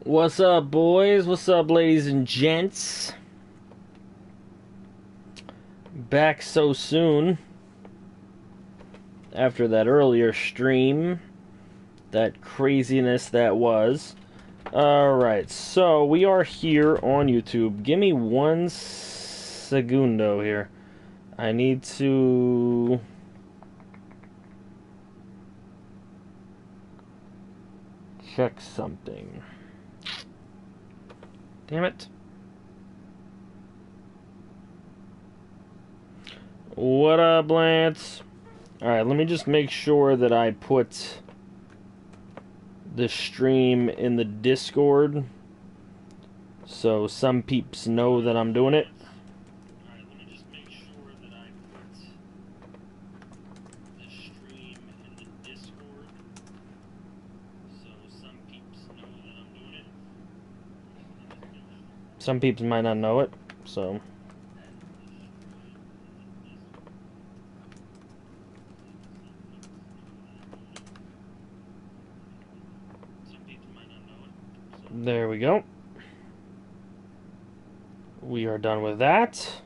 What's up, boys? What's up, ladies and gents? Back so soon after that earlier stream. That craziness that was. Alright, so we are here on YouTube. Give me 1 segundo here. I need to... check something. Damn it. What up, Lance? Alright, let me just make sure that I put the stream in the Discord so some peeps know that I'm doing it. Alright, let me just make sure that I put the stream in the Discord so some peeps know that I'm doing it. Some peeps might not know it, so... There we go. We are done with that.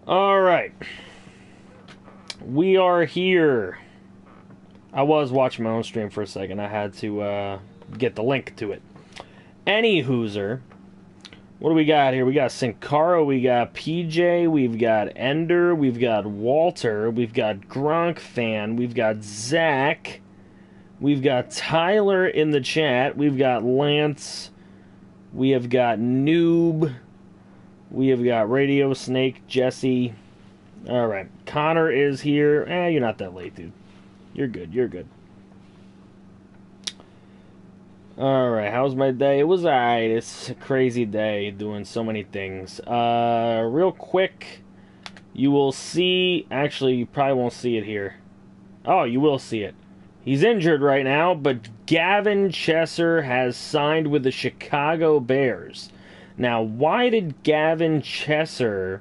All right. We are here. I was watching my own stream for a second. I had to get the link to it. Any hooser. What do we got here? We got Sincaro, we got PJ, we've got Ender, we've got Walter, we've got Gronk fan, we've got Zach, we've got Tyler in the chat, we've got Lance, we have got Noob, we have got Radio Snake, Jesse. Alright, Connor is here. You're not that late, dude. You're good, you're good. Alright, how's my day? It was alright. It's a crazy day doing so many things. Real quick, you will see... Actually, you probably won't see it here. Oh, you will see it. He's injured right now, but Gavin Chesser has signed with the Chicago Bears. Now, why did Gavin Chesser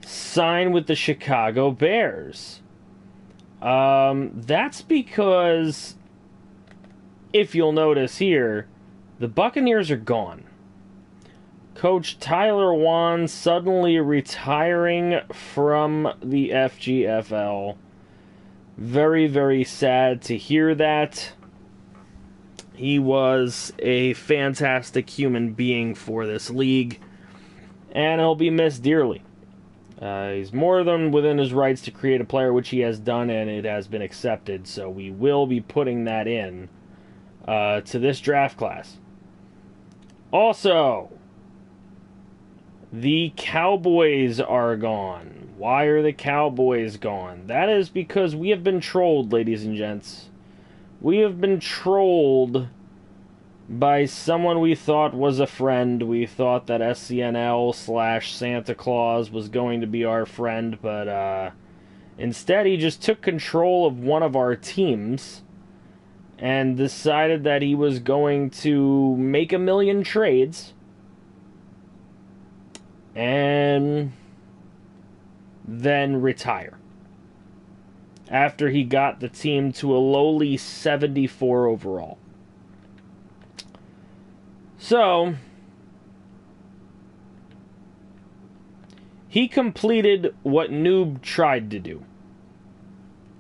sign with the Chicago Bears? That's because, if you'll notice here, the Buccaneers are gone. Coach Tyler Wan suddenly retiring from the FGFL. Very, very sad to hear that. He was a fantastic human being for this league, and he'll be missed dearly. He's more than within his rights to create a player, which he has done, and it has been accepted. So we will be putting that in to this draft class. Also, the Cowboys are gone. Why are the Cowboys gone? That is because we have been trolled, ladies and gents. We have been trolled by someone we thought was a friend. We thought that SCNL/Santa Claus was going to be our friend, but instead he just took control of one of our teams and decided that he was going to make 1 million trades and then retire after he got the team to a lowly 74 overall. So, he completed what Noob tried to do.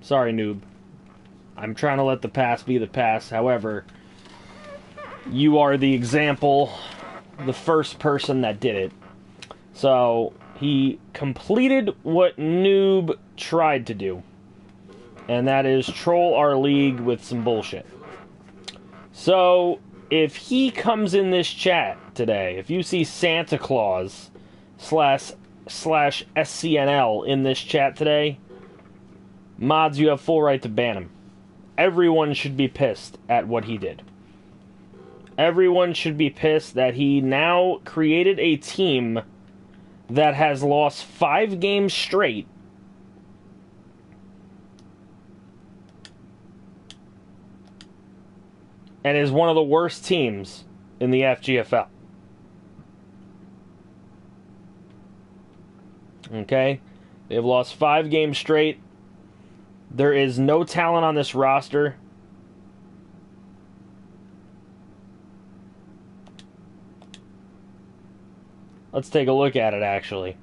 Sorry, Noob. I'm trying to let the past be the past. However, you are the example, the first person that did it. So, he completed what Noob tried to do. And that is troll our league with some bullshit. So, if he comes in this chat today, if you see Santa Claus slash SCNL in this chat today, mods, you have full right to ban him. Everyone should be pissed at what he did. Everyone should be pissed that he now created a team that has lost 5 games straight and is one of the worst teams in the FGFL. Okay? They've lost 5 games straight. There is no talent on this roster. Let's take a look at it, actually.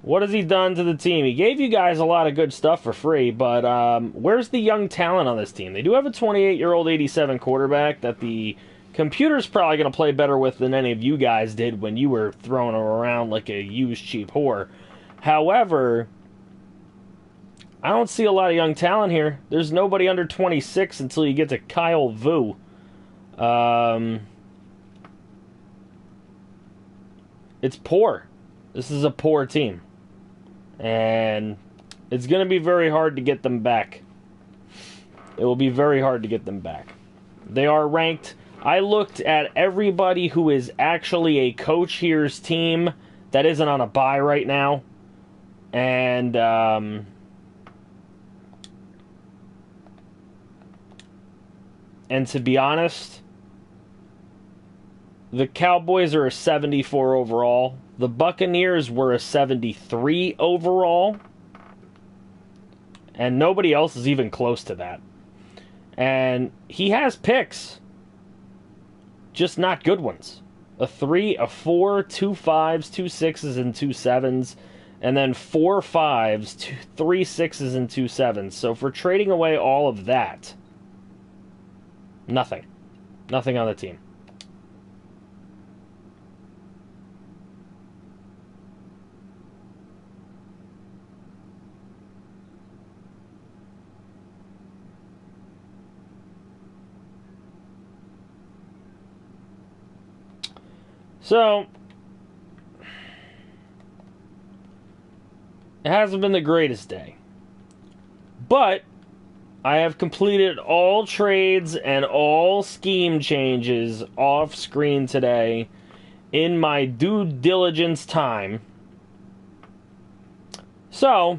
What has he done to the team? He gave you guys a lot of good stuff for free, but where's the young talent on this team? They do have a 28-year-old 87 quarterback that the computer's probably going to play better with than any of you guys did when you were throwing him around like a used cheap whore. However, I don't see a lot of young talent here. There's nobody under 26 until you get to Kyle Vu. It's poor. This is a poor team. And it's going to be very hard to get them back. It will be very hard to get them back. They are ranked. I looked at everybody who is actually a coach here's team that isn't on a bye right now. And to be honest, the Cowboys are a 74 overall. The Buccaneers were a 73 overall. And nobody else is even close to that. And he has picks. Just not good ones. A 3, a 4, 2 5s, 2 6s, and 2 7s. And then 4 5s, 3 6s, and 2 7s. So for trading away all of that, nothing. Nothing on the team. So, it hasn't been the greatest day. But, I have completed all trades and all scheme changes off screen today in my due diligence time. So,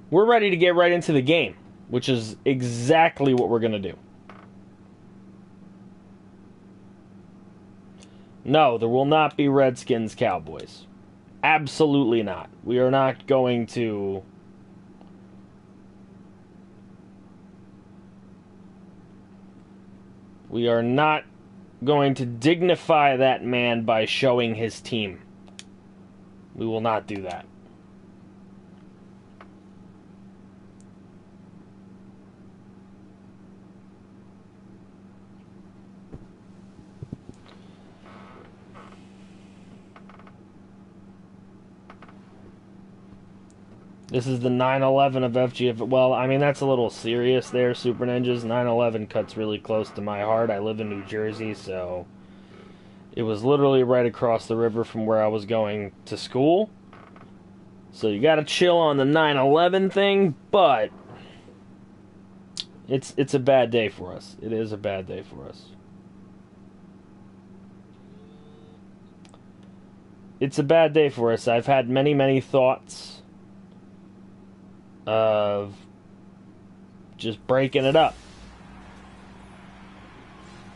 we're ready to get right into the game, which is exactly what we're going to do. No, there will not be Redskins Cowboys. Absolutely not. We are not going to... We are not going to dignify that man by showing his team. We will not do that. This is the 9/11 of FGF. Well, I mean, that's a little serious there, Super Ninjas. 9/11 cuts really close to my heart. I live in New Jersey, so it was literally right across the river from where I was going to school. So you gotta chill on the 9/11 thing, but it's a bad day for us. It is a bad day for us. It's a bad day for us. I've had many, many thoughts of just breaking it up.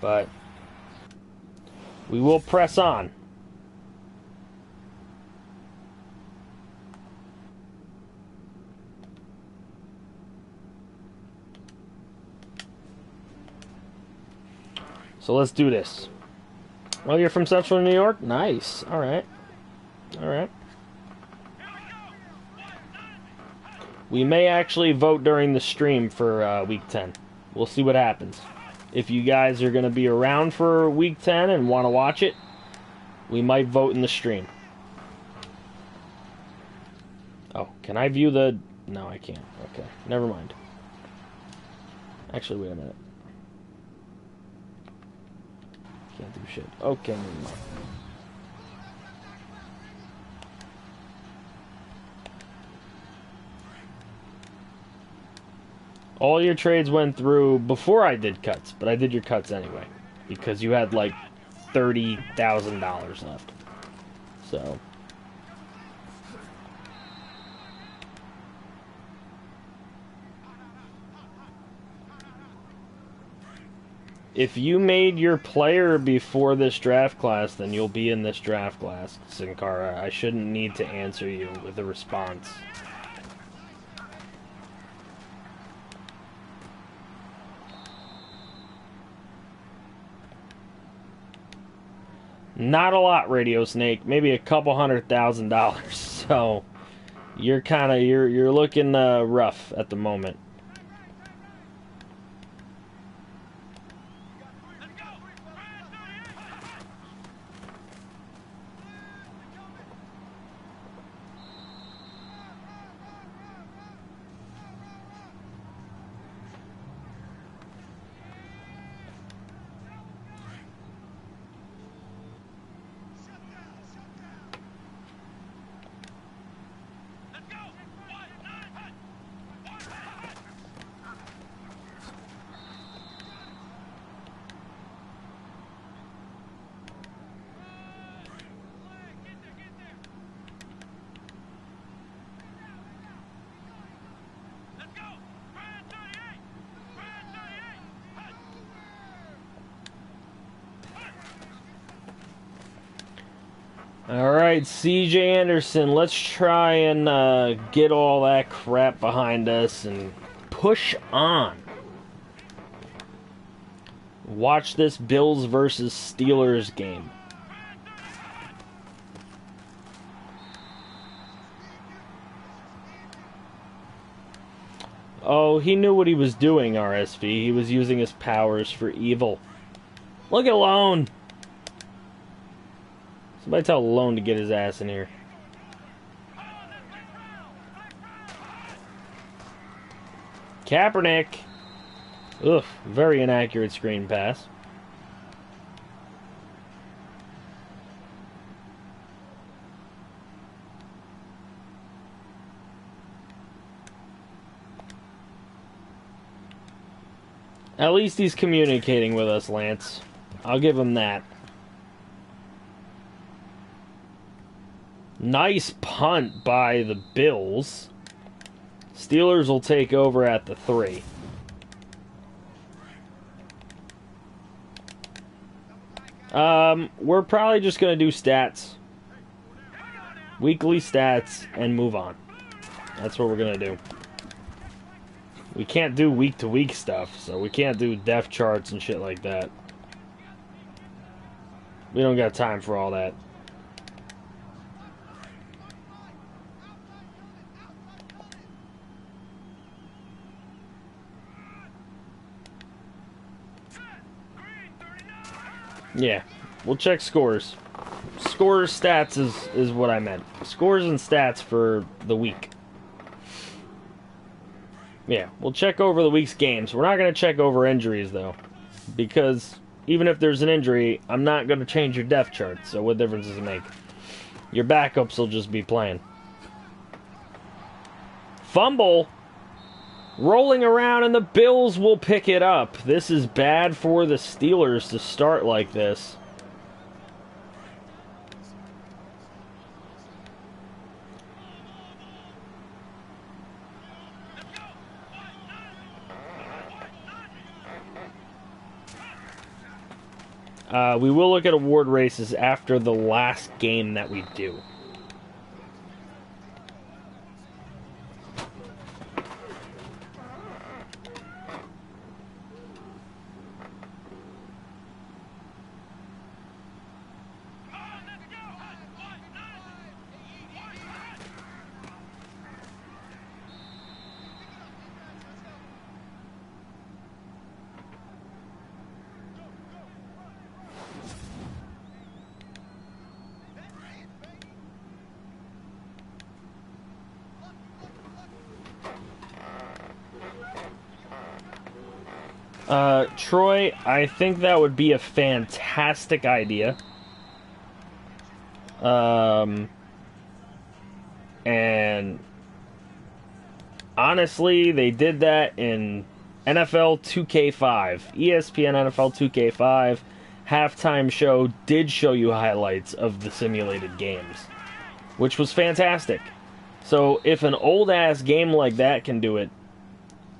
But we will press on. So let's do this. Oh, you're from Central New York? Nice. All right. All right. We may actually vote during the stream for Week 10. We'll see what happens. If you guys are going to be around for Week 10 and want to watch it, we might vote in the stream. Oh, can I view the... No, I can't. Okay, never mind. Actually, wait a minute. Can't do shit. Okay, never mind. All your trades went through before I did cuts, but I did your cuts anyway. Because you had like $30,000 left. So. If you made your player before this draft class, then you'll be in this draft class, Sin Cara. I shouldn't need to answer you with a response. Not a lot, Radio Snake. Maybe a couple $100,000. So you're looking rough at the moment. Alright, CJ Anderson, let's try and get all that crap behind us and push on. Watch this Bills versus Steelers game. Oh, he knew what he was doing, RSV. He was using his powers for evil. Look at Lone. Somebody tell Lone to get his ass in here. Kaepernick. Ugh, very inaccurate screen pass. At least he's communicating with us, Lance. I'll give him that. Nice punt by the Bills. Steelers will take over at the 3. We're probably just going to do stats. Weekly stats and move on. That's what we're going to do. We can't do week-to-week stuff, so we can't do depth charts and shit like that. We don't got time for all that. Yeah, we'll check scores. Scores, stats is what I meant. Scores and stats for the week. Yeah, we'll check over the week's games. We're not going to check over injuries, though. Because even if there's an injury, I'm not going to change your depth chart. So what difference does it make? Your backups will just be playing. Fumble. Rolling around, and the Bills will pick it up. This is bad for the Steelers to start like this. We will look at award races after the last game that we do. Troy, I think that would be a fantastic idea. And honestly, they did that in NFL 2K5. ESPN NFL 2K5 halftime show did show you highlights of the simulated games, which was fantastic. So if an old-ass game like that can do it,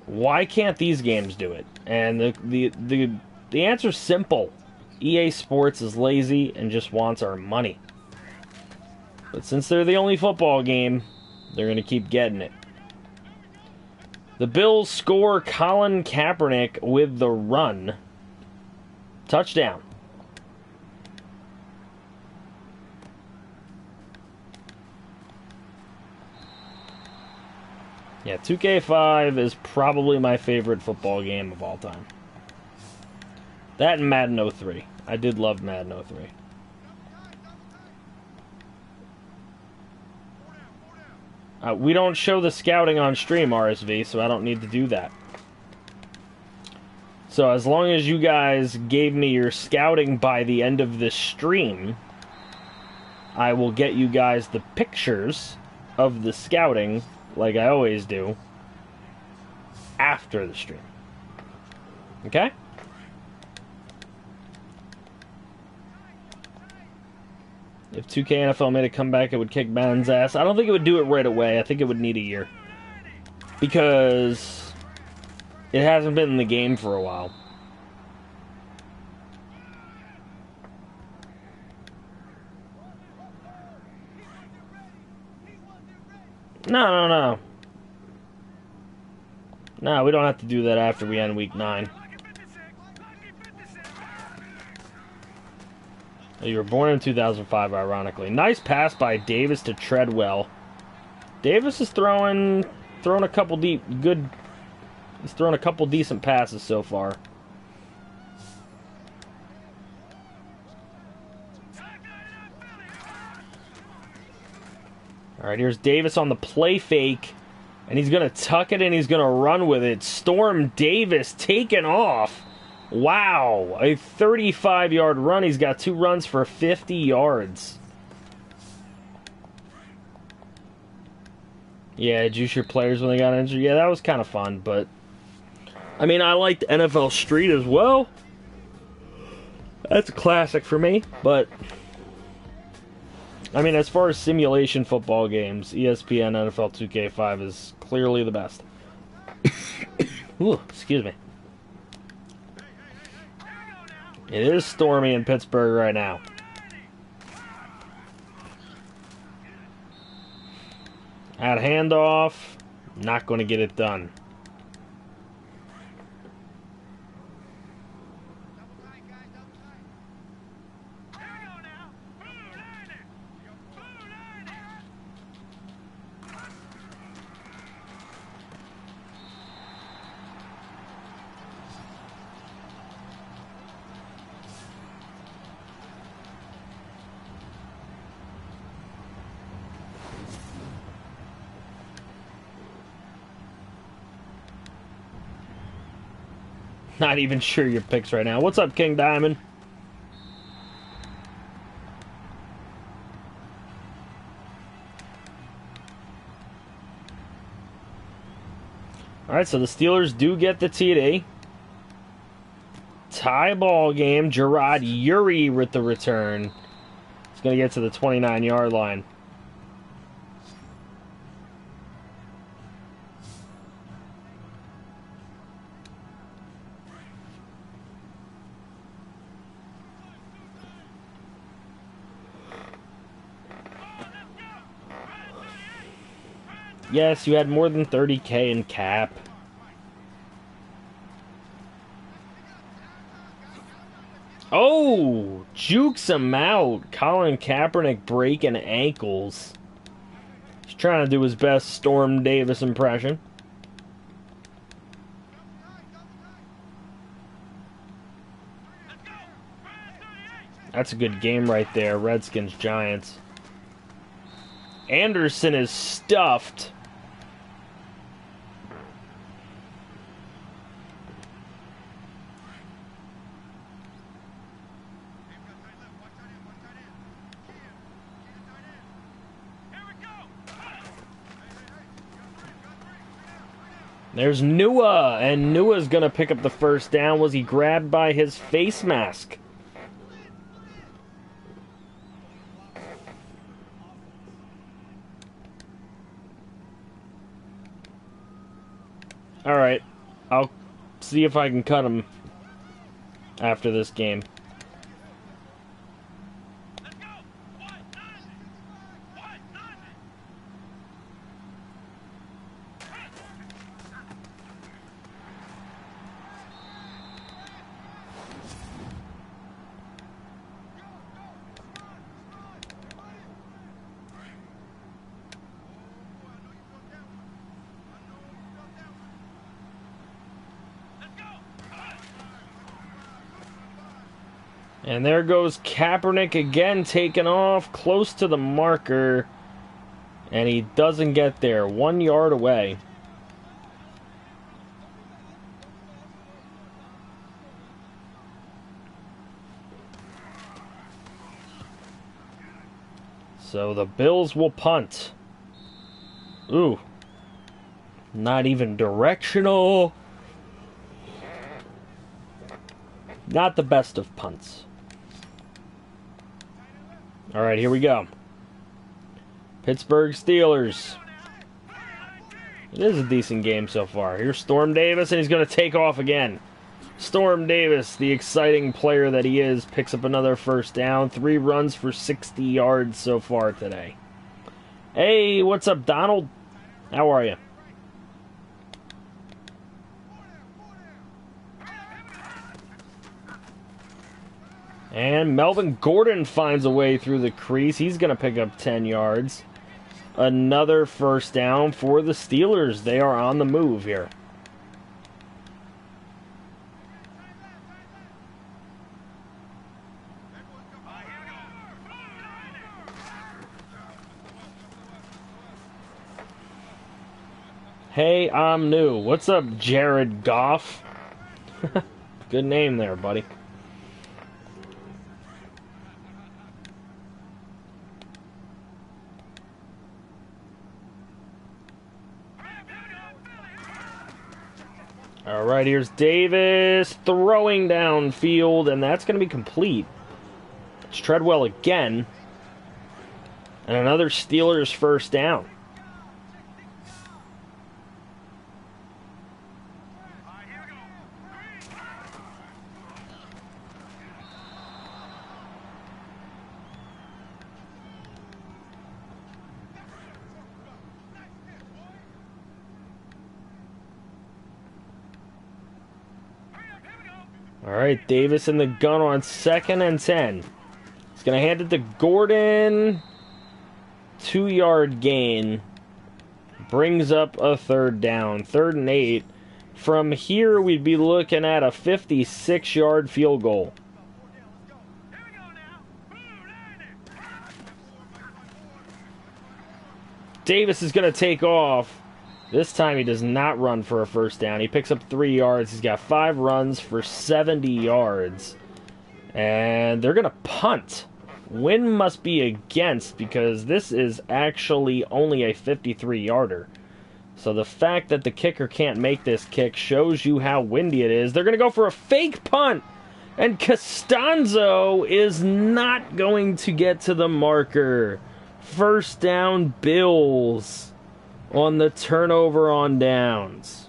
why can't these games do it? And the The answer's simple. EA Sports is lazy and just wants our money. But since they're the only football game, they're going to keep getting it. The Bills score Colin Kaepernick with the run. Touchdown. Yeah, 2K5 is probably my favorite football game of all time. That and Madden 03. I did love Madden 03. We don't show the scouting on stream, RSV, so I don't need to do that. So as long as you guys gave me your scouting by the end of this stream, I will get you guys the pictures of the scouting, like I always do, after the stream. Okay? If 2K NFL made a comeback, it would kick Madden's ass. I don't think it would do it right away. I think it would need a year. Because it hasn't been in the game for a while. No. No, we don't have to do that after we end week 9. You were born in 2005, ironically. Nice pass by Davis to Treadwell. Davis is throwing a couple He's thrown a couple decent passes so far. All right, here's Davis on the play fake, and he's gonna tuck it and he's gonna run with it. Storm Davis taken off. Wow, a 35-yard run. He's got 2 runs for 50 yards. Yeah, juice your players when they got injured. Yeah, that was kind of fun, but I mean, I liked NFL Street as well. That's a classic for me, but I mean, as far as simulation football games, ESPN NFL 2K5 is clearly the best. Ooh, excuse me. It is stormy in Pittsburgh right now. At handoff, not going to get it done. Not even sure your picks right now. What's up, King Diamond? Alright, so the Steelers do get the TD. Tie ball game. Gerard Uri with the return. It's going to get to the 29-yard line. Yes, you had more than 30K in cap. Oh, jukes him out. Colin Kaepernick breaking ankles. He's trying to do his best Storm Davis impression. That's a good game right there. Redskins, Giants. Anderson is stuffed. There's Nua, and Nua's going to pick up the first down. Was he grabbed by his face mask? Alright, I'll see if I can cut him. after this game. And there goes Kaepernick again, taking off close to the marker. And he doesn't get there. 1 yard away. So the Bills will punt. Ooh. Not even directional. Not the best of punts. All right, here we go. Pittsburgh Steelers. It is a decent game so far. Here's Storm Davis, and he's going to take off again. Storm Davis, the exciting player that he is, picks up another first down. 3 runs for 60 yards so far today. Hey, what's up, Donald? How are you? And Melvin Gordon finds a way through the crease. He's going to pick up 10 yards. Another first down for the Steelers. They are on the move here. Hey, I'm new. What's up, Jared Goff? Good name there, buddy. All right, here's Davis throwing downfield, and that's going to be complete. It's Treadwell again. And another Steelers first down. All right, Davis in the gun on 2nd and 10. He's going to hand it to Gordon. 2-yard gain. Brings up a third down. 3rd and 8. From here, we'd be looking at a 56-yard field goal. Davis is going to take off. This time he does not run for a first down. He picks up 3 yards. He's got 5 runs for 70 yards. And they're going to punt. Win must be against because this is actually only a 53-yarder. So the fact that the kicker can't make this kick shows you how windy it is. They're going to go for a fake punt. And Costanzo is not going to get to the marker. First down, Bills. On the turnover on downs.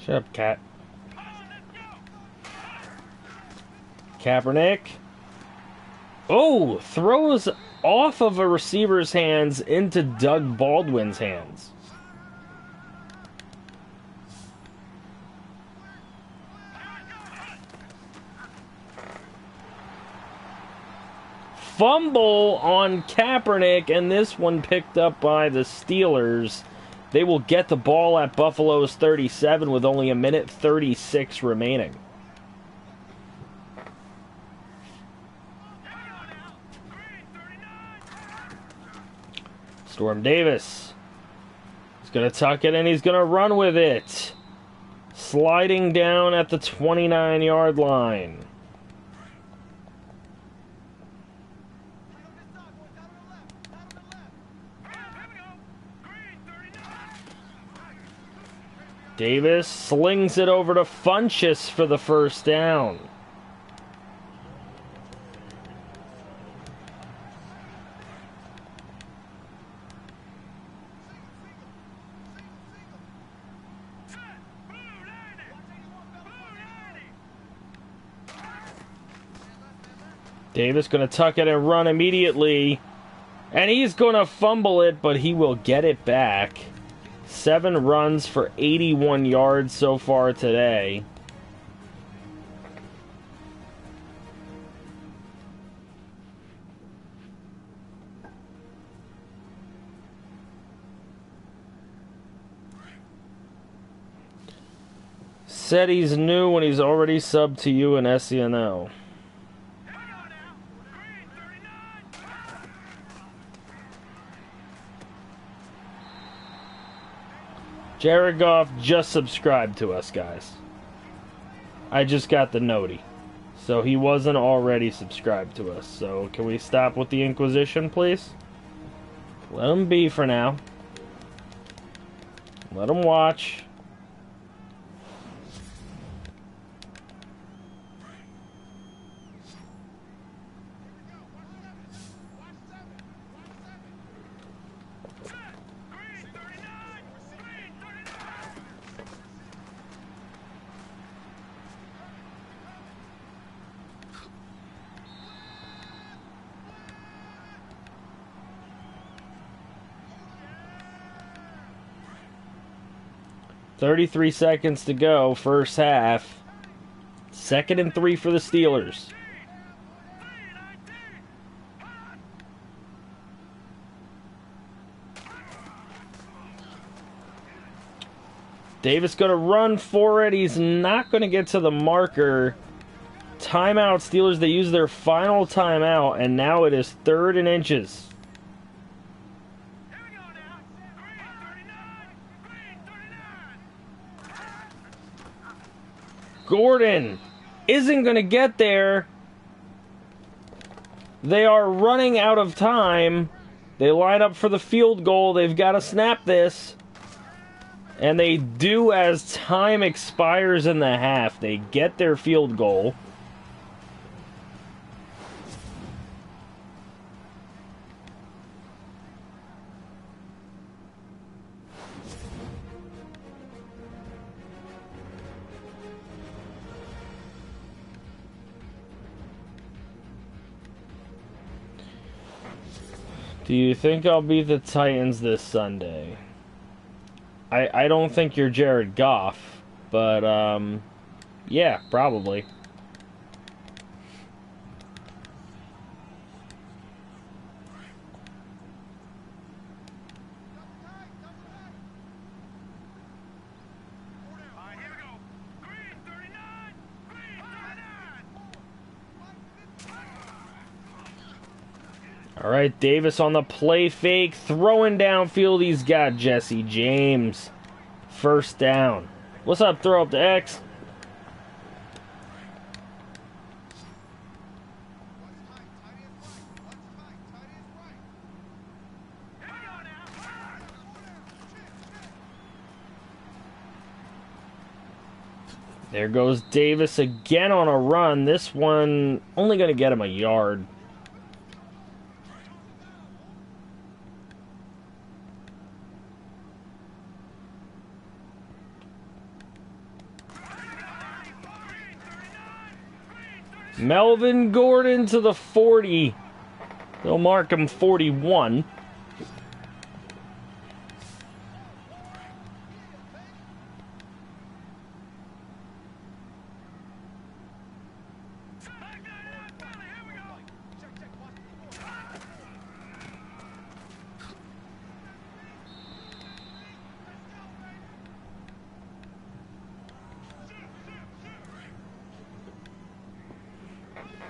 Shut up, cat. Kaepernick. Oh, throws off of a receiver's hands into Doug Baldwin's hands. Fumble on Kaepernick, and this one picked up by the Steelers. They will get the ball at Buffalo's 37 with only a minute 36 remaining. Storm Davis. He's going to tuck it and he's going to run with it. Sliding down at the 29-yard line. Davis slings it over to Funchess for the first down. Davis going to tuck it and run immediately. And he's going to fumble it, but he will get it back. 7 runs for 81 yards so far today. Said he's new when he's already subbed to you in SCNO. Jared Goff just subscribed to us, guys. I just got the noti. So he wasn't already subscribed to us. So can we stop with the Inquisition, please? Let him be for now. Let him watch. .33 seconds to go, first half. 2nd and 3 for the Steelers. Davis going to run for it. He's not going to get to the marker. Timeout, Steelers. They use their final timeout, and now it is 3rd and inches. Gordon isn't going to get there. They are running out of time. They line up for the field goal. They've got to snap this. And they do as time expires in the half. They get their field goal. Do you think I'll beat the Titans this Sunday? I don't think you're Jared Goff, but, yeah, probably. All right, Davis on the play fake, throwing downfield. He's got Jesse James. First down. What's up, throw up to X? There goes Davis again on a run. This one only going to get him a yard. Melvin Gordon to the 40. They'll mark him 41.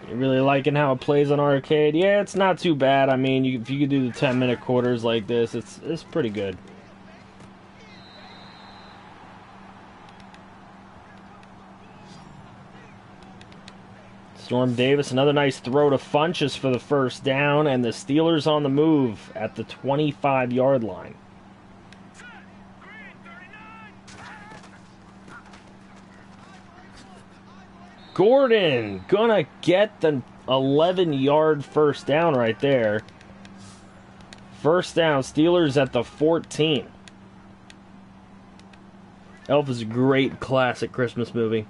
You really liking how it plays on arcade? Yeah, it's not too bad. I mean, if you could do the 10-minute quarters like this, it's pretty good. Storm Davis, another nice throw to Funches for the first down, and the Steelers on the move at the 25-yard line. Gordon gonna get the 11-yard first down right there. First down, Steelers at the 14. Elf is a great classic Christmas movie.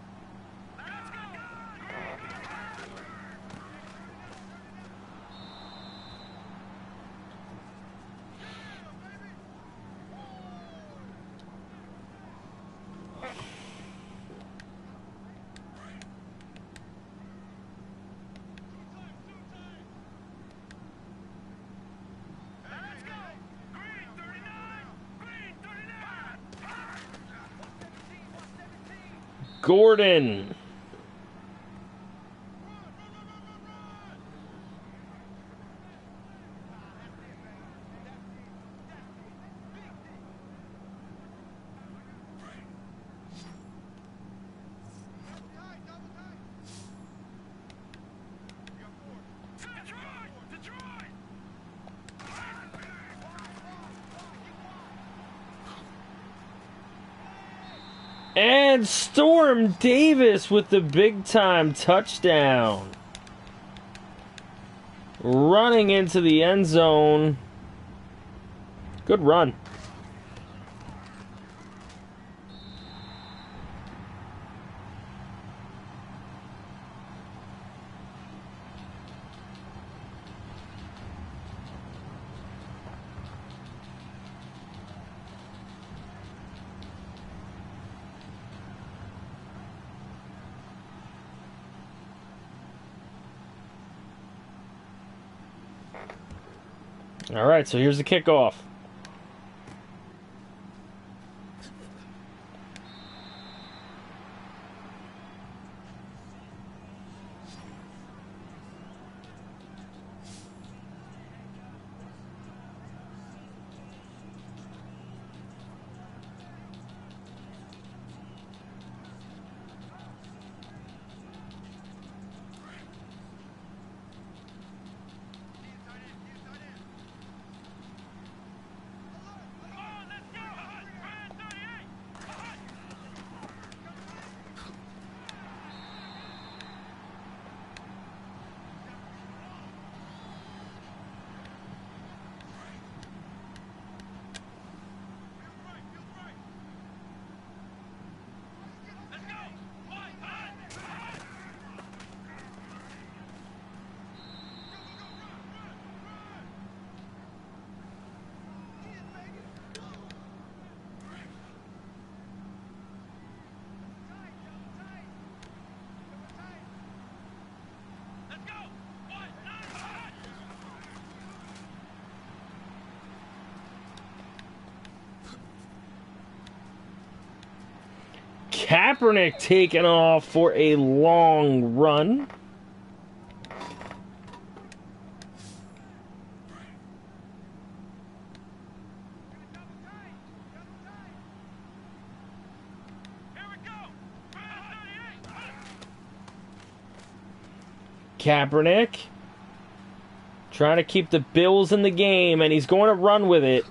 Gordon. And Storm Davis with the big-time touchdown. Running into the end zone. Good run. All right, so here's the kickoff. Kaepernick taking off for a long run. Kaepernick trying to keep the Bills in the game, and he's going to run with it.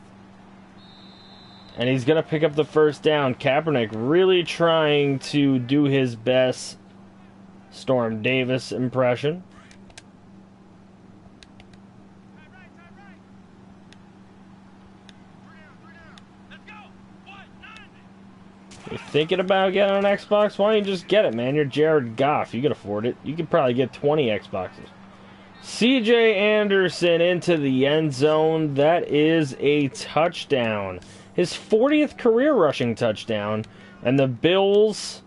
And he's going to pick up the first down. Kaepernick really trying to do his best Storm Davis impression. You're thinking about getting an Xbox? Why don't you just get it, man? You're Jared Goff. You can afford it. You could probably get 20 Xboxes. CJ Anderson into the end zone. That is a touchdown. His 40th career rushing touchdown. And the Bills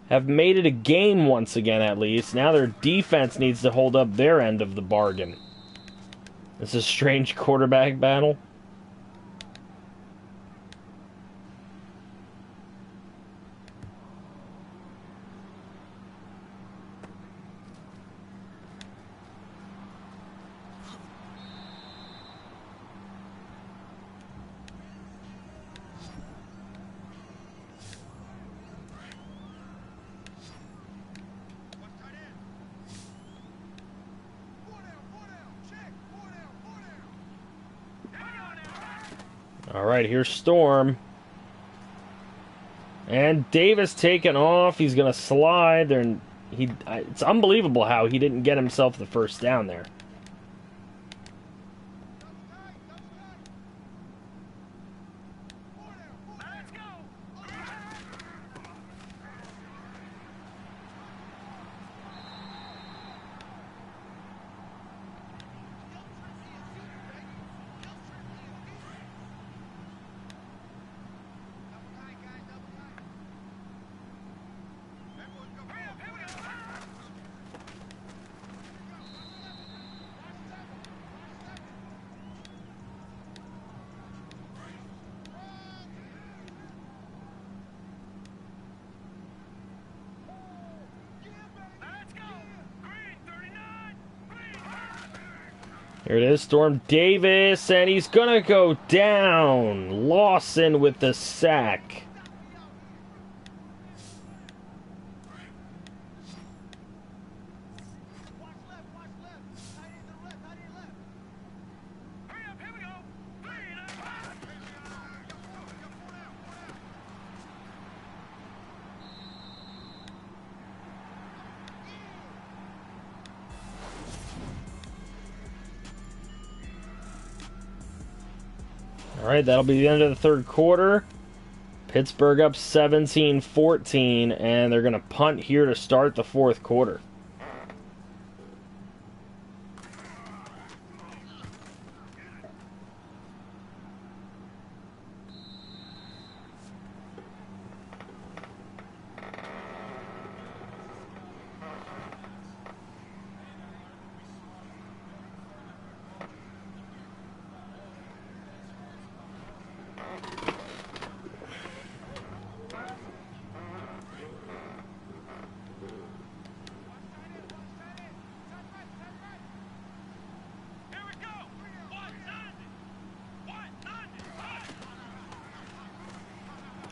have made it a game once again, at least. Now their defense needs to hold up their end of the bargain. This is a strange quarterback battle. Alright, here's Storm. And Davis taking off. He's going to slide. It's unbelievable how he didn't get himself the first down there. Here it is, Storm Davis, and he's going to go down. Lawson with the sack. All right, that'll be the end of the third quarter. Pittsburgh up 17-14, and they're going to punt here to start the fourth quarter.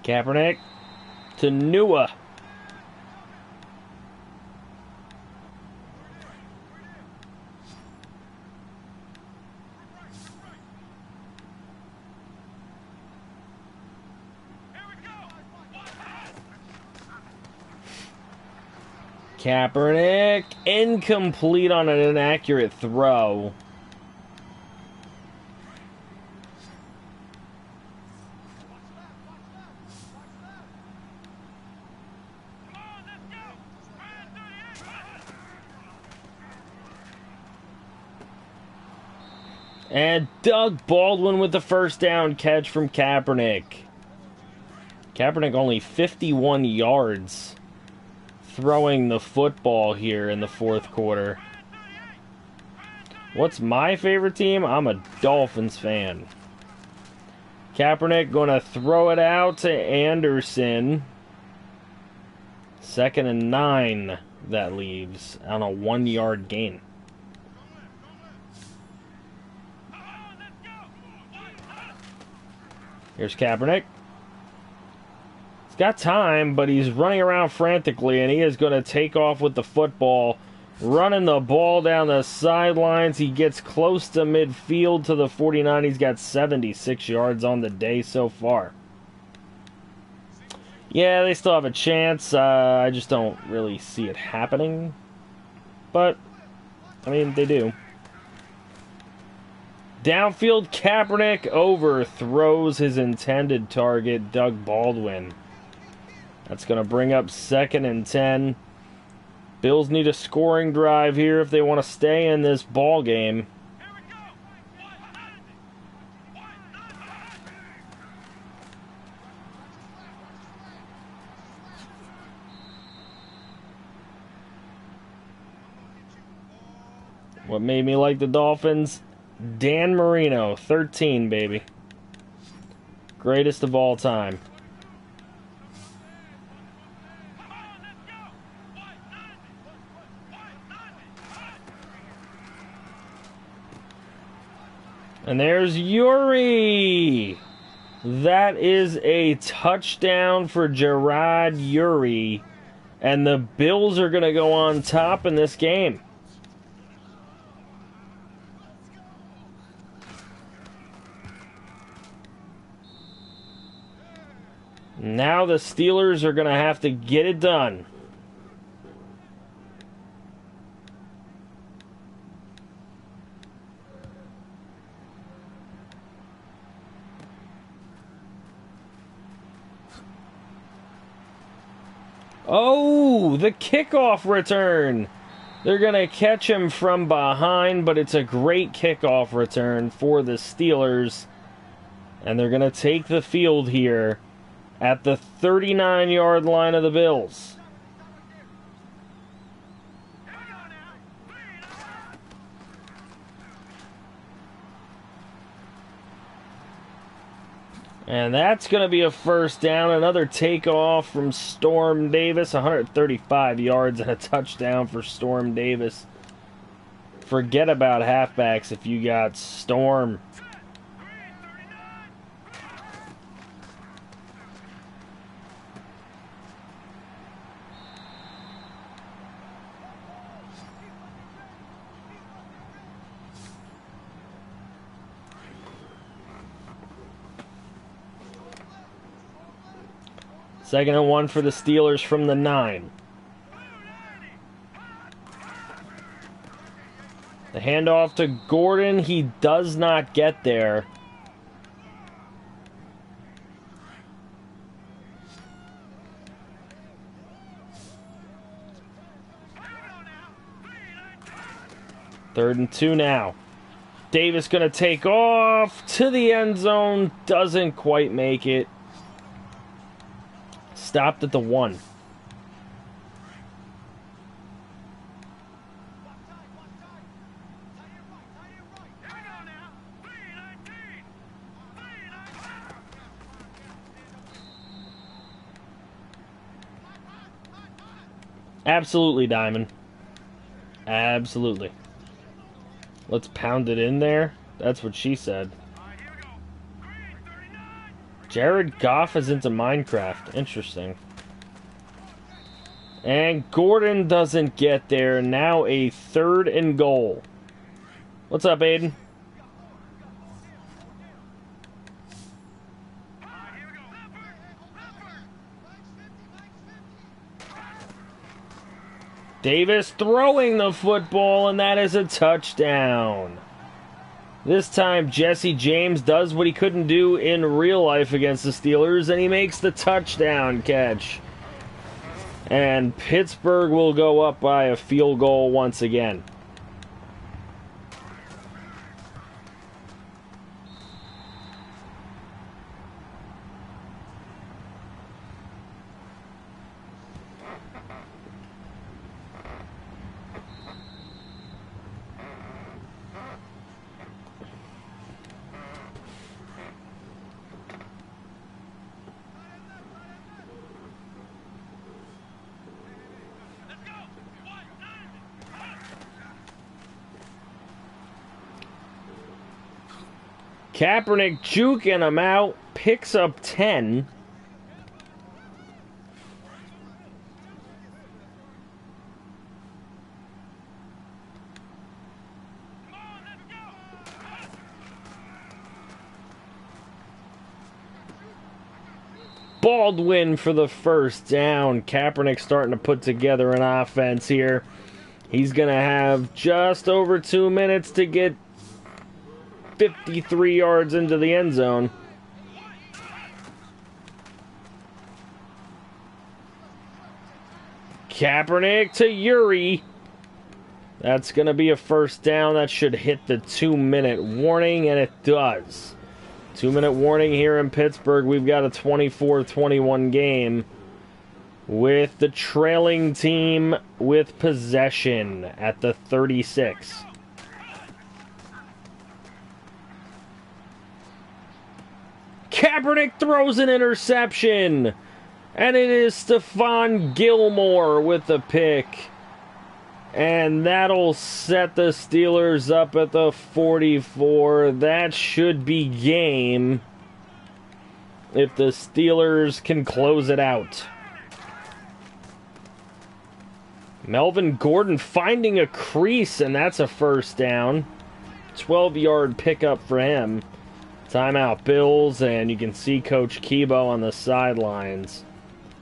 Kaepernick to Nua. Kaepernick incomplete on an inaccurate throw. And Doug Baldwin with the first down catch from Kaepernick. Kaepernick only 51 yards throwing the football here in the fourth quarter. What's my favorite team? I'm a Dolphins fan. Kaepernick going to throw it out to Anderson. 2nd and 9 that leaves on a 1-yard gain. Here's Kaepernick. He's got time, but he's running around frantically, and he is going to take off with the football, running the ball down the sidelines. He gets close to midfield to the 49. He's got 76 yards on the day so far. Yeah, they still have a chance. I just don't really see it happening. But, I mean, they do. Downfield, Kaepernick overthrows his intended target, Doug Baldwin. That's going to bring up 2nd and 10. Bills need a scoring drive here if they want to stay in this ball game. What made me like the Dolphins? Dan Marino, 13, baby. Greatest of all time. And there's Yuri. That is a touchdown for Gerard Yuri. And the Bills are going to go on top in this game. Now the Steelers are going to have to get it done. Oh, the kickoff return. They're going to catch him from behind, but it's a great kickoff return for the Steelers. And they're going to take the field here at the 39-yard line of the Bills. And that's going to be a first down. Another takeoff from Storm Davis. 135 yards and a touchdown for Storm Davis. Forget about halfbacks if you got Storm. Second and 1 for the Steelers from the 9. The handoff to Gordon. He does not get there. Third and 2 now. Davis going to take off to the end zone. Doesn't quite make it. Stopped at the 1. Absolutely, Diamond. Absolutely. Let's pound it in there. That's what she said. Jared Goff is into Minecraft. Interesting. And Gordon doesn't get there. Now a 3rd and goal. What's up, Aiden? Davis throwing the football, and that is a touchdown. This time, Jesse James does what he couldn't do in real life against the Steelers, and he makes the touchdown catch. And Pittsburgh will go up by a field goal once again. Kaepernick juking him out, picks up 10. Baldwin for the first down. Kaepernick starting to put together an offense here. He's going to have just over 2 minutes to get 53 yards into the end zone. Kaepernick to Yuri. That's going to be a first down. That should hit the 2-minute warning, and it does. 2-minute warning here in Pittsburgh. We've got a 24-21 game with the trailing team with possession at the 36. Kaepernick throws an interception, and it is Stephon Gilmore with the pick. And that'll set the Steelers up at the 44. That should be game if the Steelers can close it out. Melvin Gordon finding a crease, and that's a first down. 12-yard pickup for him. Timeout Bills, and you can see Coach Kibo on the sidelines.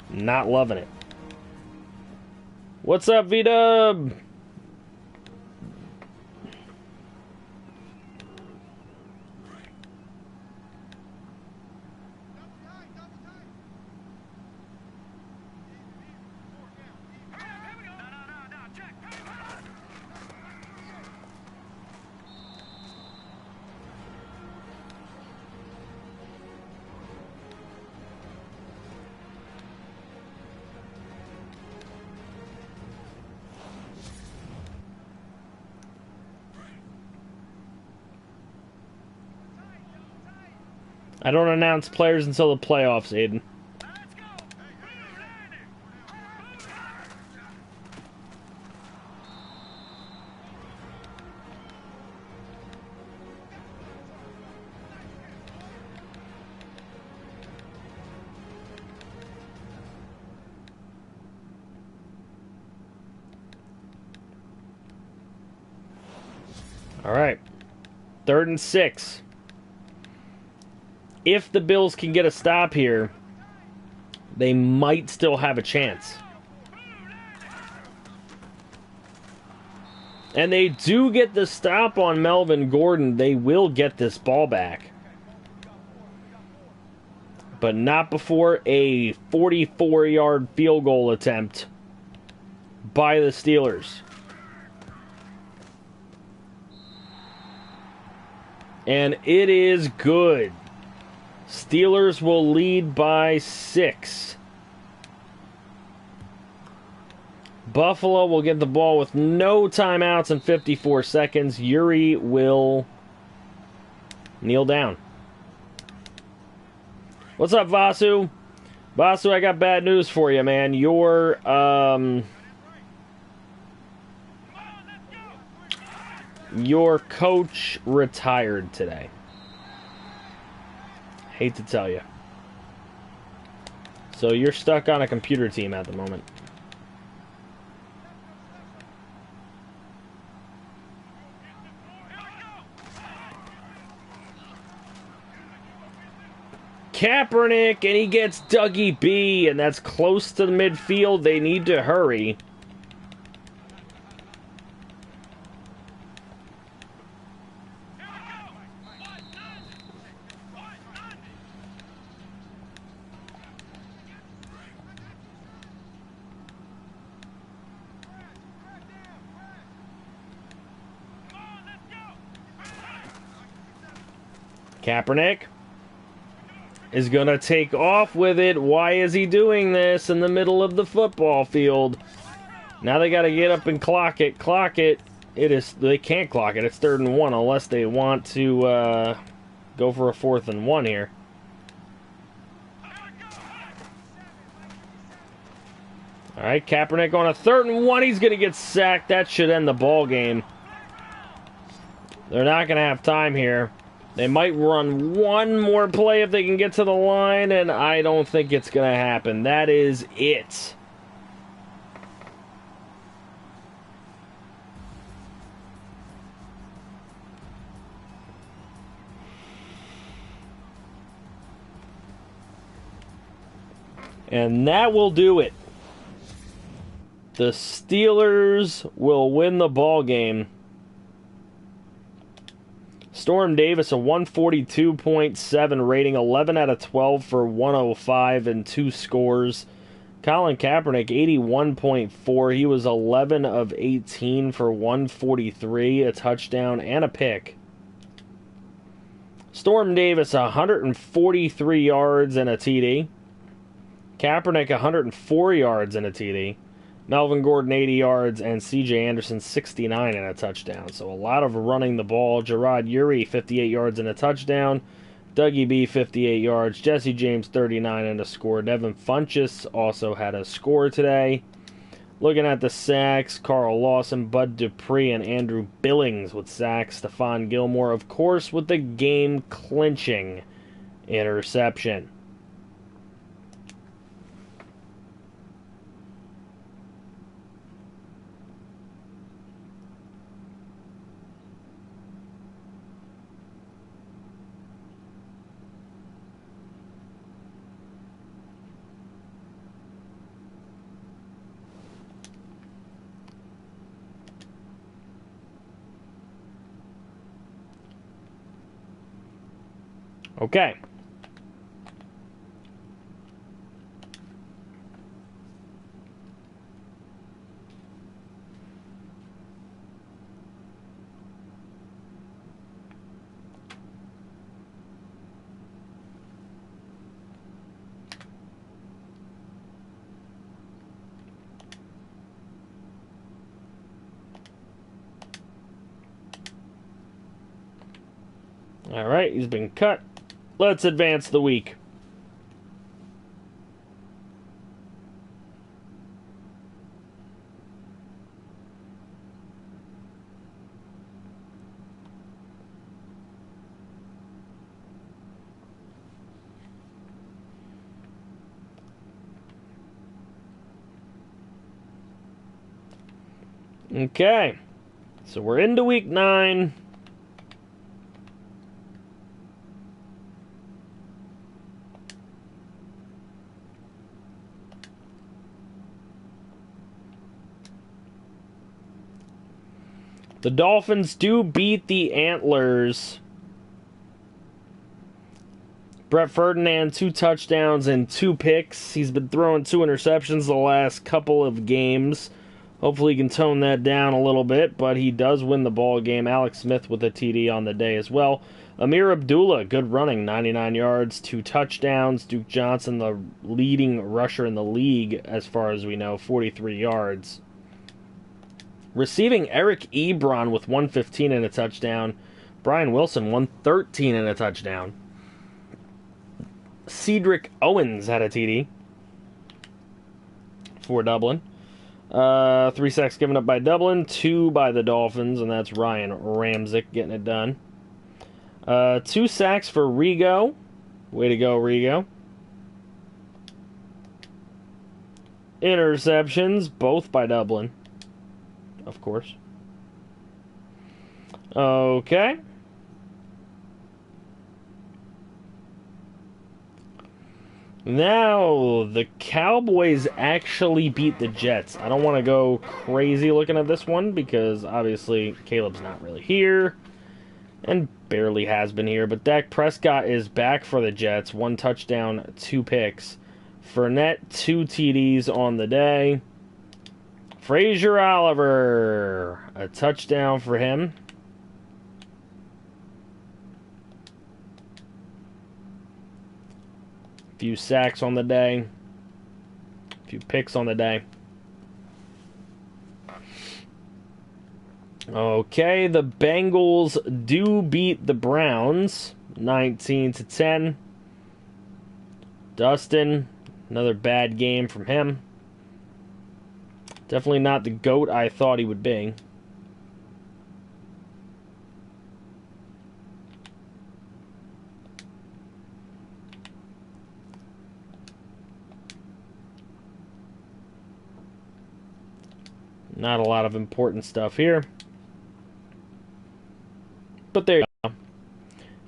Not loving it. What's up, V-Dub? I don't announce players until the playoffs, Aiden. All right. 3rd and 6. If the Bills can get a stop here, they might still have a chance. And they do get the stop on Melvin Gordon. They will get this ball back. But not before a 44-yard field goal attempt by the Steelers. And it is good. Steelers will lead by 6. Buffalo will get the ball with no timeouts in 54 seconds. Yuri will kneel down. What's up, Vasu? Vasu, I got bad news for you, man. Your coach retired today. Hate to tell you. So you're stuck on a computer team at the moment. Kaepernick, and he gets Dougie B, and that's close to the midfield. They need to hurry. Kaepernick is going to take off with it. Why is he doing this in the middle of the football field? Now they got to get up and clock it. Clock it. They can't clock it. It's 3rd and 1 unless they want to go for a 4th and 1 here. All right, Kaepernick on a 3rd and 1. He's going to get sacked. That should end the ball game. They're not going to have time here. They might run one more play if they can get to the line, and I don't think it's going to happen. That is it. And that will do it. The Steelers will win the ball game. Storm Davis, a 142.7 rating, 11 out of 12 for 105 and 2 scores. Colin Kaepernick, 81.4. He was 11 of 18 for 143, a touchdown, and a pick. Storm Davis, 143 yards and a TD. Kaepernick, 104 yards and a TD. Melvin Gordon, 80 yards, and C.J. Anderson, 69 and a touchdown. So a lot of running the ball. Gerard Uri, 58 yards and a touchdown. Dougie B, 58 yards. Jesse James, 39 and a score. Devin Funchess also had a score today. Looking at the sacks, Carl Lawson, Bud Dupree, and Andrew Billings with sacks. Stephon Gilmore, of course, with the game-clinching interception. Okay. All right, he's been cut. Let's advance the week. Okay, so we're into week 9. The Dolphins do beat the Antlers. Brett Ferdinand, 2 touchdowns and 2 picks. He's been throwing 2 interceptions the last couple of games. Hopefully he can tone that down a little bit, but he does win the ball game. Alex Smith with a TD on the day as well. Amir Abdullah, good running, 99 yards, 2 touchdowns. Duke Johnson, the leading rusher in the league, as far as we know, 43 yards. Receiving, Eric Ebron with 115 and a touchdown. Brian Wilson, 113 and a touchdown. Cedric Owens had a TD for Dublin. 3 sacks given up by Dublin, 2 by the Dolphins, and that's Ryan Ramczyk getting it done. 2 sacks for Rigo. Way to go, Rigo. Interceptions, both by Dublin. Of course. Okay. Now, the Cowboys actually beat the Jets. I don't want to go crazy looking at this one because obviously Caleb's not really here and barely has been here. But Dak Prescott is back for the Jets. 1 touchdown, 2 picks. Fournette, 2 TDs on the day. Frazier Oliver, a touchdown for him. A few sacks on the day. A few picks on the day. Okay, the Bengals do beat the Browns 19-10. Dustin, another bad game from him. Definitely not the GOAT I thought he would be. Not a lot of important stuff here. But there you go.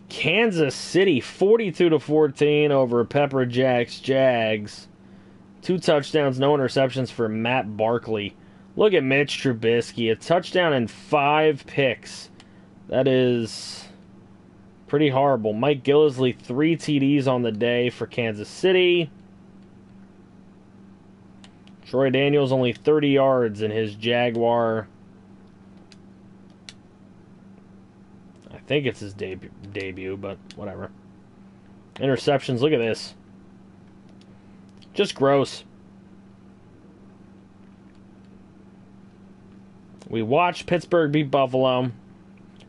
Kansas City, 42-14 over Pepper Jack's Jags. 2 touchdowns, no interceptions for Matt Barkley. Look at Mitch Trubisky. A touchdown and 5 picks. That is pretty horrible. Mike Gillislee, 3 TDs on the day for Kansas City. Troy Daniels only 30 yards in his Jaguar. I think it's his debut, but whatever. Interceptions, look at this. Just gross. We watched Pittsburgh beat Buffalo.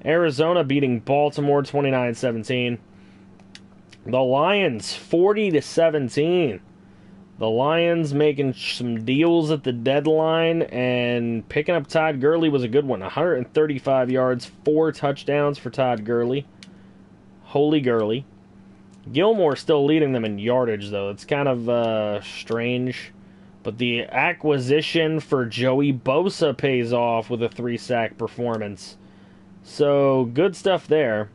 Arizona beating Baltimore 29-17. The Lions 40-17. The Lions making some deals at the deadline, and picking up Todd Gurley was a good one. 135 yards, 4 touchdowns for Todd Gurley. Holy Gurley. Gilmore still leading them in yardage, though. It's kind of strange. But the acquisition for Joey Bosa pays off with a 3-sack performance. So, good stuff there.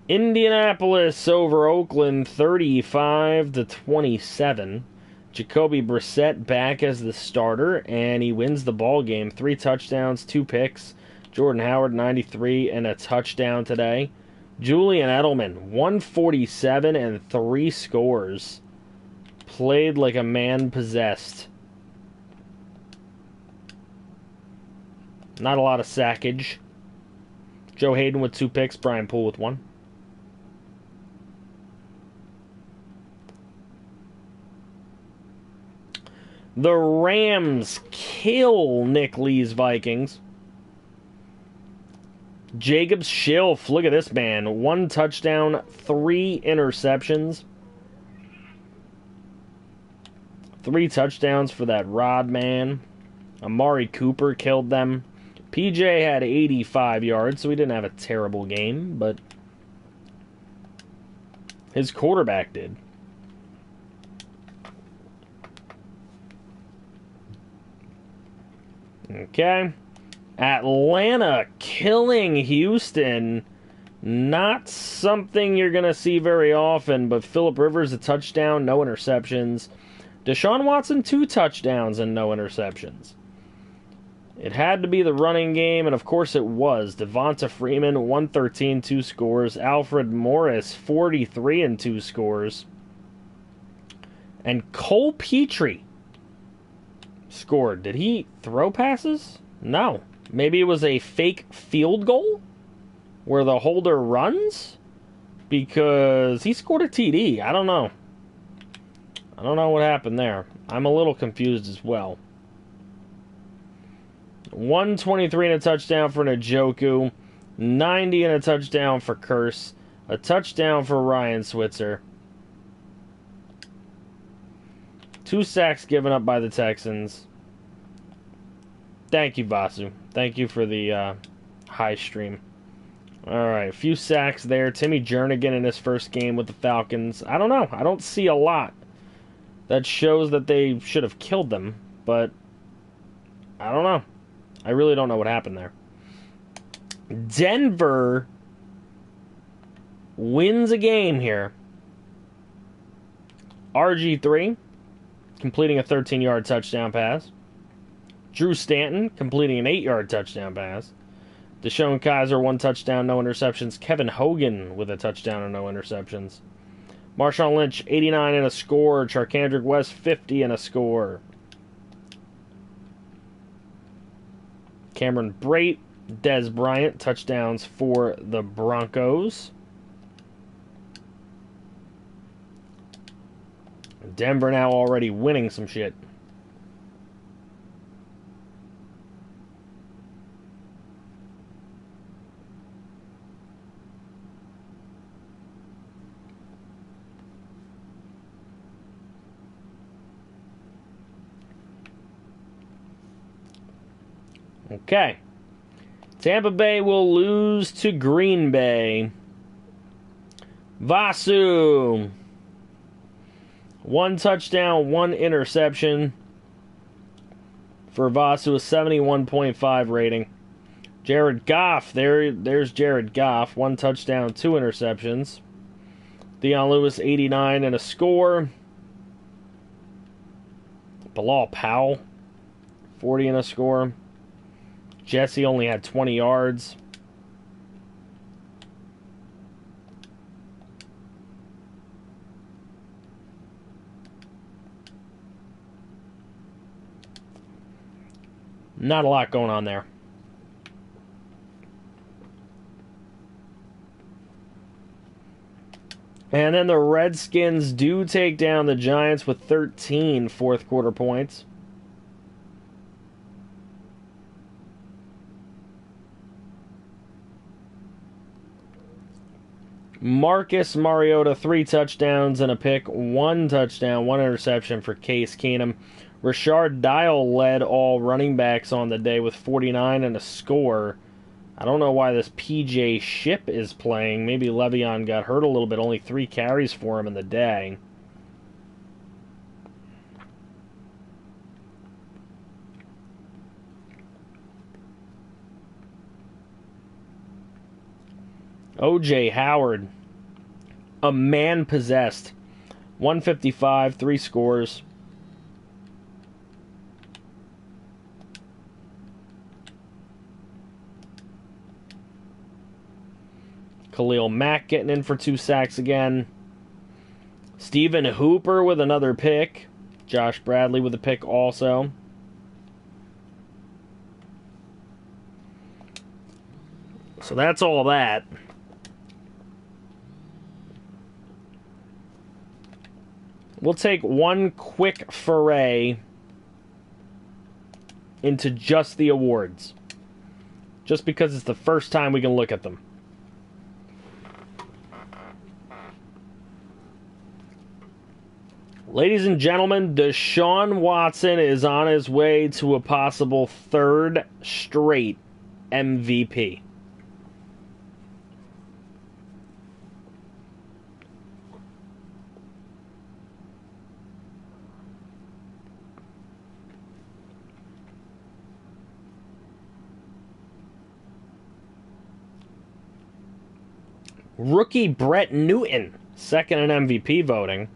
Indianapolis over Oakland, 35-27. Jacoby Brissett back as the starter, and he wins the ball game. 3 touchdowns, 2 picks. Jordan Howard, 93, and a touchdown today. Julian Edelman, 147 and 3 scores. Played like a man possessed. Not a lot of sackage. Joe Hayden with 2 picks, Brian Poole with 1. The Rams kill Nick Lee's Vikings. Jacob Schilf, look at this man. 1 touchdown, 3 interceptions. 3 touchdowns for that Rod man. Amari Cooper killed them. PJ had 85 yards, so he didn't have a terrible game, but his quarterback did. Okay. Atlanta killing Houston. Not something you're going to see very often, but Phillip Rivers a touchdown, no interceptions. Deshaun Watson 2 touchdowns and no interceptions. It had to be the running game, and of course it was. Devonta Freeman 113, 2 scores. Alfred Morris 43 and 2 scores. And Cole Petrie scored. Did he throw passes? No. Maybe it was a fake field goal where the holder runs? Because he scored a TD. I don't know. I don't know what happened there. I'm a little confused as well. 123 and a touchdown for Njoku. 90 and a touchdown for Curse. A touchdown for Ryan Switzer. 2 sacks given up by the Texans. Thank you, Vasu. Thank you for the high stream. Alright, a few sacks there. Timmy Jernigan in his first game with the Falcons. I don't know. I don't see a lot that shows that they should have killed them, but I don't know. I really don't know what happened there. Denver wins a game here. RG3 completing a 13-yard touchdown pass. Drew Stanton completing an 8-yard touchdown pass. Deshaun Kaiser 1 touchdown, no interceptions. Kevin Hogan with a touchdown and no interceptions. Marshawn Lynch 89 and a score. Charkandrick West 50 and a score. Cameron Brate, Dez Bryant, touchdowns for the Broncos. Denver now already winning some shit. Okay. Tampa Bay will lose to Green Bay. Vasu. 1 touchdown, 1 interception. For Vasu, a 71.5 rating. Jared Goff. There's Jared Goff. 1 touchdown, 2 interceptions. Deion Lewis, 89 and a score. Bilal Powell, 40 and a score. Jesse only had 20 yards. Not a lot going on there. And then the Redskins do take down the Giants with 13 fourth quarter points. Marcus Mariota, 3 touchdowns and a pick, 1 touchdown, 1 interception for Case Keenum. Rashard Dial led all running backs on the day with 49 and a score. I don't know why this PJ Ship is playing. Maybe Le'Veon got hurt a little bit. Only 3 carries for him in the day. O.J. Howard, a man possessed. 155, 3 scores. Khalil Mack getting in for 2 sacks again. Stephen Hooper with another pick. Josh Bradley with a pick also. So that's all that. We'll take one quick foray into just the awards. Just because it's the first time we can look at them. Ladies and gentlemen, Deshaun Watson is on his way to a possible 3rd straight MVP. Rookie Brett Newton, 2nd in MVP voting.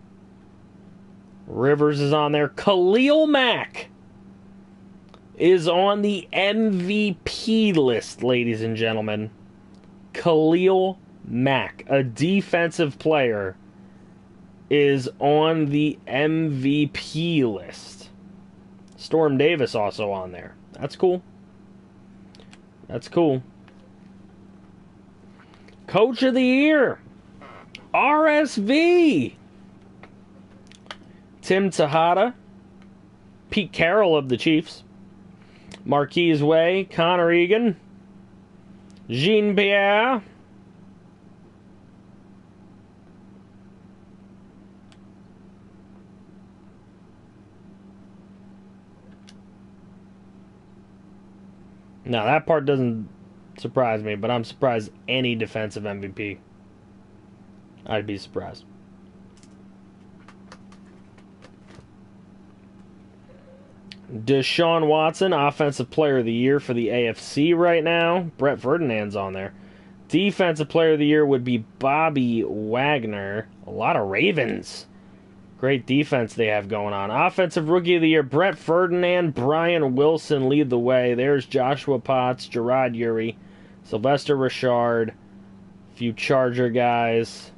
Rivers is on there. Khalil Mack is on the MVP list, ladies and gentlemen. Khalil Mack, a defensive player, is on the MVP list. Storm Davis also on there. That's cool. That's cool. Coach of the Year, RSV. Tim Tejada, Pete Carroll of the Chiefs, Marquise Way, Connor Egan, Jean-Pierre, now that part doesn't surprise me, but I'm surprised any defensive MVP. I'd be surprised. Deshaun Watson, Offensive Player of the Year for the AFC right now. Brett Ferdinand's on there. Defensive Player of the Year would be Bobby Wagner. A lot of Ravens. Great defense they have going on. Offensive Rookie of the Year, Brett Ferdinand, Brian Wilson lead the way. There's Joshua Potts, Gerard Urey, Sylvester Richard, a few Charger guys.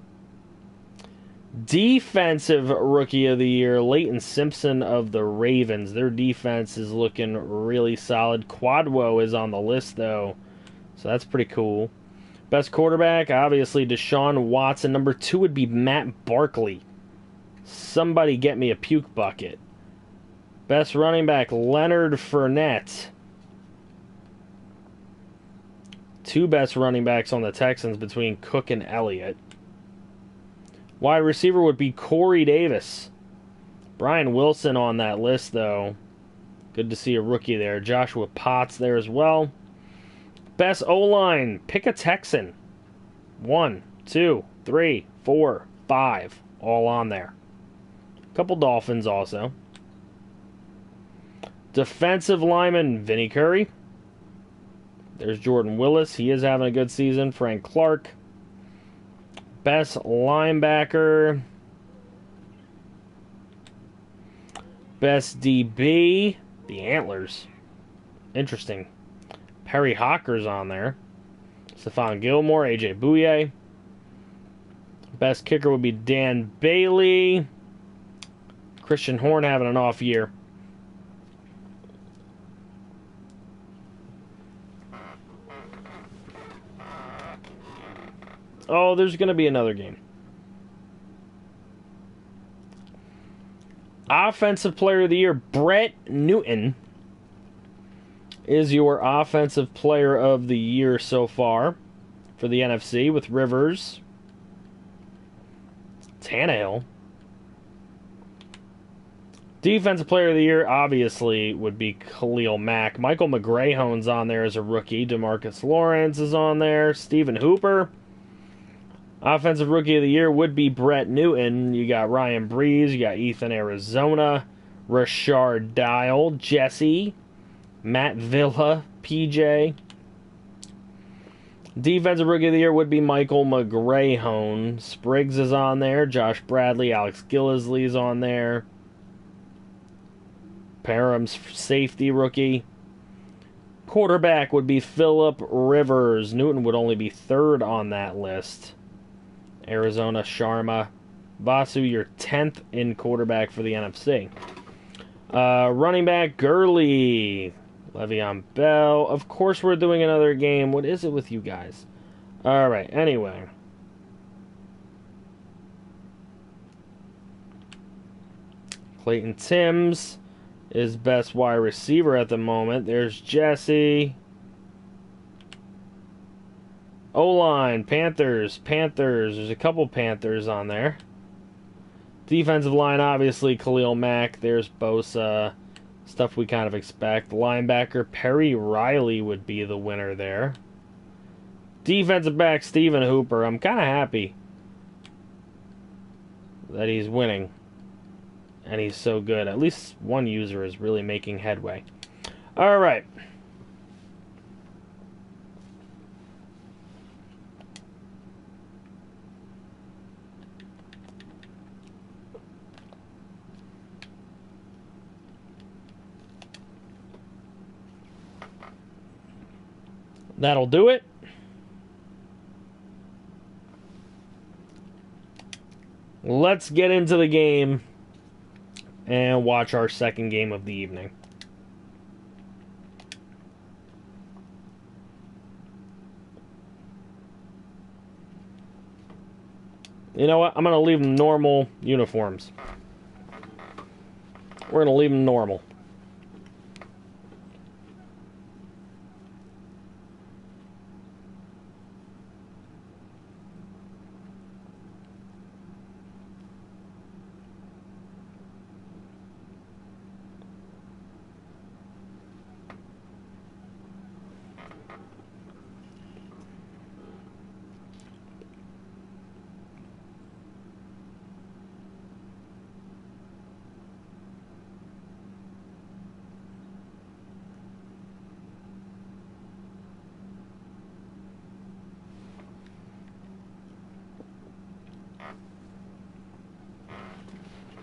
Defensive Rookie of the Year, Leighton Simpson of the Ravens. Their defense is looking really solid. Quadwo is on the list, though, so that's pretty cool. Best quarterback, obviously Deshaun Watson. Number 2 would be Matt Barkley. Somebody get me a puke bucket. Best running back, Leonard Fournette. 2 best running backs on the Texans between Cook and Elliott. Wide receiver would be Corey Davis. Brian Wilson on that list, though. Good to see a rookie there. Joshua Potts there as well. Best O-line, pick a Texan. 1, 2, 3, 4, 5. All on there. Couple Dolphins also. Defensive lineman, Vinnie Curry. There's Jordan Willis. He is having a good season. Frank Clark. Best linebacker. Best DB. The Antlers. Interesting. Perry Hawker's on there. Stephon Gilmore. AJ Bouye. Best kicker would be Dan Bailey. Christian Horn having an off year. Oh, there's going to be another game. Offensive Player of the Year, Brett Newton is your Offensive Player of the Year so far for the NFC, with Rivers, Tannehill. Defensive Player of the Year, obviously, would be Khalil Mack. Michael McGrahone's on there as a rookie. DeMarcus Lawrence is on there. Stephen Hooper. Offensive Rookie of the Year would be Brett Newton. You got Ryan Breeze. You got Ethan Arizona. Rashard Dial. Jesse. Matt Villa. PJ. Defensive Rookie of the Year would be Michael McGrahone. Spriggs is on there. Josh Bradley. Alex Gillisley's on there. Parham's safety rookie. Quarterback would be Phillip Rivers. Newton would only be third on that list. Arizona, Sharma. Vasu, your 10th in quarterback for the NFC. Running back, Gurley. Le'Veon Bell. Of course we're doing another game. What is it with you guys? Alright, anyway. Clayton Timms is best wide receiver at the moment. There's Jesse. O-line, Panthers. There's a couple Panthers on there. Defensive line, obviously, Khalil Mack. There's Bosa. Stuff we kind of expect. Linebacker, Perry Riley would be the winner there. Defensive back, Stephen Hooper. I'm kind of happy that he's winning. And he's so good. At least one user is really making headway. All right. That'll do it. Let's get into the game and watch our second game of the evening. You know what? I'm going to leave them normal uniforms. We're going to leave them normal.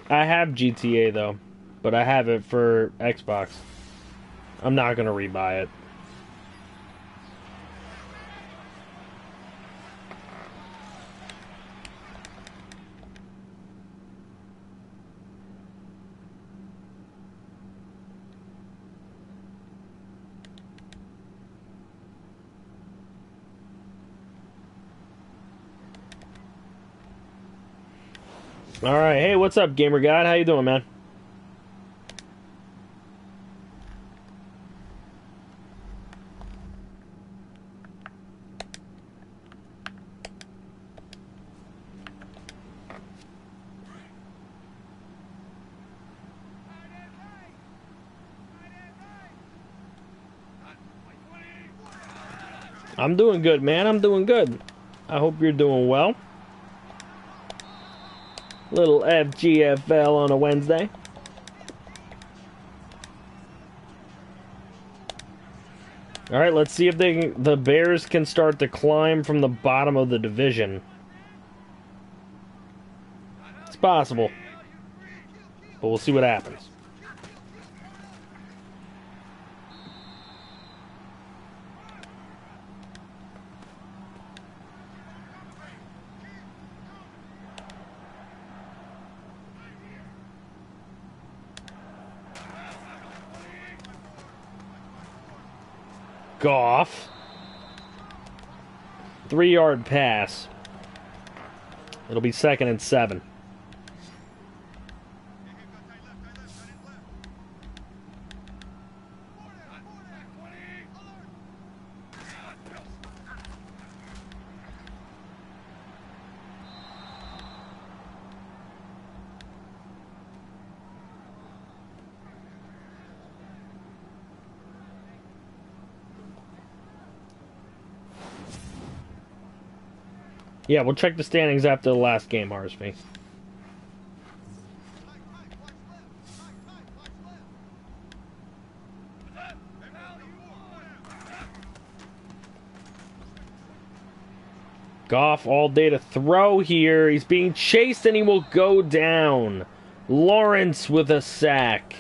I have GTA though, but I have it for Xbox. I'm not going to rebuy it. All right, hey, what's up, Gamer God? How you doing, man? I'm doing good, man. I'm doing good. I hope you're doing well. Little FGFL on a Wednesday. All right, let's see if the Bears can start to climb from the bottom of the division. It's possible, but we'll see what happens. Goff. 3-yard pass. It'll be 2nd and 7. Yeah, we'll check the standings after the last game, Harsby. Goff all day to throw here. He's being chased and he will go down. Lawrence with a sack.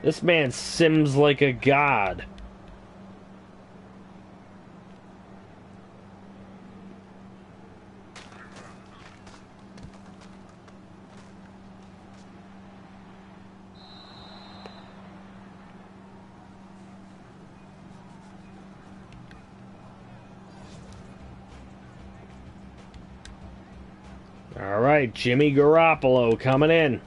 This man sims like a god. All right, Jimmy Garoppolo coming in.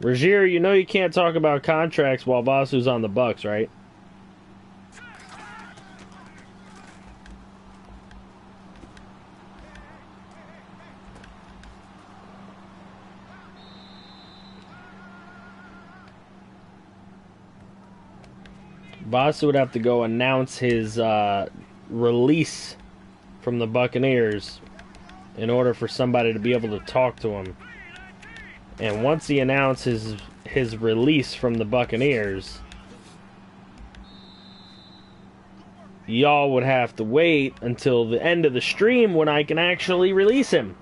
Rozier, you know you can't talk about contracts while Vasu's on the Bucks, right? Vasu would have to go announce his release from the Buccaneers in order for somebody to be able to talk to him. And once he announces his release from the Buccaneers, y'all would have to wait until the end of the stream when I can actually release him.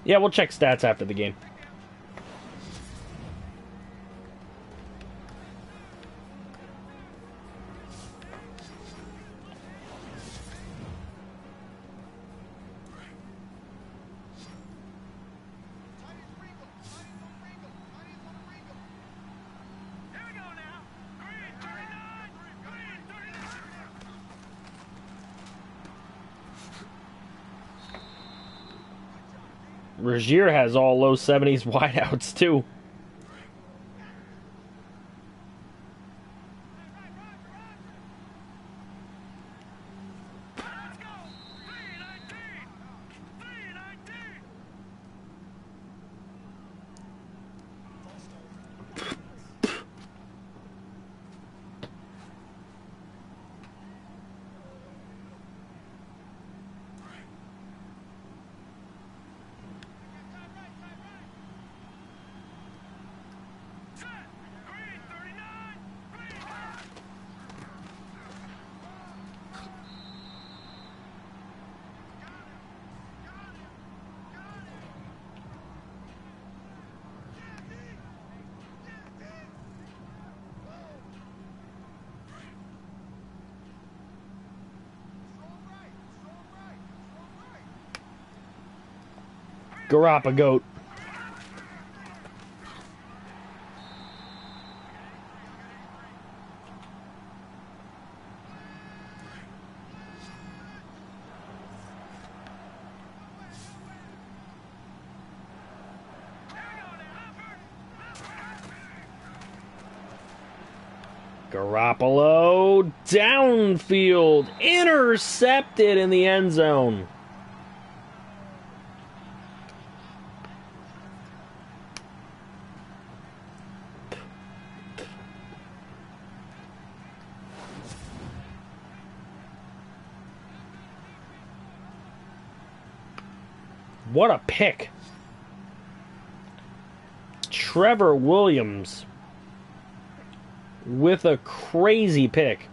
Yeah, we'll check stats after the game. Rozier has all low 70s wideouts, too. Garapa goat. Garoppolo downfield, intercepted in the end zone. What a pick. Trevor Williams with a crazy pick.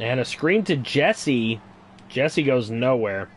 And a screen to Jesse. Jesse goes nowhere.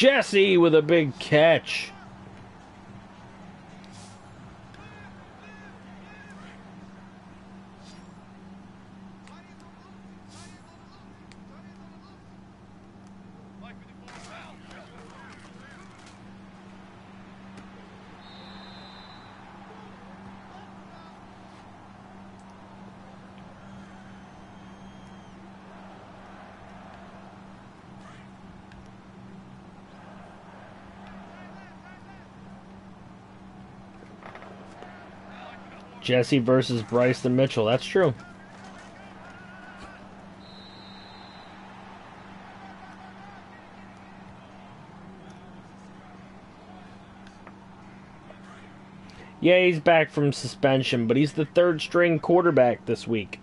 Jesse with a big catch. Jesse versus Bryson Mitchell. That's true. Yeah, he's back from suspension, but he's the third string quarterback this week.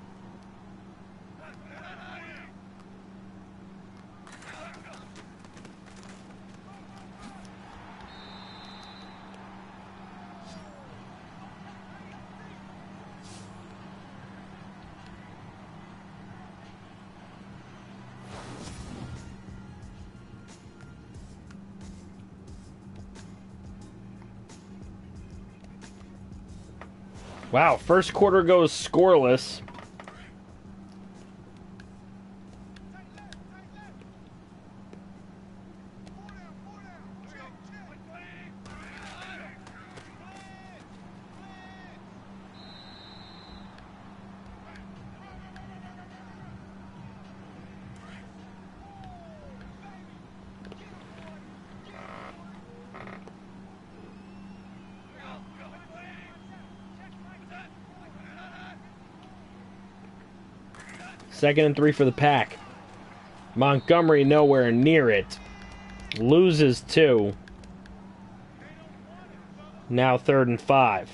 Wow, first quarter goes scoreless. Second and 3 for the Pack. Montgomery nowhere near it. Loses 2. Now 3rd and 5.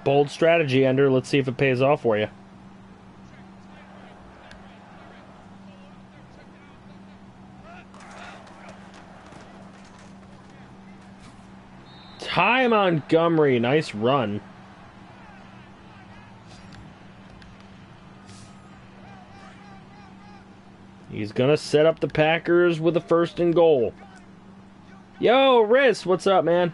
Bold strategy, Ender. Let's see if it pays off for you. Ty Montgomery, nice run. He's gonna set up the Packers with a 1st and goal. Yo, Riz, what's up, man?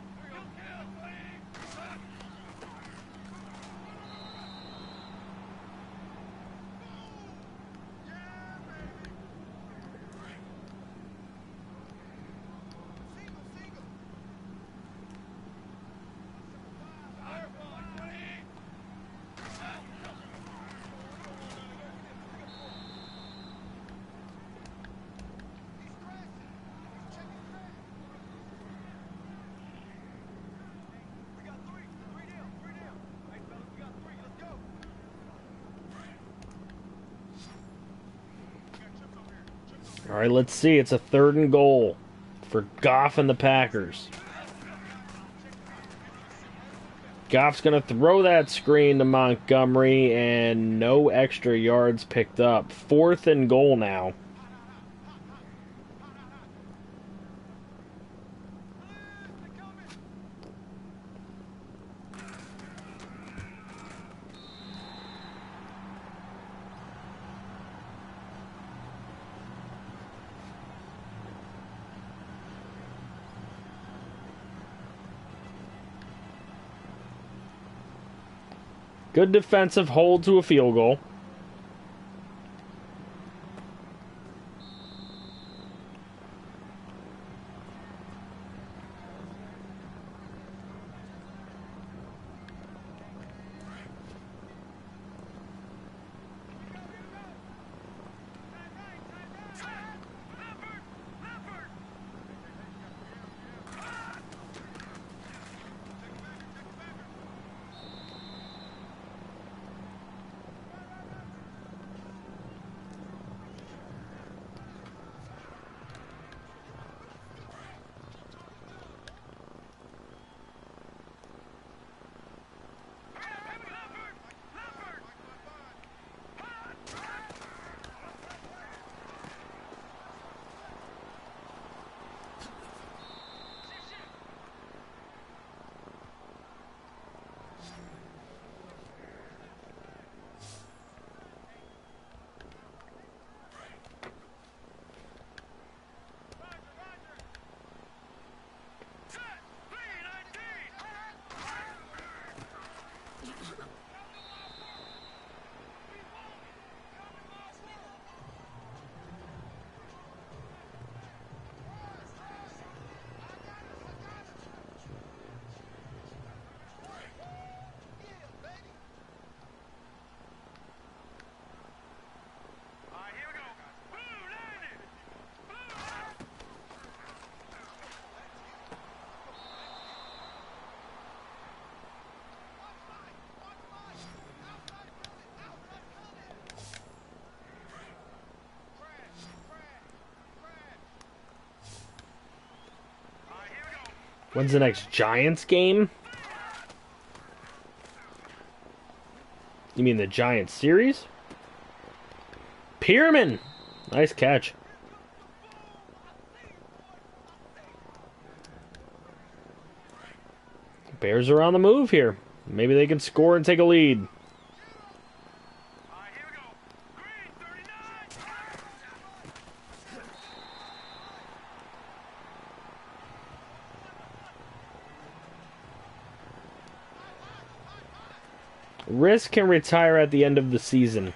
All right, let's see. It's a 3rd and goal for Goff and the Packers. Goff's going to throw that screen to Montgomery, and no extra yards picked up. 4th and goal now. Good defensive hold to a field goal. When's the next Giants game? You mean the Giants series? Pierman! Nice catch. Bears are on the move here. Maybe they can score and take a lead. Risk can retire at the end of the season.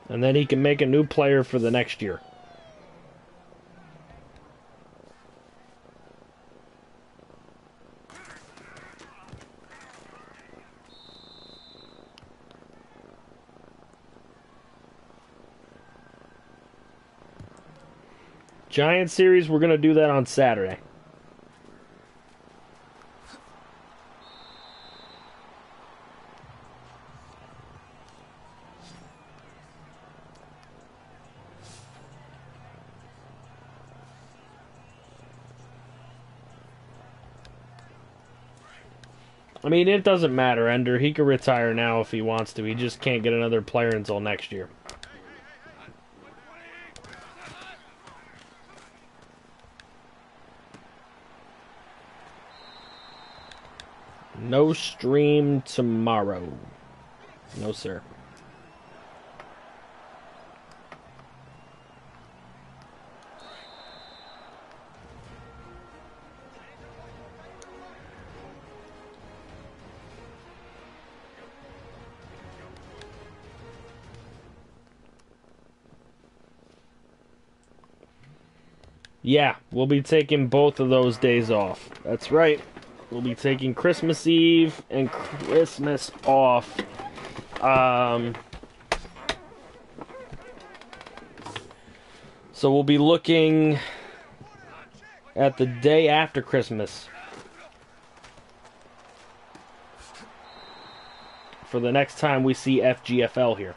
And then he can make a new player for the next year. Giant series, we're going to do that on Saturday. I mean, it doesn't matter, Ender. He can retire now if he wants to. He just can't get another player until next year. No stream tomorrow. No, sir. Yeah, we'll be taking both of those days off. That's right. We'll be taking Christmas Eve and Christmas off. So we'll be looking at the day after Christmas for the next time we see FGFL here.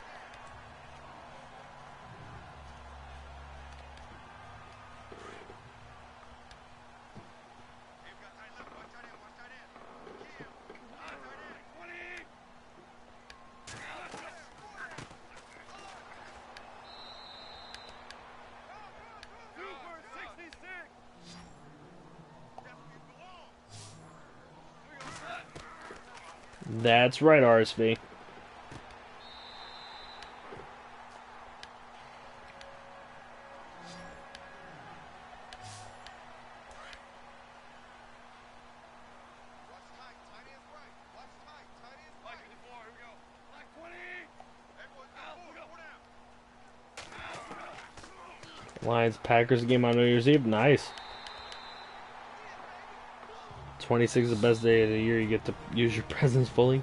That's right, RSV. Lions-Packers game on New Year's Eve. Nice. 26 is the best day of the year. You get to use your presents fully.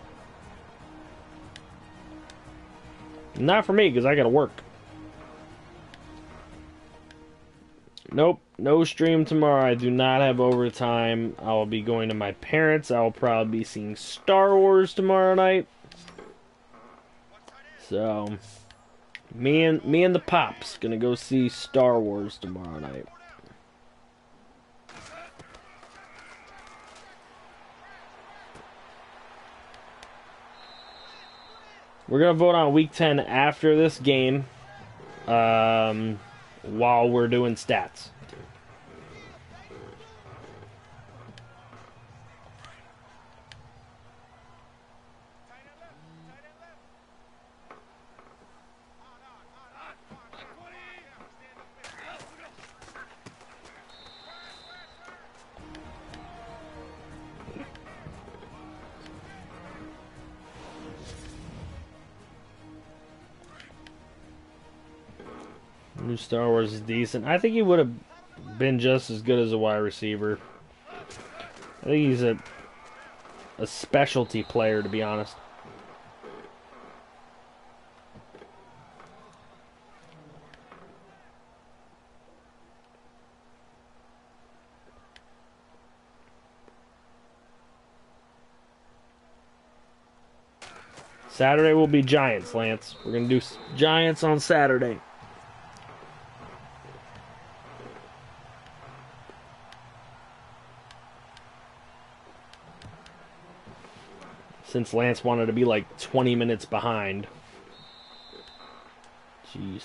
Not for me, because I gotta work. Nope, no stream tomorrow. I do not have overtime. I will be going to my parents. I will probably be seeing Star Wars tomorrow night. So, me and the Pops gonna go see Star Wars tomorrow night. We're going to vote on Week 10 after this game, while we're doing stats. New Star Wars is decent. I think he would have been just as good as a wide receiver. I think he's a specialty player, to be honest. Saturday will be Giants, Lance. We're going to do Giants on Saturday. Since Lance wanted to be like 20 minutes behind. Jeez.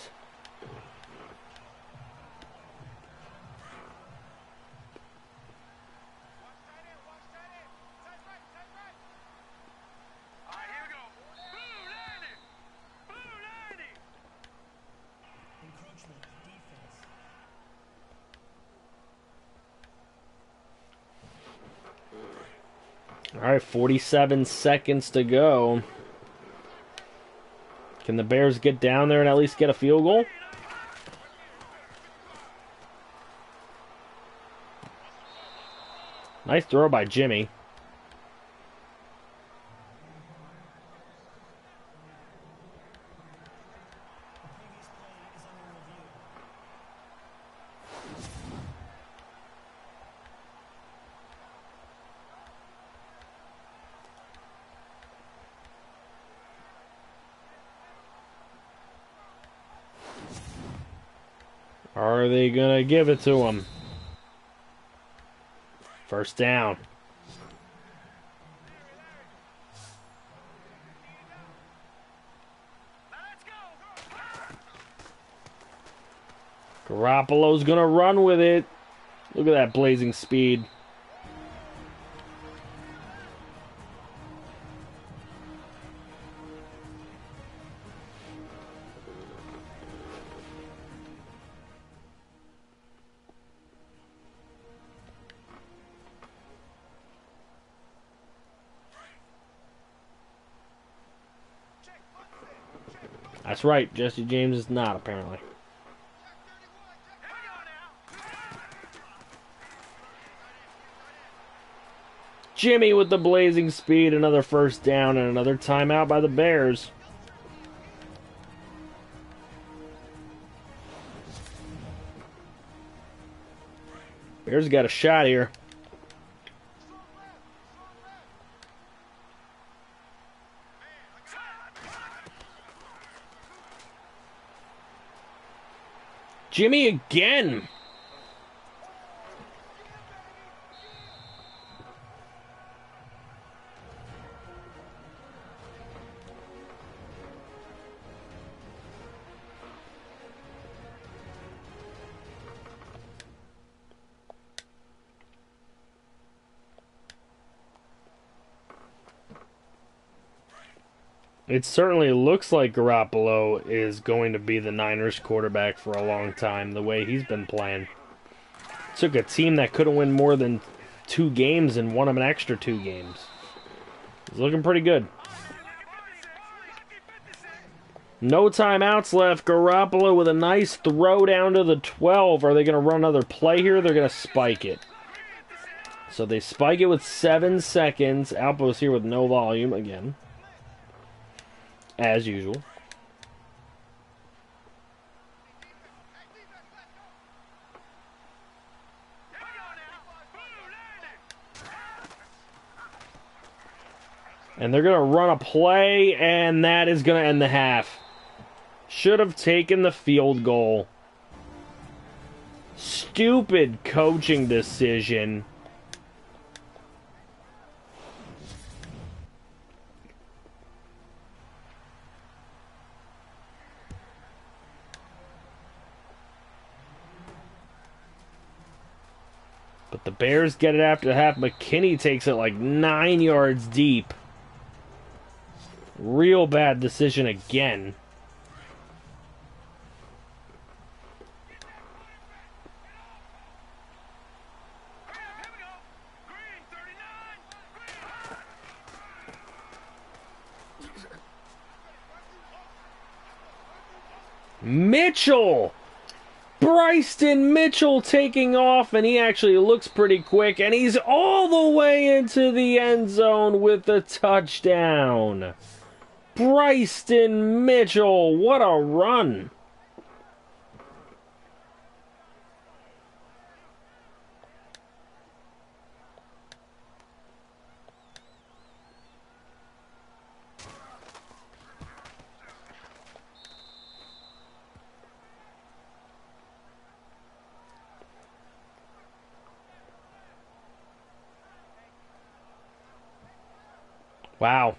All right, 47 seconds to go. Can the Bears get down there and at least get a field goal? Nice throw by Jimmy. Are they going to give it to him? First down. Garoppolo's going to run with it. Look at that blazing speed. That's right, Jesse James is not, apparently. Jimmy with the blazing speed, another first down, and another timeout by the Bears. Bears got a shot here. Jimmy again. It certainly looks like Garoppolo is going to be the Niners quarterback for a long time, the way he's been playing. Took a team that couldn't win more than 2 games and won them an extra 2 games. He's looking pretty good. No timeouts left. Garoppolo with a nice throw down to the 12. Are they going to run another play here? They're going to spike it. So they spike it with 7 seconds. Alpo's here with no volume again. As usual. And they're going to run a play, and that is going to end the half. Should have taken the field goal. Stupid coaching decision. But the Bears get it after the half. McKinney takes it like 9 yards deep. Real bad decision again. Mitchell! Bryson Mitchell taking off, and he actually looks pretty quick, and he's all the way into the end zone with the touchdown. Bryson Mitchell, what a run. Wow.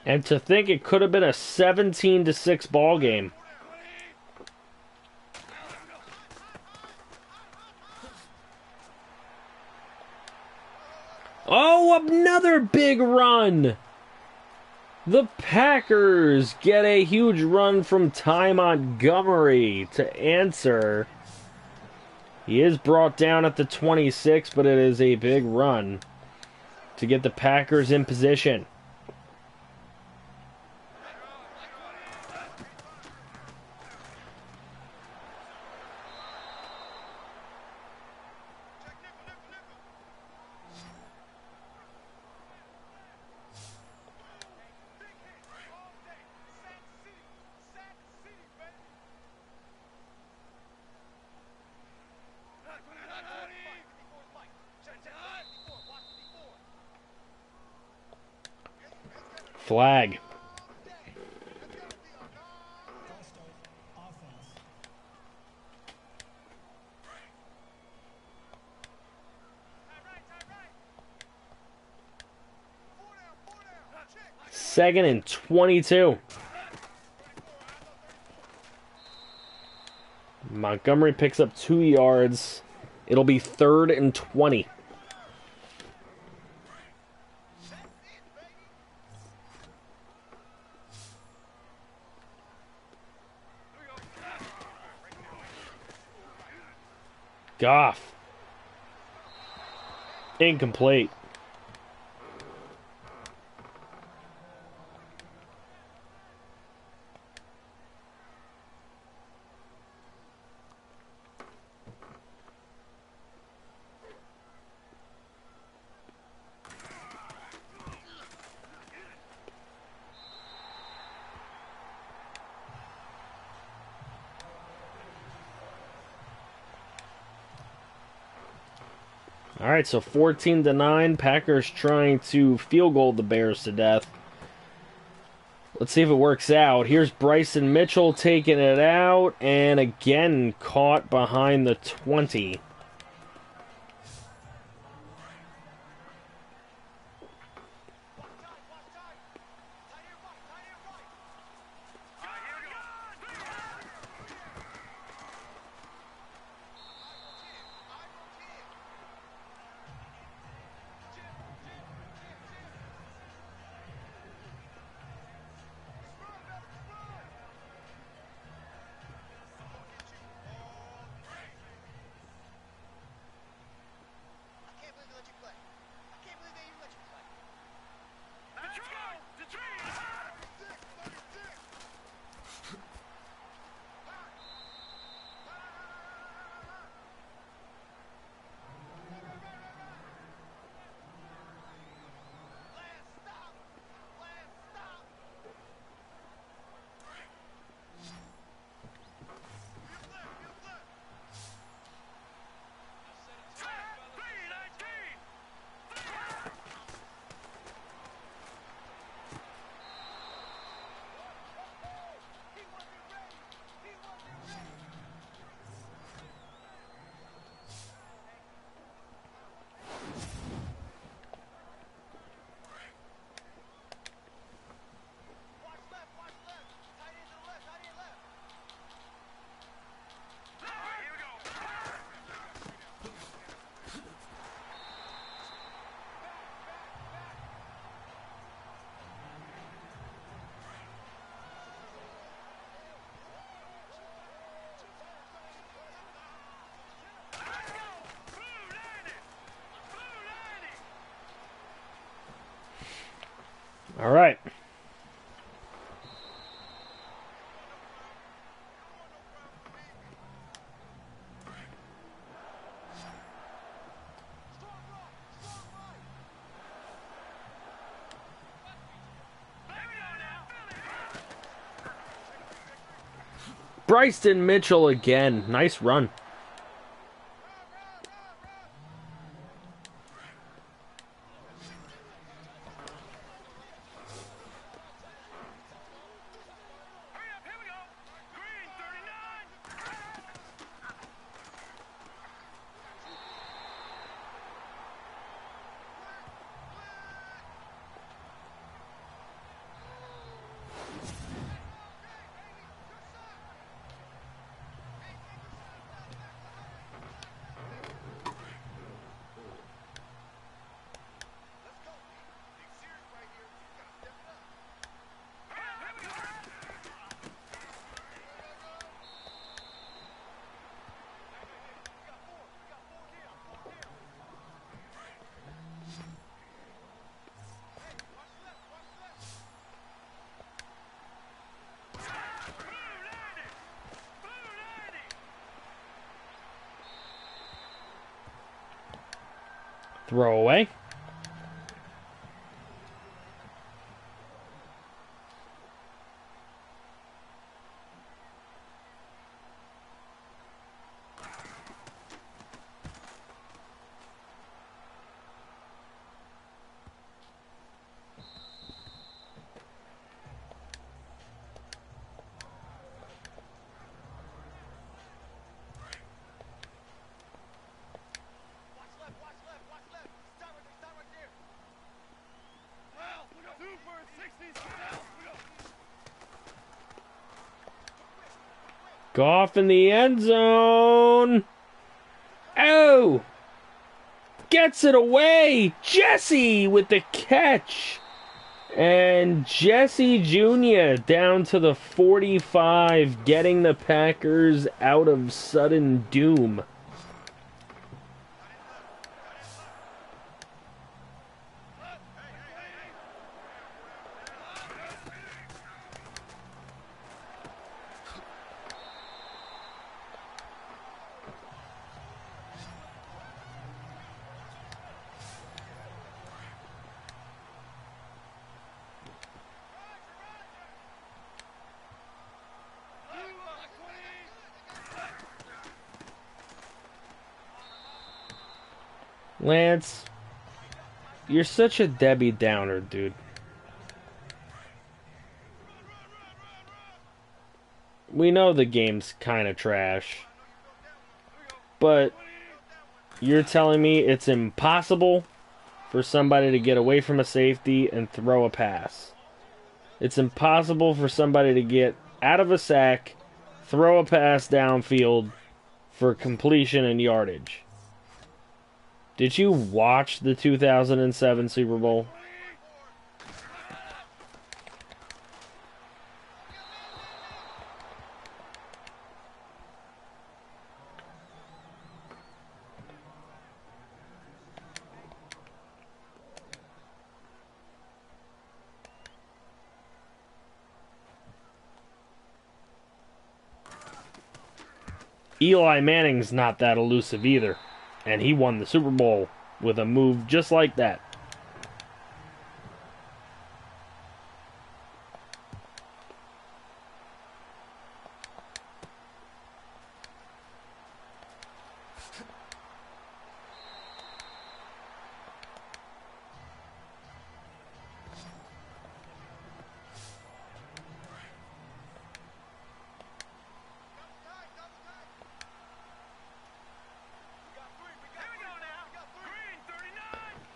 And to think it could have been a 17-6 ball game. Oh, another big run! The Packers get a huge run from Ty Montgomery to answer. He is brought down at the 26, but it is a big run to get the Packers in position. Flag. Second and 22. Montgomery picks up 2 yards. It'll be 3rd and 20. Goff. Incomplete. right, so 14-9. Packers trying to field goal the Bears to death. Let's see if it works out. Here's Bryson Mitchell taking it out, and again caught behind the 20. All right. Bryson Mitchell again. Nice run. Throw away. Goff in the end zone. Oh! Gets it away. Jesse with the catch. And Jesse Jr. down to the 45, getting the Packers out of sudden doom. Lance, you're such a Debbie Downer, dude. We know the game's kind of trash, but you're telling me it's impossible for somebody to get away from a safety and throw a pass. It's impossible for somebody to get out of a sack, throw a pass downfield for completion and yardage. Did you watch the 2007 Super Bowl? Eli Manning's not that elusive either, and he won the Super Bowl with a move just like that.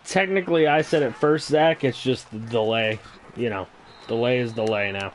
Technically, I said it first, Zach. It's just the delay. You know, delay is delay now.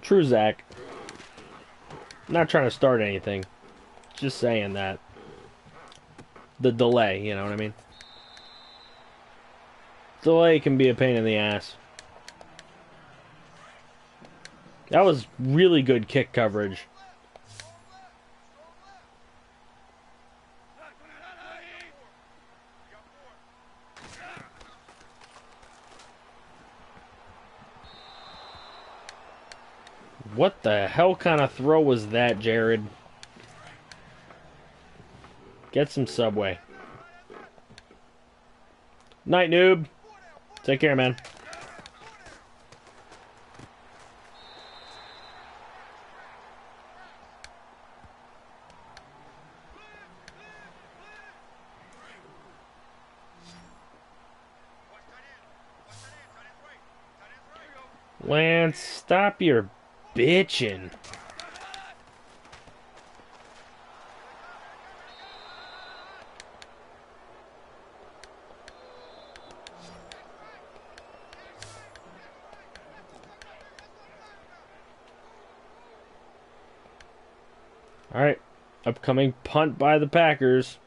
True, Zach. I'm not trying to start anything. Just saying that. The delay, you know what I mean? Delay can be a pain in the ass. That was really good kick coverage. What the hell kind of throw was that, Jared? Get some Subway. Night, noob. Take care, man. Lance, stop your bitching. All right, upcoming punt by the Packers.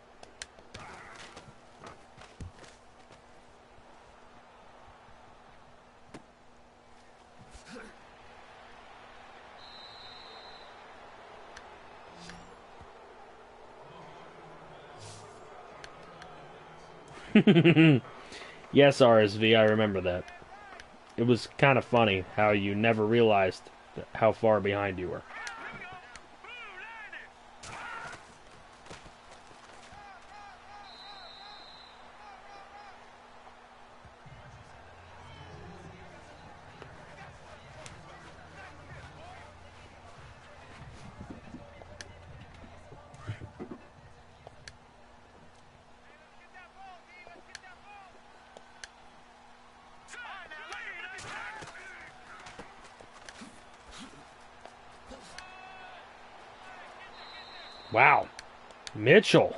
Yes, RSV, I remember that. It was kind of funny how you never realized how far behind you were. Wow. Mitchell.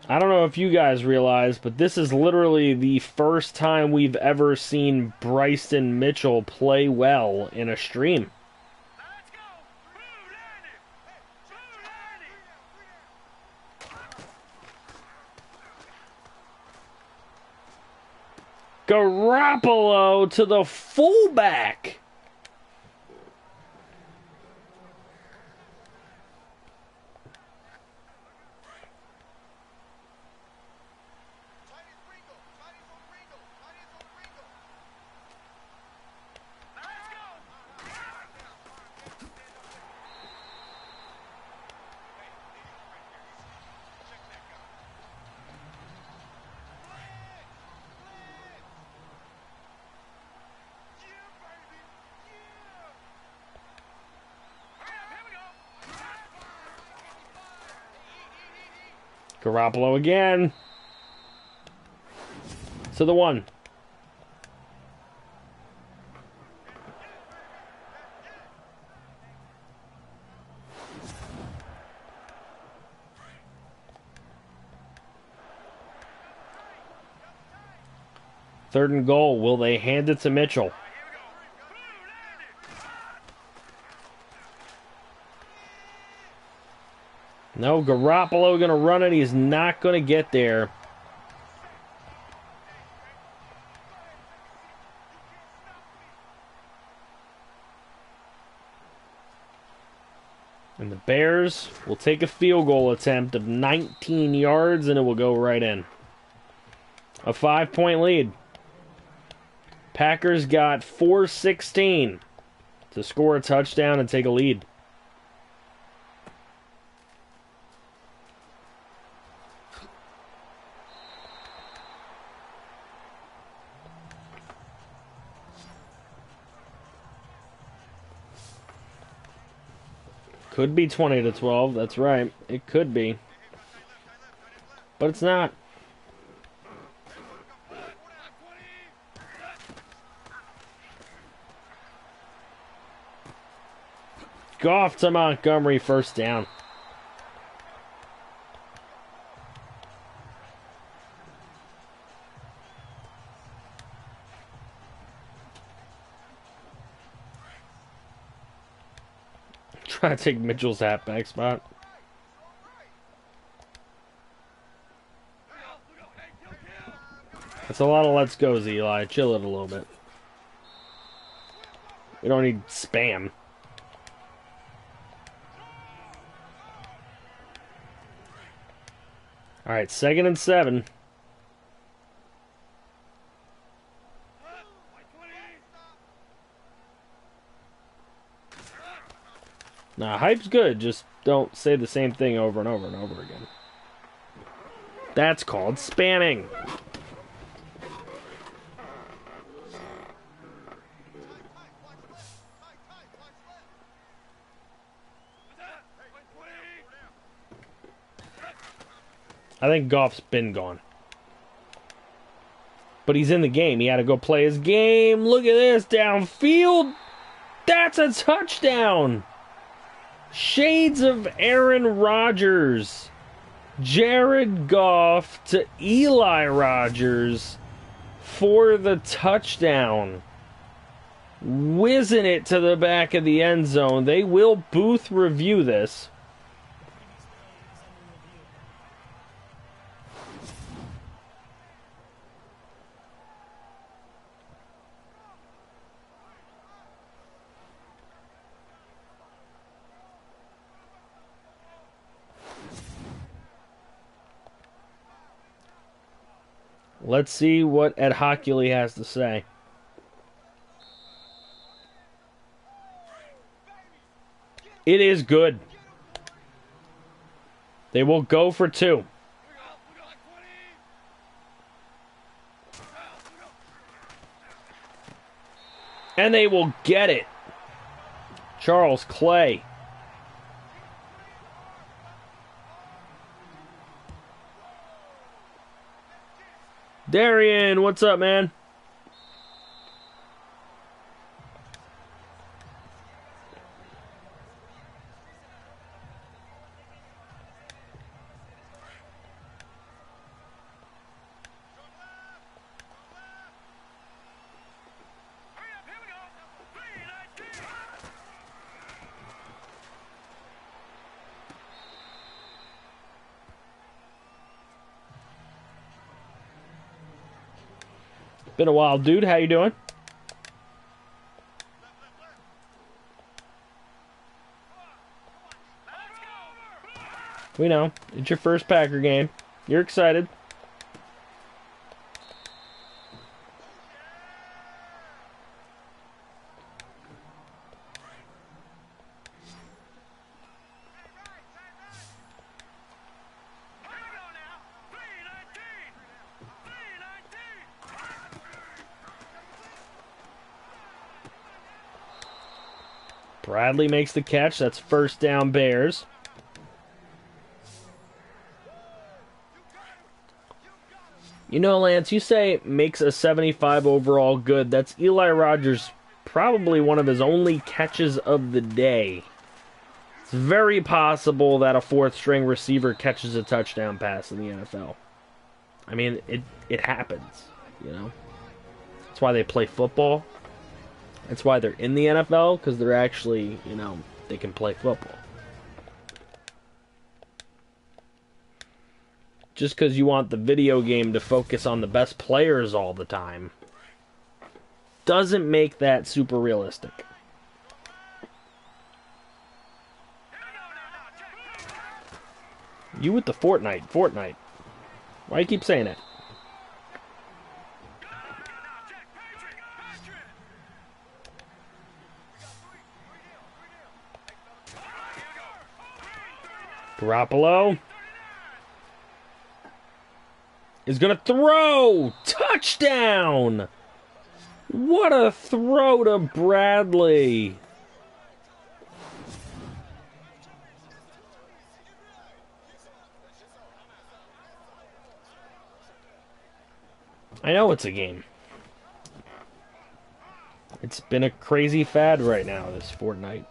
I don't know if you guys realize, but this is literally the first time we've ever seen Bryson Mitchell play well in a stream. Garoppolo to the fullback. Garoppolo again. To the 1. Third and goal. Will they hand it to Mitchell? No, Garoppolo going to run it. He's not going to get there. And the Bears will take a field goal attempt of 19 yards, and it will go right in. A 5-point lead. Packers got 4:16 to score a touchdown and take a lead. Could be 20-12, that's right. It could be. But it's not. Goff to Montgomery, first down. Trying to take Mitchell's halfback spot. That's a lot of let's go's, Eli. Chill it a little bit. We don't need spam. Alright, 2nd and 7. Nah, hype's good. Just don't say the same thing over and over and over again. That's called spamming. I think Goff's been gone. But he's in the game. He had to go play his game. Look at this. Downfield. That's a touchdown. Shades of Aaron Rodgers. Jared Goff to Eli Rodgers for the touchdown. Whizzing it to the back of the end zone. They will booth review this. Let's see what Ed Hockley has to say. It is good. They will go for 2. And they will get it. Charles Clay. Darian, what's up, man? Been a while, dude. How you doing? We know. It's your first Packer game. You're excited. Bradley makes the catch. That's first down, Bears. You know, Lance, you say makes a 75 overall good. That's Eli Rogers, probably one of his only catches of the day. It's very possible that a fourth-string receiver catches a touchdown pass in the NFL. I mean, it happens, you know. That's why they play football. That's why they're in the NFL, because they're actually, you know, they can play football. Just because you want the video game to focus on the best players all the time doesn't make that super realistic. You with the Fortnite. Why do you keep saying that? Garoppolo is going to throw. Touchdown! What a throw to Bradley. I know it's a game. It's been a crazy fad right now, this Fortnite.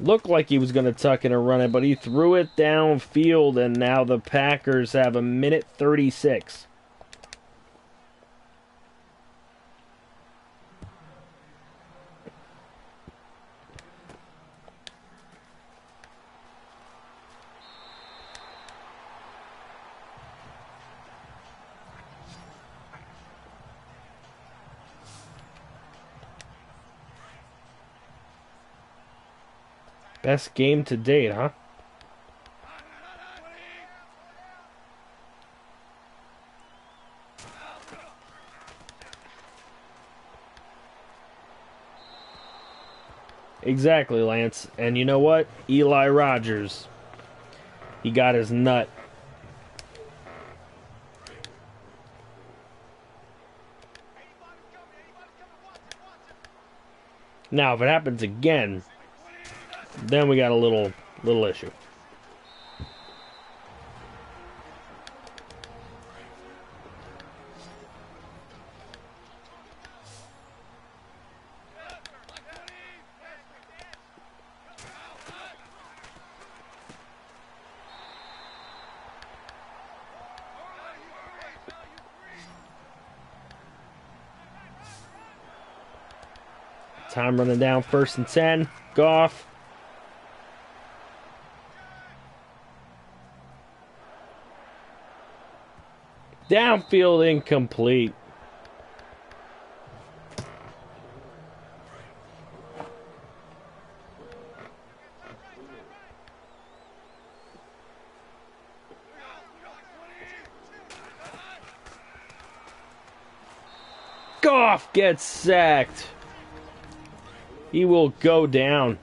Looked like he was going to tuck in and run it, but he threw it downfield, and now the Packers have a minute 36. Best game to date, huh? Exactly, Lance. And you know what? Eli Rogers. He got his nut. Now, if it happens again, then we got a little issue. Time running down, 1st and 10. Goff. Downfield incomplete. Goff gets sacked. He will go down.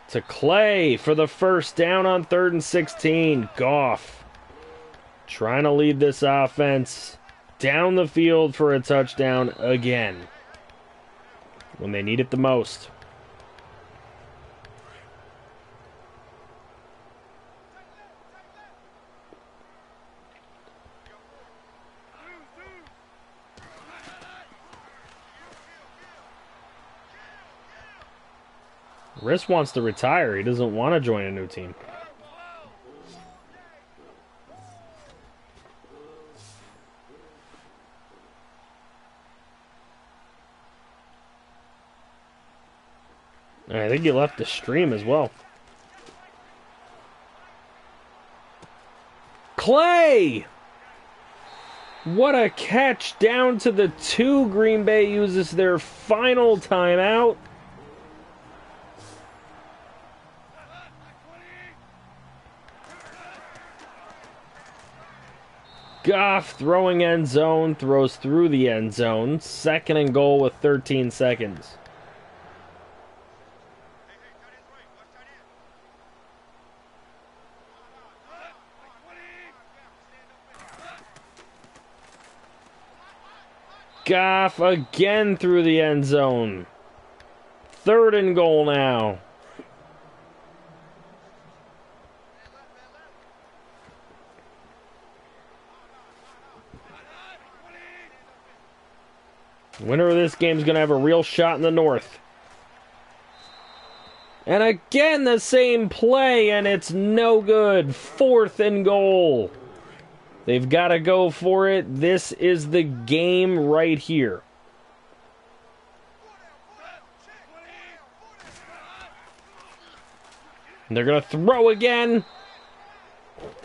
To Clay for the first down on 3rd and 16. Goff trying to lead this offense down the field for a touchdown again when they need it the most. Riss wants to retire. He doesn't want to join a new team. I think he left the stream as well. Clay! What a catch down to the 2. Green Bay uses their final timeout. Goff throwing end zone, throws through the end zone. 2nd and goal with 13 seconds. Goff again through the end zone. 3rd and goal now. Winner of this game is going to have a real shot in the north. And again the same play, and it's no good. 4th and goal. They've got to go for it. This is the game right here. And they're going to throw again.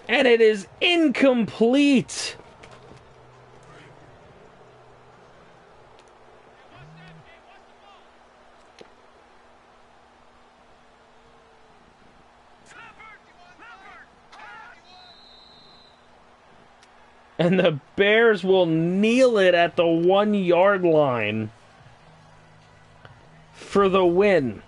And it is incomplete. And the Bears will kneel it at the 1-yard line for the win.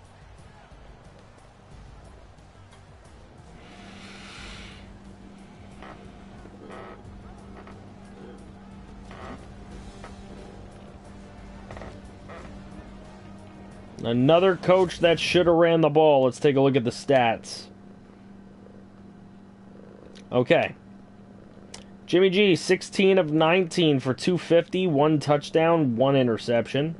Another coach that should have ran the ball. Let's take a look at the stats. Okay. Jimmy G, 16 of 19 for 250, 1 touchdown, 1 interception.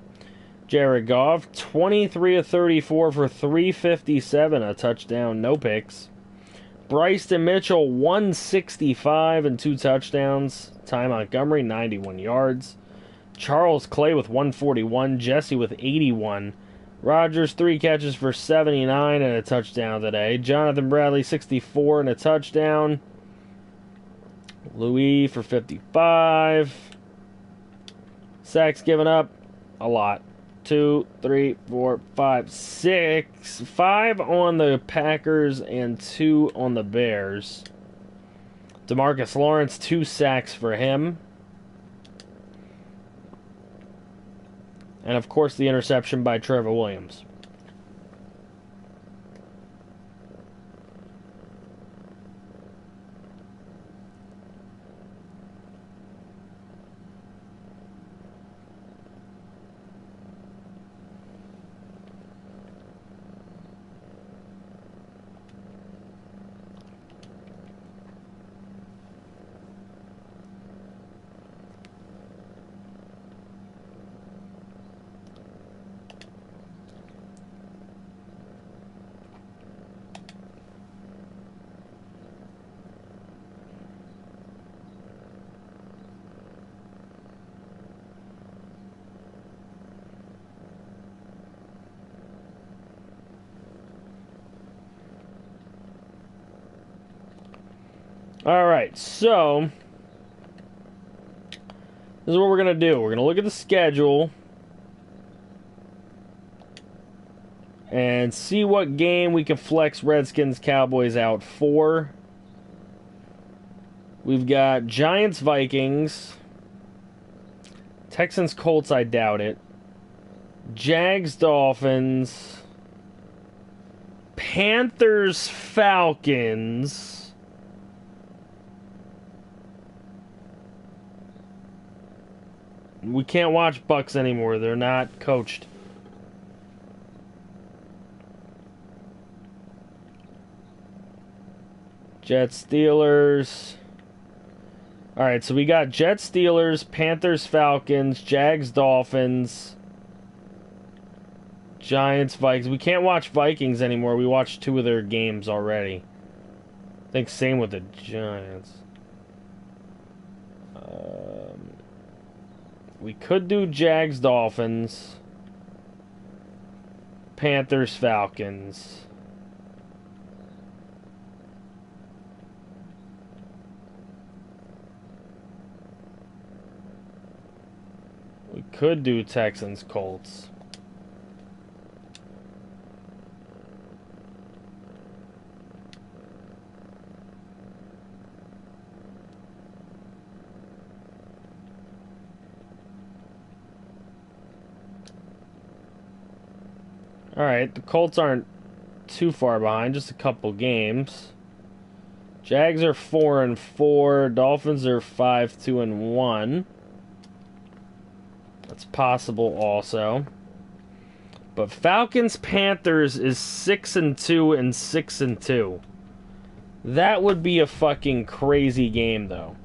Jared Goff, 23 of 34 for 357, a touchdown, no picks. Bryson Mitchell, 165 and 2 touchdowns. Ty Montgomery, 91 yards. Charles Clay with 141, Jesse with 81. Rodgers, 3 catches for 79 and a touchdown today. Jonathan Bradley, 64 and a touchdown. Louis for 55. Sacks given up. A lot. 2, 3, 4, 5, 6. 5 on the Packers and 2 on the Bears. DeMarcus Lawrence, 2 sacks for him. And of course the interception by Trevor Williams. Alright, so this is what we're going to do. We're going to look at the schedule and see what game we can flex Redskins Cowboys out for. We've got Giants Vikings, Texans Colts, I doubt it, Jags Dolphins, Panthers Falcons. We can't watch Bucks anymore. They're not coached. Jets, Steelers. Alright, so we got Jets, Steelers, Panthers, Falcons, Jags, Dolphins, Giants, Vikings. We can't watch Vikings anymore. We watched 2 of their games already. I think same with the Giants. We could do Jags, Dolphins, Panthers, Falcons. We could do Texans, Colts. Alright, the Colts aren't too far behind, just a couple games. Jags are 4-4, Dolphins are 5-2-1. That's possible also. But Falcons Panthers is 6-2 and 6-2. That would be a fucking crazy game though.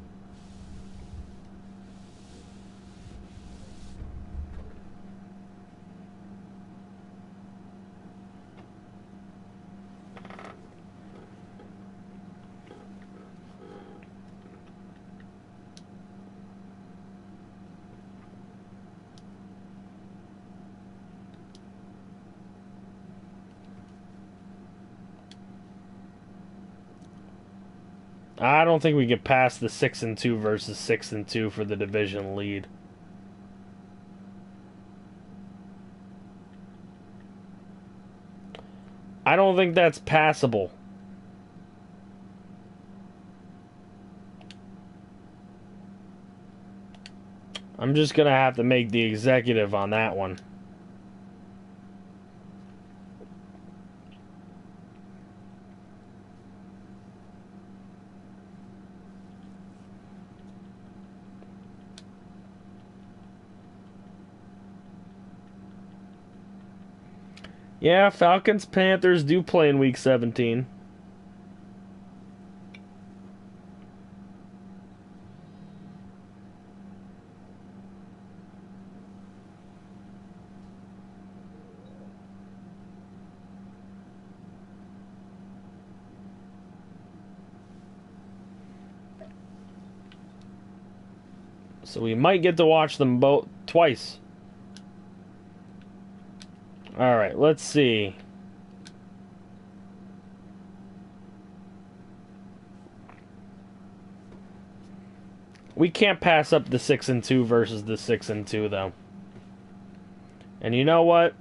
I don't think we get past the 6-2 versus 6-2 for the division lead. I don't think that's passable. I'm just going to have to make the executive on that one. Yeah, Falcons, Panthers do play in Week 17. So we might get to watch them both twice. Alright, let's see. We can't pass up the 6-2 versus the 6-2 though. And you know what?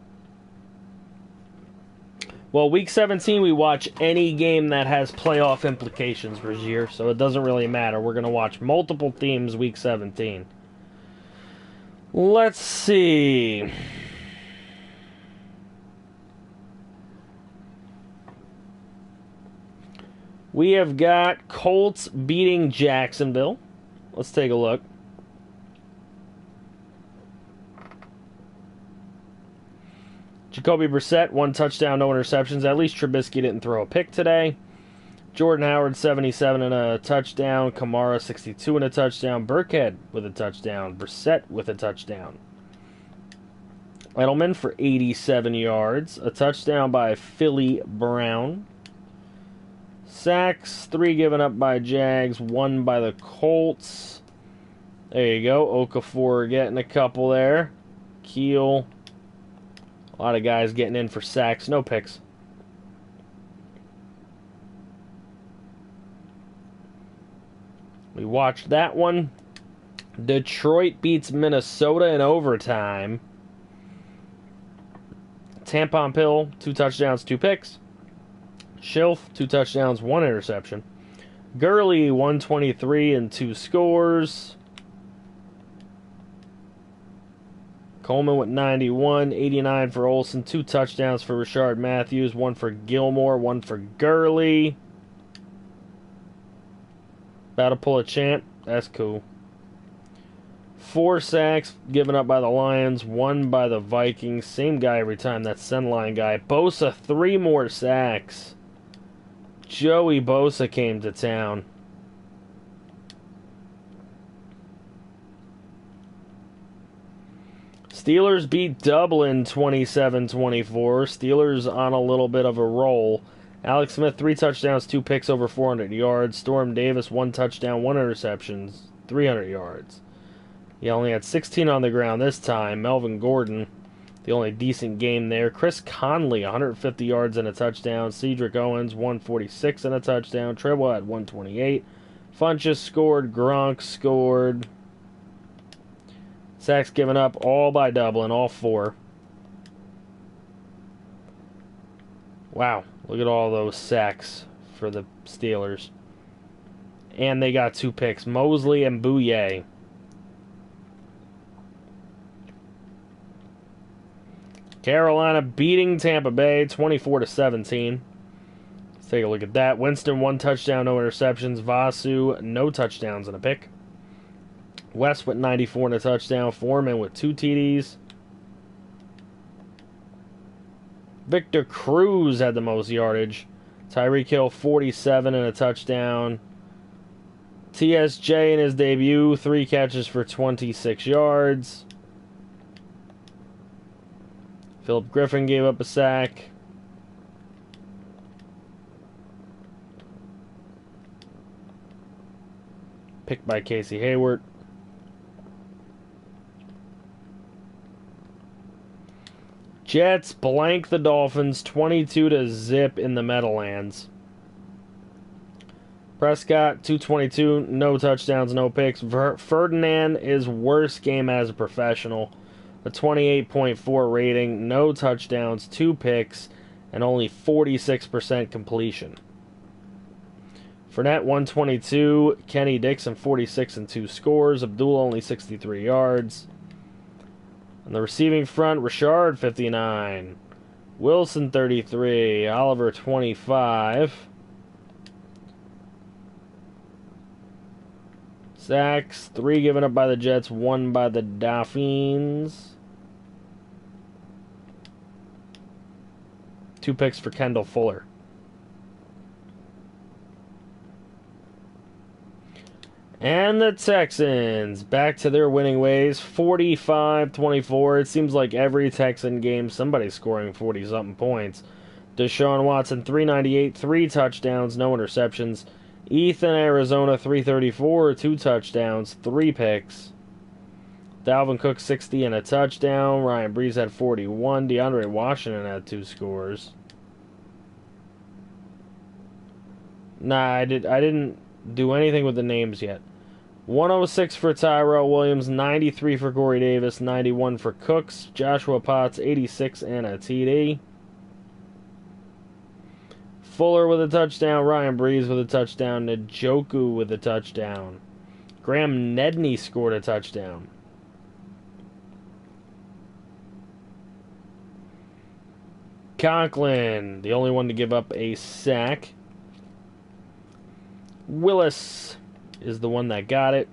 Well, Week 17 we watch any game that has playoff implications for year, so it doesn't really matter. We're going to watch multiple teams Week 17. Let's see. We have got Colts beating Jacksonville. Let's take a look. Jacoby Brissett, 1 touchdown, no interceptions. At least Trubisky didn't throw a pick today. Jordan Howard, 77 and a touchdown. Kamara, 62 and a touchdown. Burkhead with a touchdown. Brissett with a touchdown. Edelman for 87 yards. A touchdown by Philly Brown. Sacks, 3 given up by Jags, 1 by the Colts. There you go. Okafor getting a couple there. Keel. A lot of guys getting in for sacks. No picks. We watched that one. Detroit beats Minnesota in overtime. Tampon Pill, 2 touchdowns, 2 picks. Schilf, 2 touchdowns, 1 interception. Gurley, 123 and 2 scores. Coleman with 91, 89 for Olsen, 2 touchdowns for Rashard Matthews, 1 for Gilmore, 1 for Gurley. About to pull a champ. That's cool. 4 sacks given up by the Lions, 1 by the Vikings. Same guy every time. That's Sendline guy. Bosa, 3 more sacks. Joey Bosa came to town. Steelers beat Dublin 27-24. Steelers on a little bit of a roll. Alex Smith, 3 touchdowns, 2 picks over 400 yards. Storm Davis, 1 touchdown, 1 interception, 300 yards. He only had 16 on the ground this time. Melvin Gordon, the only decent game there. Chris Conley, 150 yards and a touchdown. Cedric Owens, 146 and a touchdown. Tribble had 128. Funchess scored. Gronk scored. Sacks given up all by Dublin, all 4. Wow, look at all those sacks for the Steelers. And they got 2 picks, Mosley and Bouye. Carolina beating Tampa Bay 24-17. Let's take a look at that. Winston, 1 touchdown, no interceptions. Vasu, no touchdowns and a pick. West with 94 and a touchdown. Foreman with 2 TDs. Victor Cruz had the most yardage. Tyreek Hill, 47 and a touchdown. TSJ in his debut, 3 catches for 26 yards. Philip Griffin gave up a sack. Picked by Casey Hayward. Jets blank the Dolphins 22-0 in the Meadowlands. Prescott, 222, no touchdowns, no picks. Ferdinand, his worst game as a professional. A 28.4 rating, no touchdowns, 2 picks, and only 46% completion. Fournette, 122. Kenny Dixon, 46 and 2 scores. Abdullah, only 63 yards. On the receiving front, Richard, 59. Wilson, 33. Oliver, 25. Sacks, 3 given up by the Jets, 1 by the Dolphins. 2 picks for Kendall Fuller. And the Texans, back to their winning ways, 45-24. It seems like every Texan game, somebody's scoring 40-something points. Deshaun Watson, 398, 3 touchdowns, no interceptions. Ethan, Arizona, 334, 2 touchdowns, 3 picks. Dalvin Cook, 60 and a touchdown. Ryan Brees had 41. DeAndre Washington had 2 scores. Nah, I didn't do anything with the names yet. 106 for Tyrell Williams, 93 for Corey Davis, 91 for Cooks. Joshua Potts, 86 and a TD. Fuller with a touchdown. Ryan Brees with a touchdown. Njoku with a touchdown. Graham Nedney scored a touchdown. Conklin, the only one to give up a sack. Willis is the one that got it.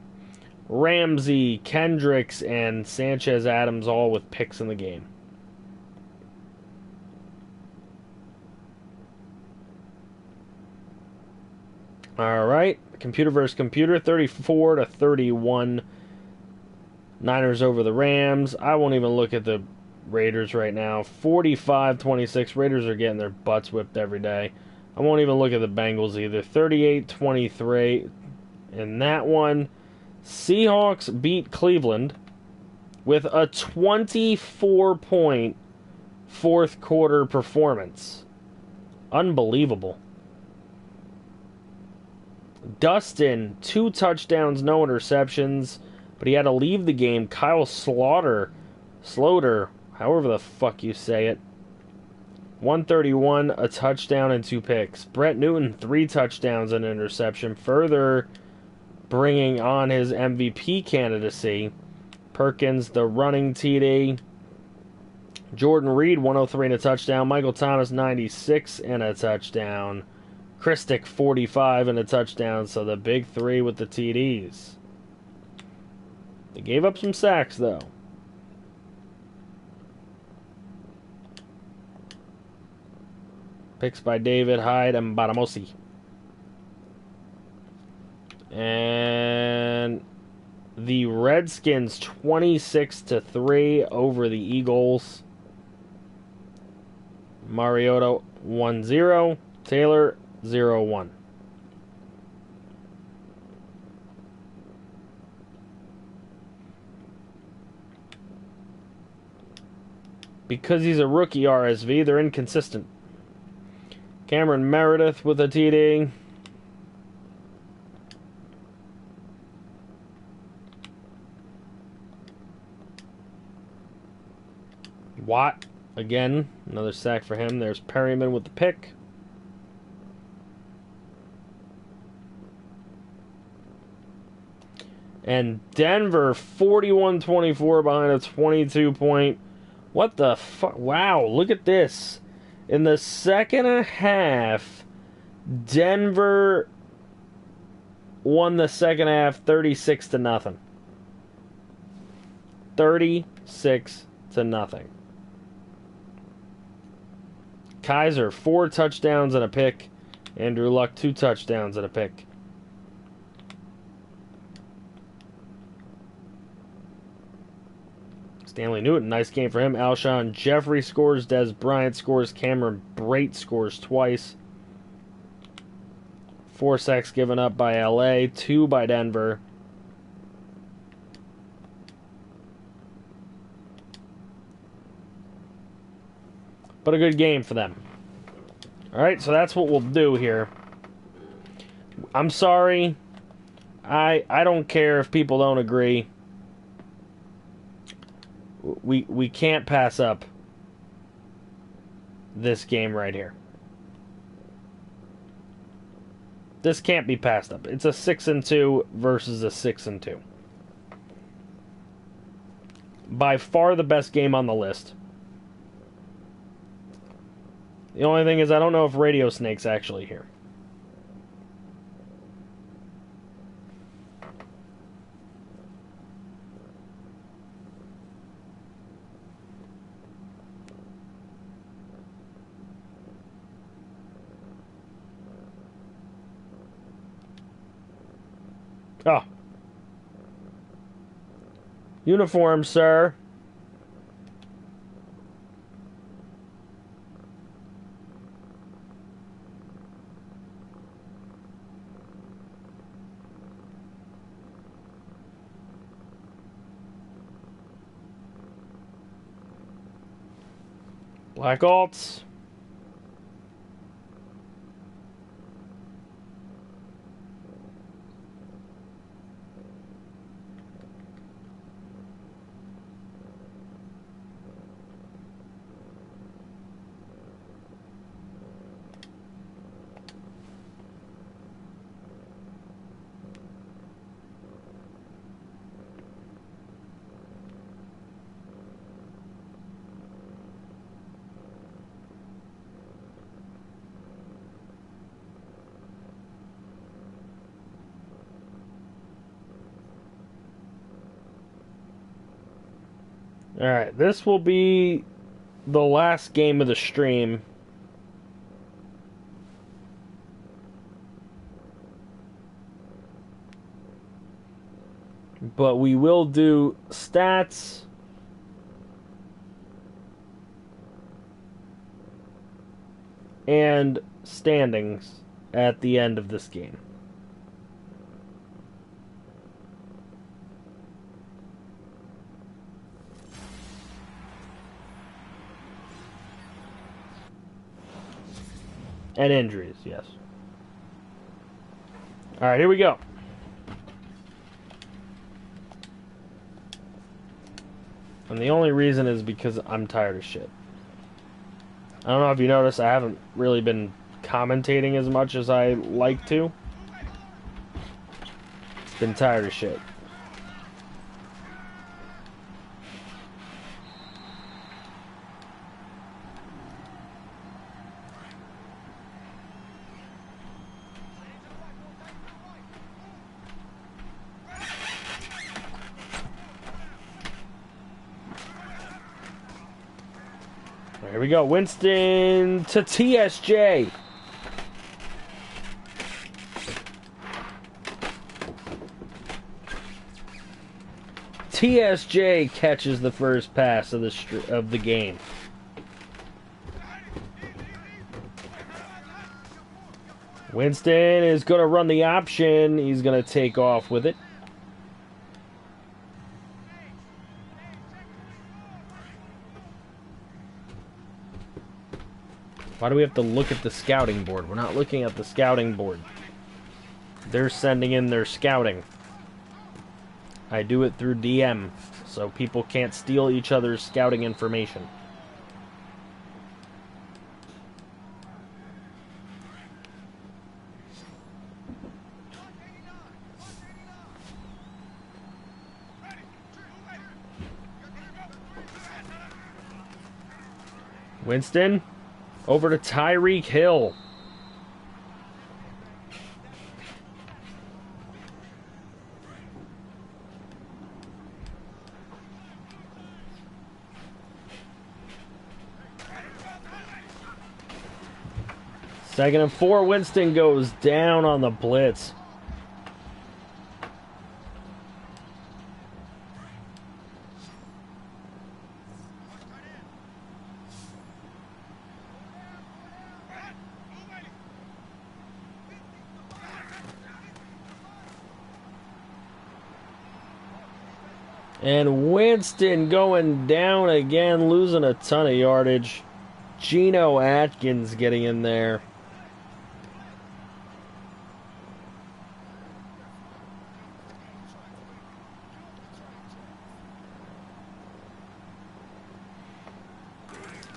Ramsey, Kendricks, and Sanchez Adams all with picks in the game. All right, computer versus computer, 34-31. Niners over the Rams. I won't even look at the Raiders right now. 45-26. Raiders are getting their butts whipped every day. I won't even look at the Bengals either. 38-23 in that one. Seahawks beat Cleveland with a 24-point fourth quarter performance. Unbelievable. Dustin, 2 touchdowns, no interceptions, but he had to leave the game. Kyle Sloter, however the fuck you say it, 131, a touchdown and 2 picks. Brett Newton, 3 touchdowns and an interception, further bringing on his MVP candidacy. Perkins, the running TD. Jordan Reed, 103 and a touchdown. Michael Thomas, 96 and a touchdown. Christic, 45 and a touchdown. So the big 3 with the TDs. They gave up some sacks, though. Picks by David, Hyde, and Batamosi. And the Redskins 26-3 over the Eagles. Mariota 1-0. Taylor 0-1. because he's a rookie RSV, they're inconsistent. Cameron Meredith with a TD. Watt, again, another sack for him. There's Perryman with the pick. And Denver, 41-24 behind a 22-point. What the fuck? Wow, look at this. In the second half, Denver won the second half 36-0. 36-0. Kaiser, 4 touchdowns and a pick. Andrew Luck, 2 touchdowns and a pick. Stanley Newton, nice game for him. Alshon Jeffrey scores. Des Bryant scores. Cameron Brate scores twice. 4 sacks given up by LA, 2 by Denver. But a good game for them. Alright, so that's what we'll do here. I'm sorry. I don't care if people don't agree. We can't pass up this game right here. This can't be passed up. It's a 6-2 versus a 6-2. By far the best game on the list. The only thing is I don't know if Radio Snake's actually here. Oh. Uniform, sir. Black alts. Alright, this will be the last game of the stream. But we will do stats and standings at the end of this game. And injuries, yes. Alright, here we go. And the only reason is because I'm tired of shit. I don't know if you noticed, I haven't really been commentating as much as I like to. Been tired of shit. Here we go. Winston to TSJ. TSJ catches the first pass of the game. Winston is going to run the option. He's going to take off with it. Why do we have to look at the scouting board? We're not looking at the scouting board. They're sending in their scouting. I do it through DM, so people can't steal each other's scouting information. Winston, over to Tyreek Hill. Second and 4, Winston goes down on the blitz. And Winston going down again, losing a ton of yardage. Geno Atkins getting in there.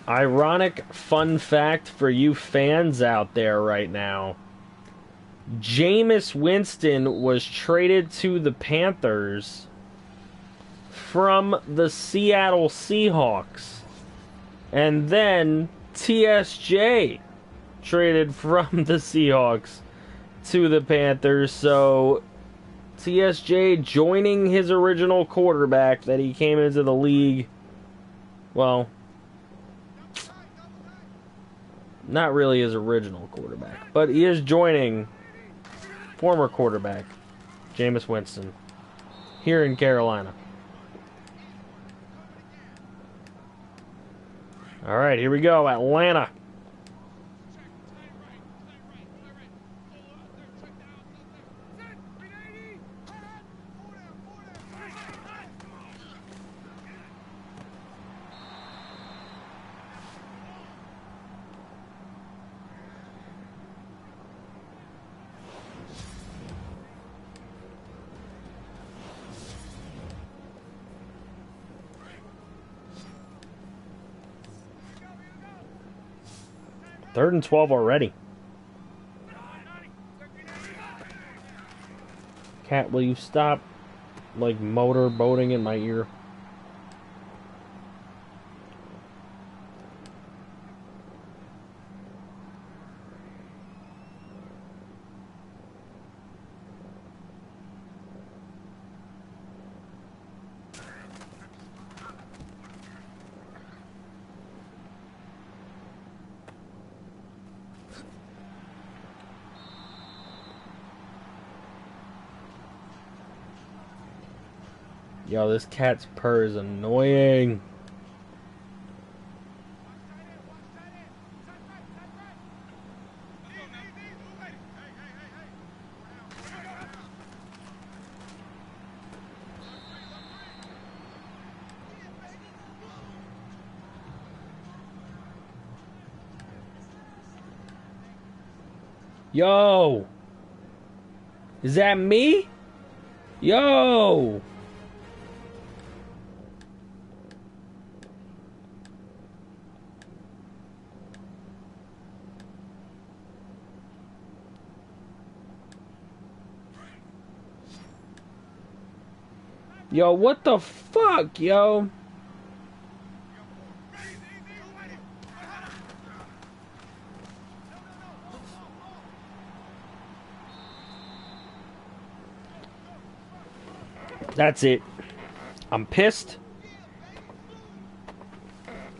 Ironic fun fact for you fans out there right now. Jameis Winston was traded to the Panthers from the Seattle Seahawks. And then TSJ traded from the Seahawks to the Panthers. So TSJ joining his original quarterback that he came into the league. Well, not really his original quarterback, but he is joining former quarterback Jameis Winston here in Carolina. All right, here we go, Atlanta. Third and 12 already. Cat, will you stop, like, motor boating in my ear? Yo, this cat's purr is annoying. Yo! Is that me? Yo! Yo, what the fuck, yo? That's it. I'm pissed.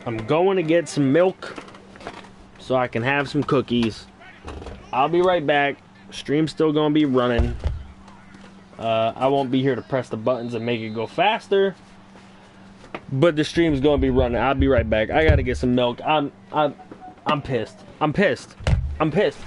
I'm going to get some milk so I can have some cookies. I'll be right back. Stream's still going to be running. I won't be here to press the buttons and make it go faster, but the stream's gonna be running. I'll be right back. I gotta get some milk. I'm pissed. I'm pissed. I'm pissed.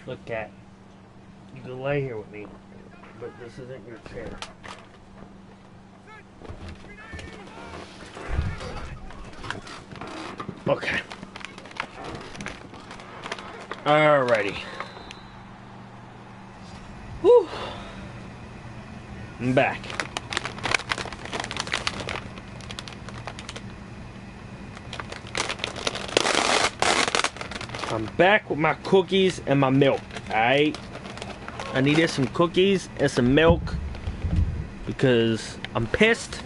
Look, cat. You can lay here with me, but this isn't your chair. Okay. Alrighty. Whew. I'm back. I'm back with my cookies and my milk. Alright? I needed some cookies and some milk because I'm pissed.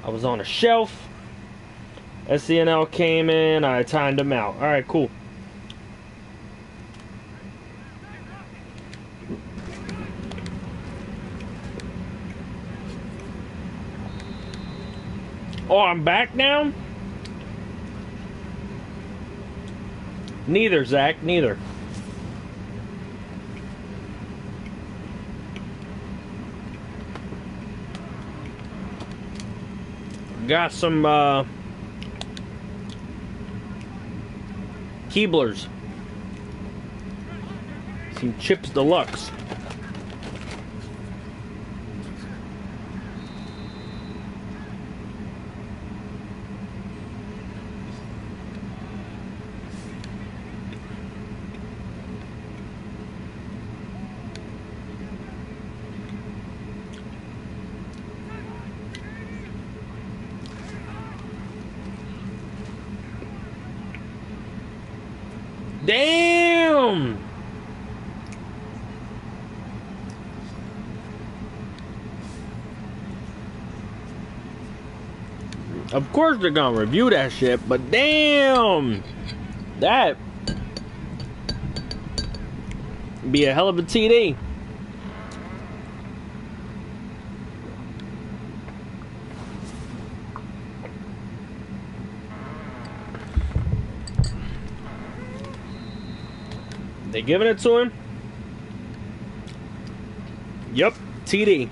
I was on a shelf. SCNL came in, I timed them out. Alright, cool. Oh, I'm back now? Neither, Zach, neither. Got some Keeblers. Some Chips Deluxe. Damn! Of course they're gonna review that shit, but damn! That be a hell of a TD. They giving it to him? Yup, TD.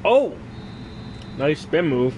Oh! Nice spin move.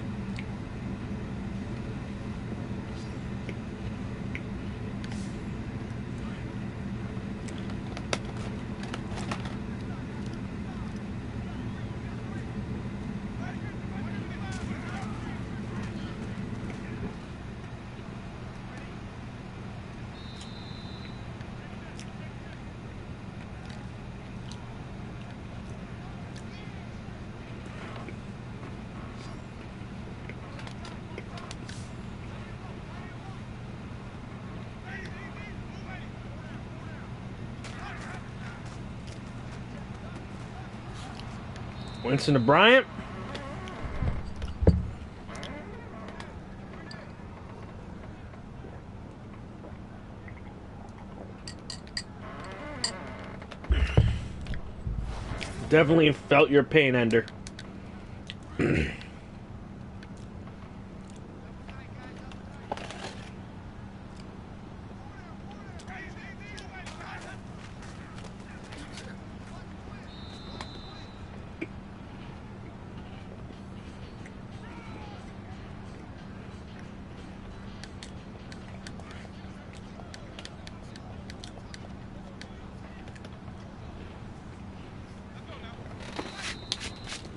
Winston to Bryant. Definitely felt your pain, Ender.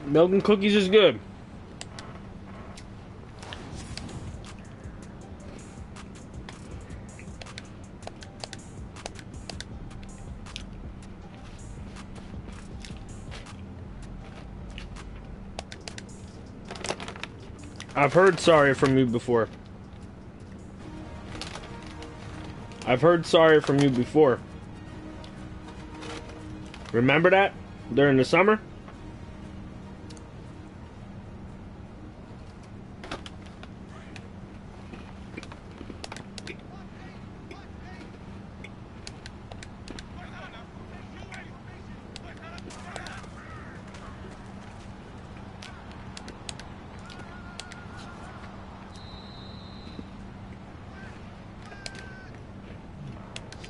Milk and cookies is good. I've heard sorry from you before. I've heard sorry from you before. Remember that? During the summer?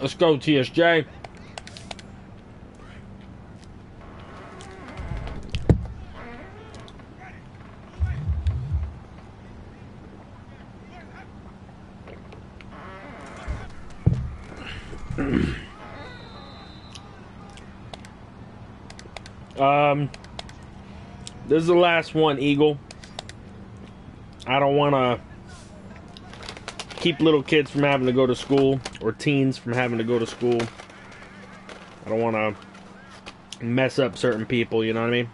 Let's go, TSJ. This is the last one, Eagle. I don't want to keep little kids from having to go to school, or teens from having to go to school. I don't want to mess up certain people, you know what I mean?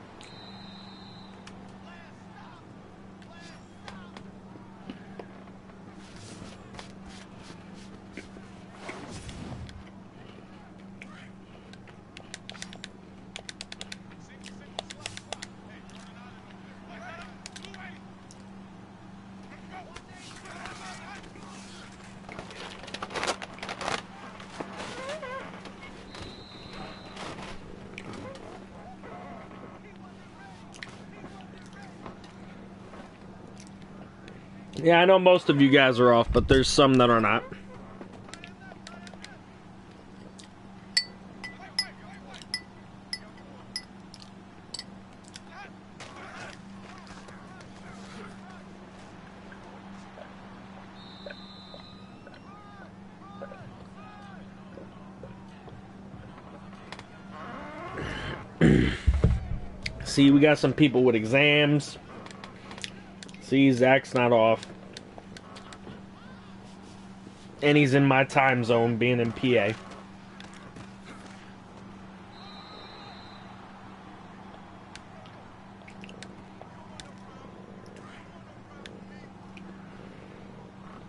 Yeah, I know most of you guys are off, but there's some that are not. See, we got some people with exams. See, Zach's not off. And he's in my time zone, being in PA.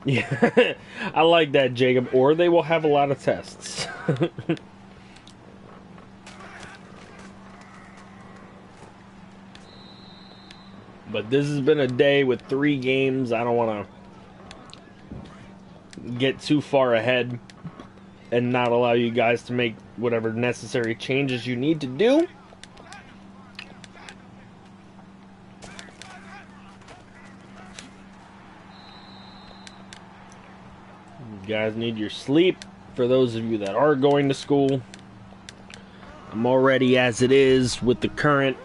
Yeah, I like that, Jacob. Or they will have a lot of tests. But this has been a day with 3 games. I don't want to get too far ahead and not allow you guys to make whatever necessary changes you need to do. You guys need your sleep. For those of you that are going to school, I'm already, as it is, with the current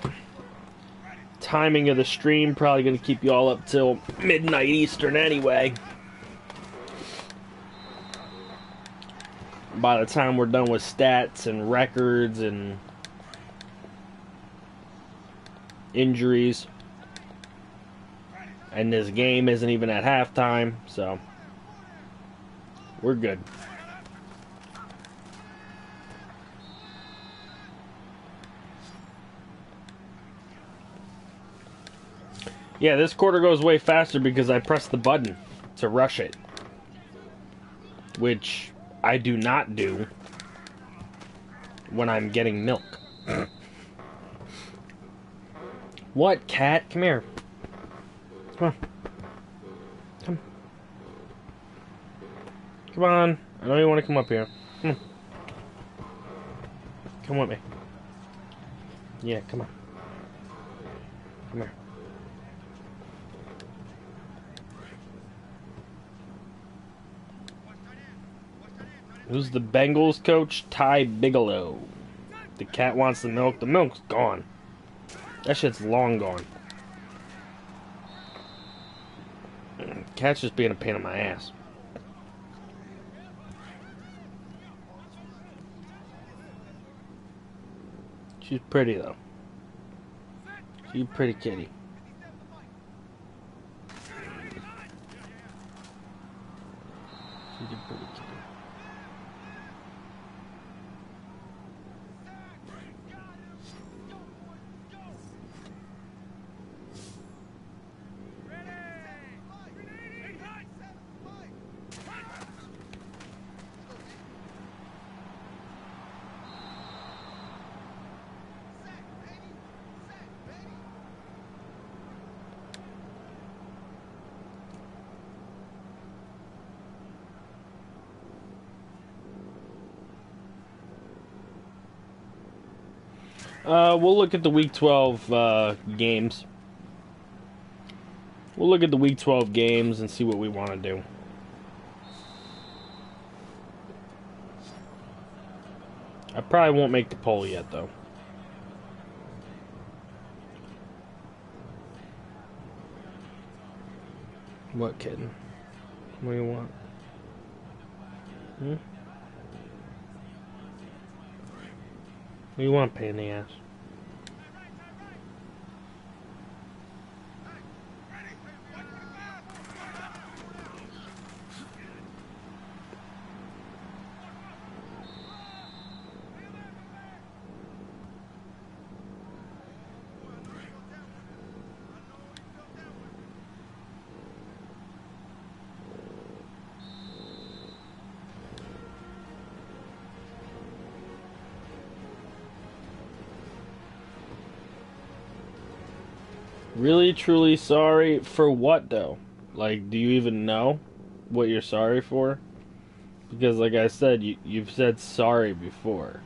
timing of the stream, probably going to keep you all up till midnight Eastern anyway. By the time we're done with stats and records and injuries, and this game isn't even at halftime, so we're good. Yeah, this quarter goes way faster because I pressed the button to rush it, which I do not do when I'm getting milk. What, cat? Come here. Come on. Come. Come on. I know you want to come up here. Come on. Come with me. Yeah, come on. Come here. Who's the Bengals coach? Ty Bigelow. The cat wants the milk. The milk's gone. That shit's long gone. Cat's just being a pain in my ass. She's pretty, though. She's a pretty kitty. She's a pretty kitty. We'll look at the Week 12 games. We'll look at the Week 12 games and see what we want to do. I probably won't make the poll yet, though. What, kid? What do you want? Hmm? What do you want, pain in the ass? Really, truly sorry for what, though? Like, do you even know what you're sorry for? Because, like I said, you've said sorry before.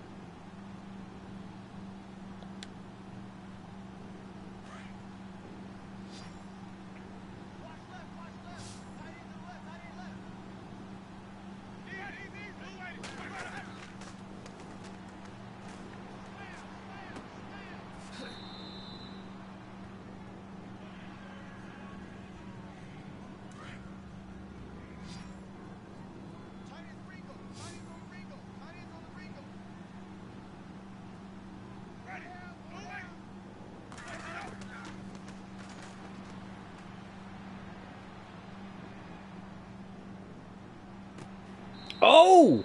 Oh!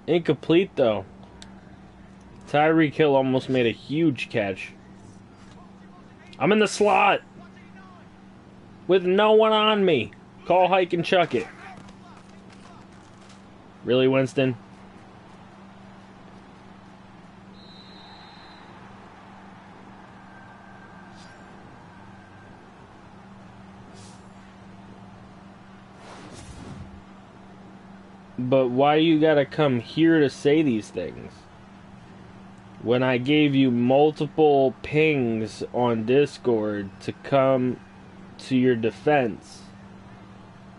Incomplete, though. Tyreek Hill almost made a huge catch. I'm in the slot! With no one on me. Call hike and chuck it. Really, Winston? But why you gotta come here to say these things? When I gave you multiple pings on Discord to come to your defense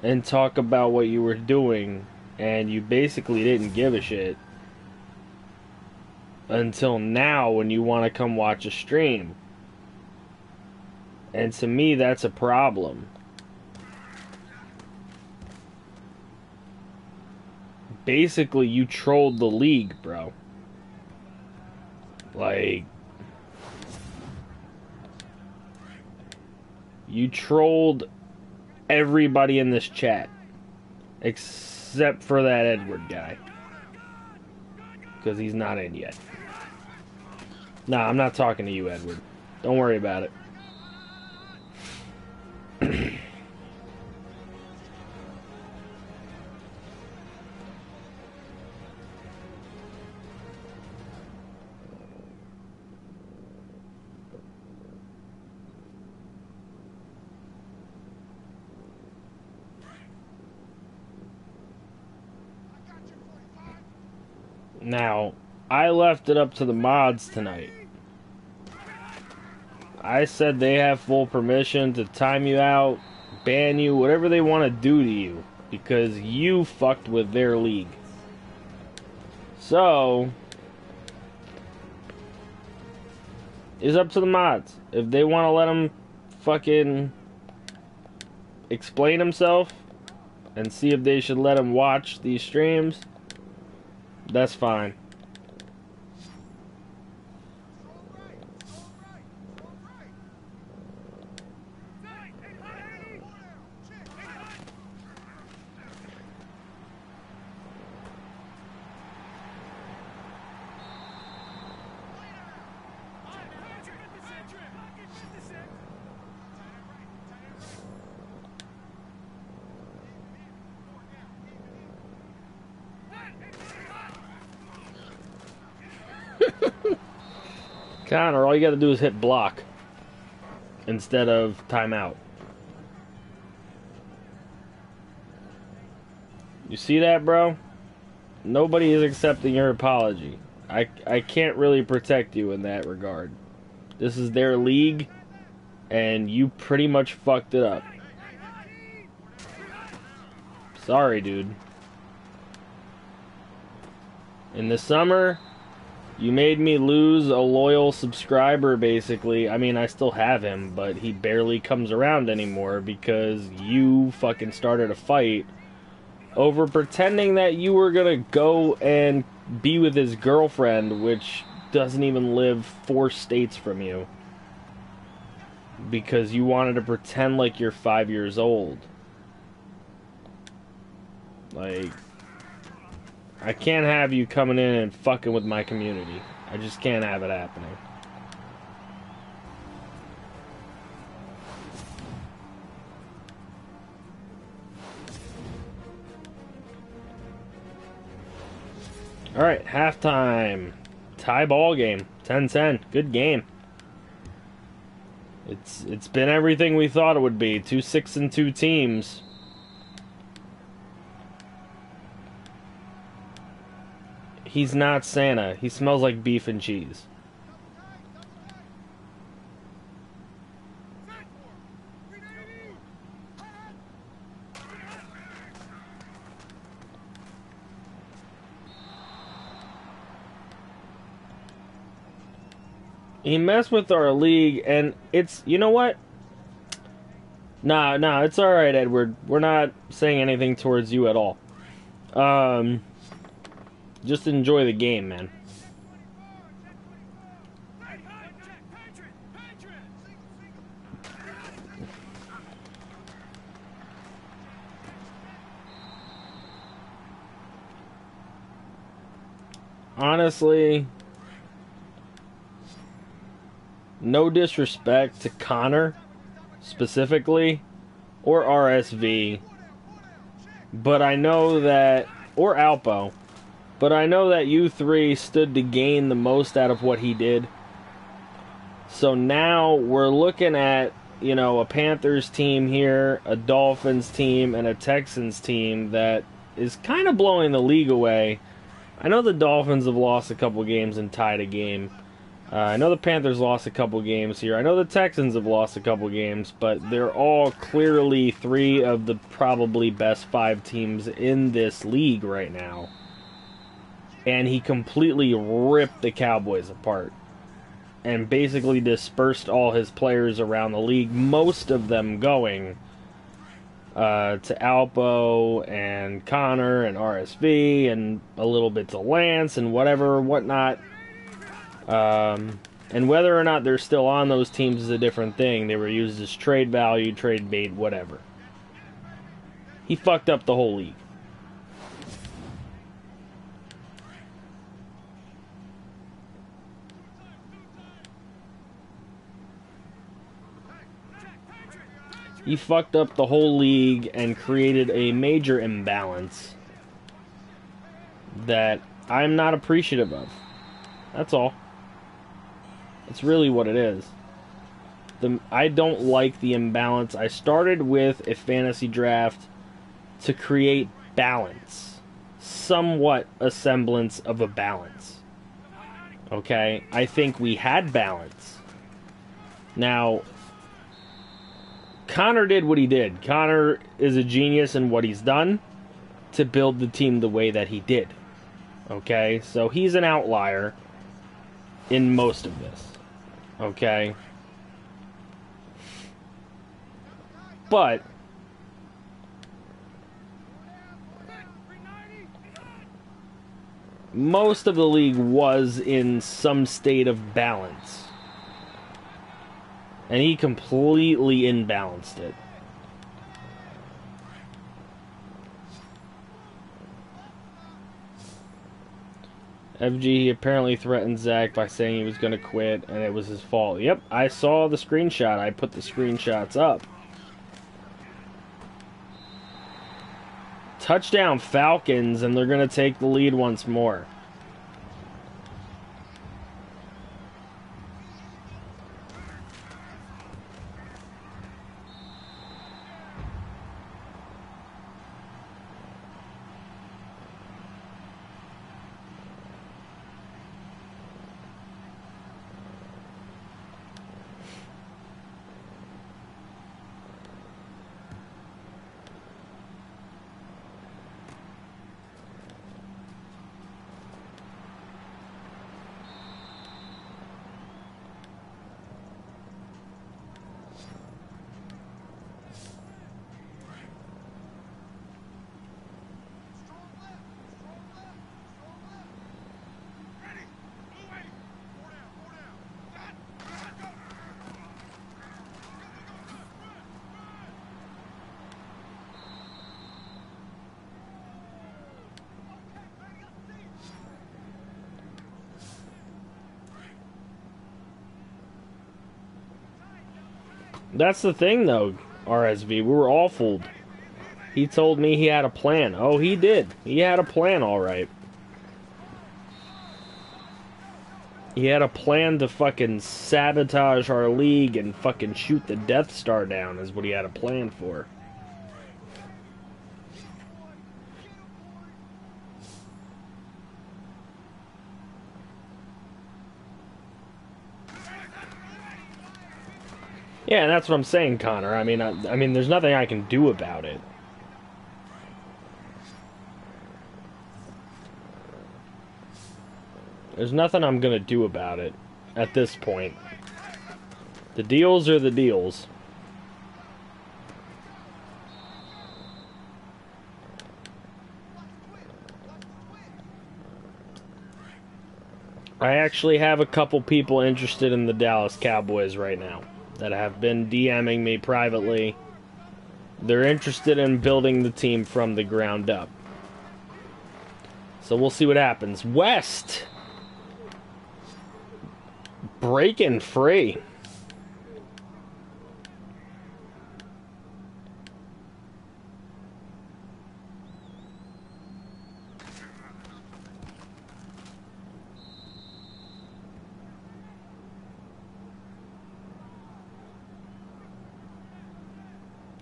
and talk about what you were doing, and you basically didn't give a shit until now when you want to come watch a stream. And to me, that's a problem. Basically, you trolled the league, bro. Like, you trolled everybody in this chat. Except for that Edward guy. Because he's not in yet. Nah, I'm not talking to you, Edward. Don't worry about it. Now, I left it up to the mods tonight. I said they have full permission to time you out, ban you, whatever they want to do to you, because you fucked with their league. So, it's up to the mods. If they want to let him fucking explain himself and see if they should let him watch these streams, that's fine. Connor, all you gotta do is hit block instead of timeout. You see that, bro? Nobody is accepting your apology. I can't really protect you in that regard. This is their league, and you pretty much fucked it up. Sorry, dude. In the summer, you made me lose a loyal subscriber, basically. I mean, I still have him, but he barely comes around anymore because you fucking started a fight over pretending that you were gonna go and be with his girlfriend, which doesn't even live 4 states from you. Because you wanted to pretend like you're 5 years old. Like, I can't have you coming in and fucking with my community. I just can't have it happening. Alright, halftime. Tie ball game. 10-10. Good game. It's been everything we thought it would be. 2 6-2 teams. He's not Santa. He smells like beef and cheese. He messed with our league, and it's... You know what? Nah, it's alright, Edward. We're not saying anything towards you at all. Just enjoy the game, man. Honestly, no disrespect to Connor, specifically, or RSV, but I know that... Or Alpo. But I know that you three stood to gain the most out of what he did. So now we're looking at, you know, a Panthers team here, a Dolphins team, and a Texans team that is kind of blowing the league away. I know the Dolphins have lost a couple games and tied a game. I know the Panthers lost a couple games here. I know the Texans have lost a couple games, but they're all clearly 3 of the probably best 5 teams in this league right now. And he completely ripped the Cowboys apart. And basically dispersed all his players around the league. Most of them going to Alpo and Connor and RSV and a little bit to Lance and whatnot. And whether or not they're still on those teams is a different thing. They were used as trade value, trade bait, whatever. He fucked up the whole league. He fucked up the whole league and created a major imbalance that I'm not appreciative of. That's all. That's really what it is. I don't like the imbalance. I started with a fantasy draft to create balance. Somewhat a semblance of a balance. Okay? I think we had balance. Now, Connor did what he did. Connor is a genius in what he's done to build the team the way that he did. Okay? So he's an outlier in most of this. Okay? But most of the league was in some state of balance. And he completely imbalanced it. FG apparently threatened Zach by saying he was going to quit and it was his fault. Yep, I saw the screenshot. I put the screenshots up. Touchdown Falcons, and they're going to take the lead once more. That's the thing, though, RSV. We were all fooled. He told me he had a plan. Oh, he did. He had a plan, all right. He had a plan to fucking sabotage our league and fucking shoot the Death Star down is what he had a plan for. Yeah, and that's what I'm saying, Connor. I mean, there's nothing I can do about it. There's nothing I'm gonna do about it at this point. The deals are the deals. I actually have a couple people interested in the Dallas Cowboys right now that have been DMing me privately. They're interested in building the team from the ground up. So we'll see what happens. West! Breaking free.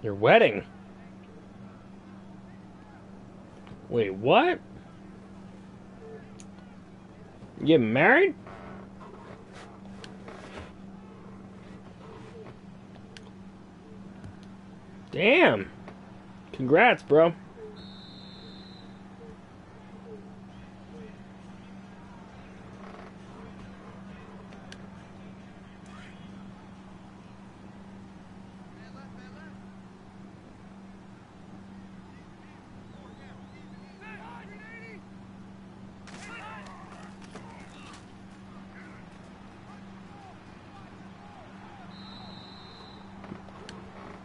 Your wedding? Wait, what? You getting married? Damn. Congrats, bro.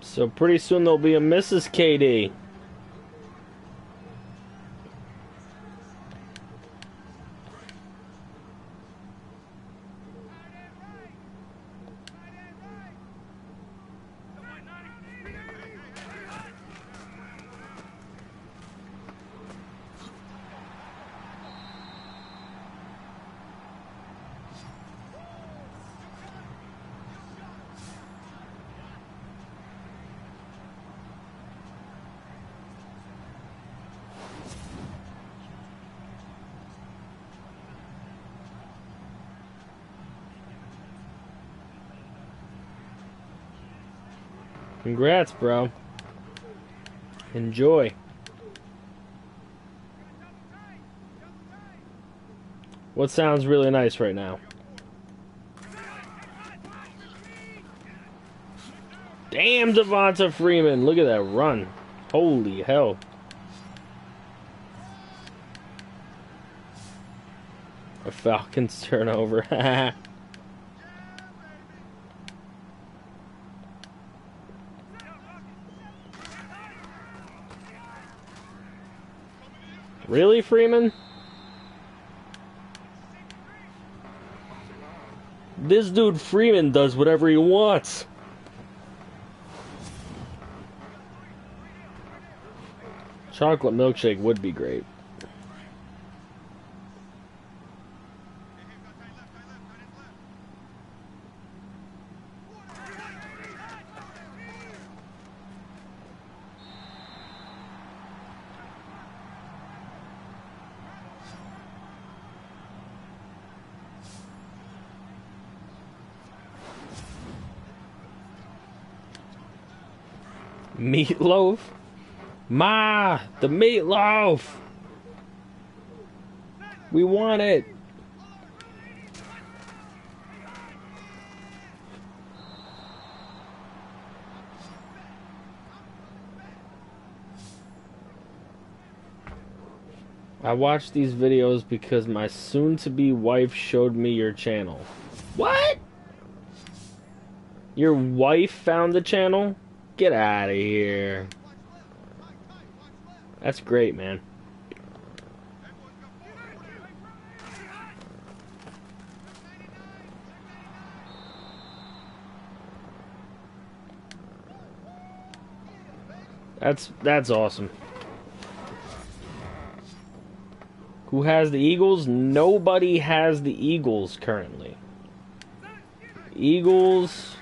So pretty soon there'll be a Mrs. KD. Congrats, bro. Enjoy. What sounds really nice right now? Damn, Devonta Freeman. Look at that run. Holy hell. A Falcons turnover. Really, Freeman? This dude Freeman does whatever he wants. Chocolate milkshake would be great. Meatloaf? Ma! The meatloaf! We want it! I watched these videos because my soon-to-be wife showed me your channel. What? Your wife found the channel? Get out of here. That's great, man. That's awesome. Who has the Eagles? Nobody has the Eagles currently. Eagles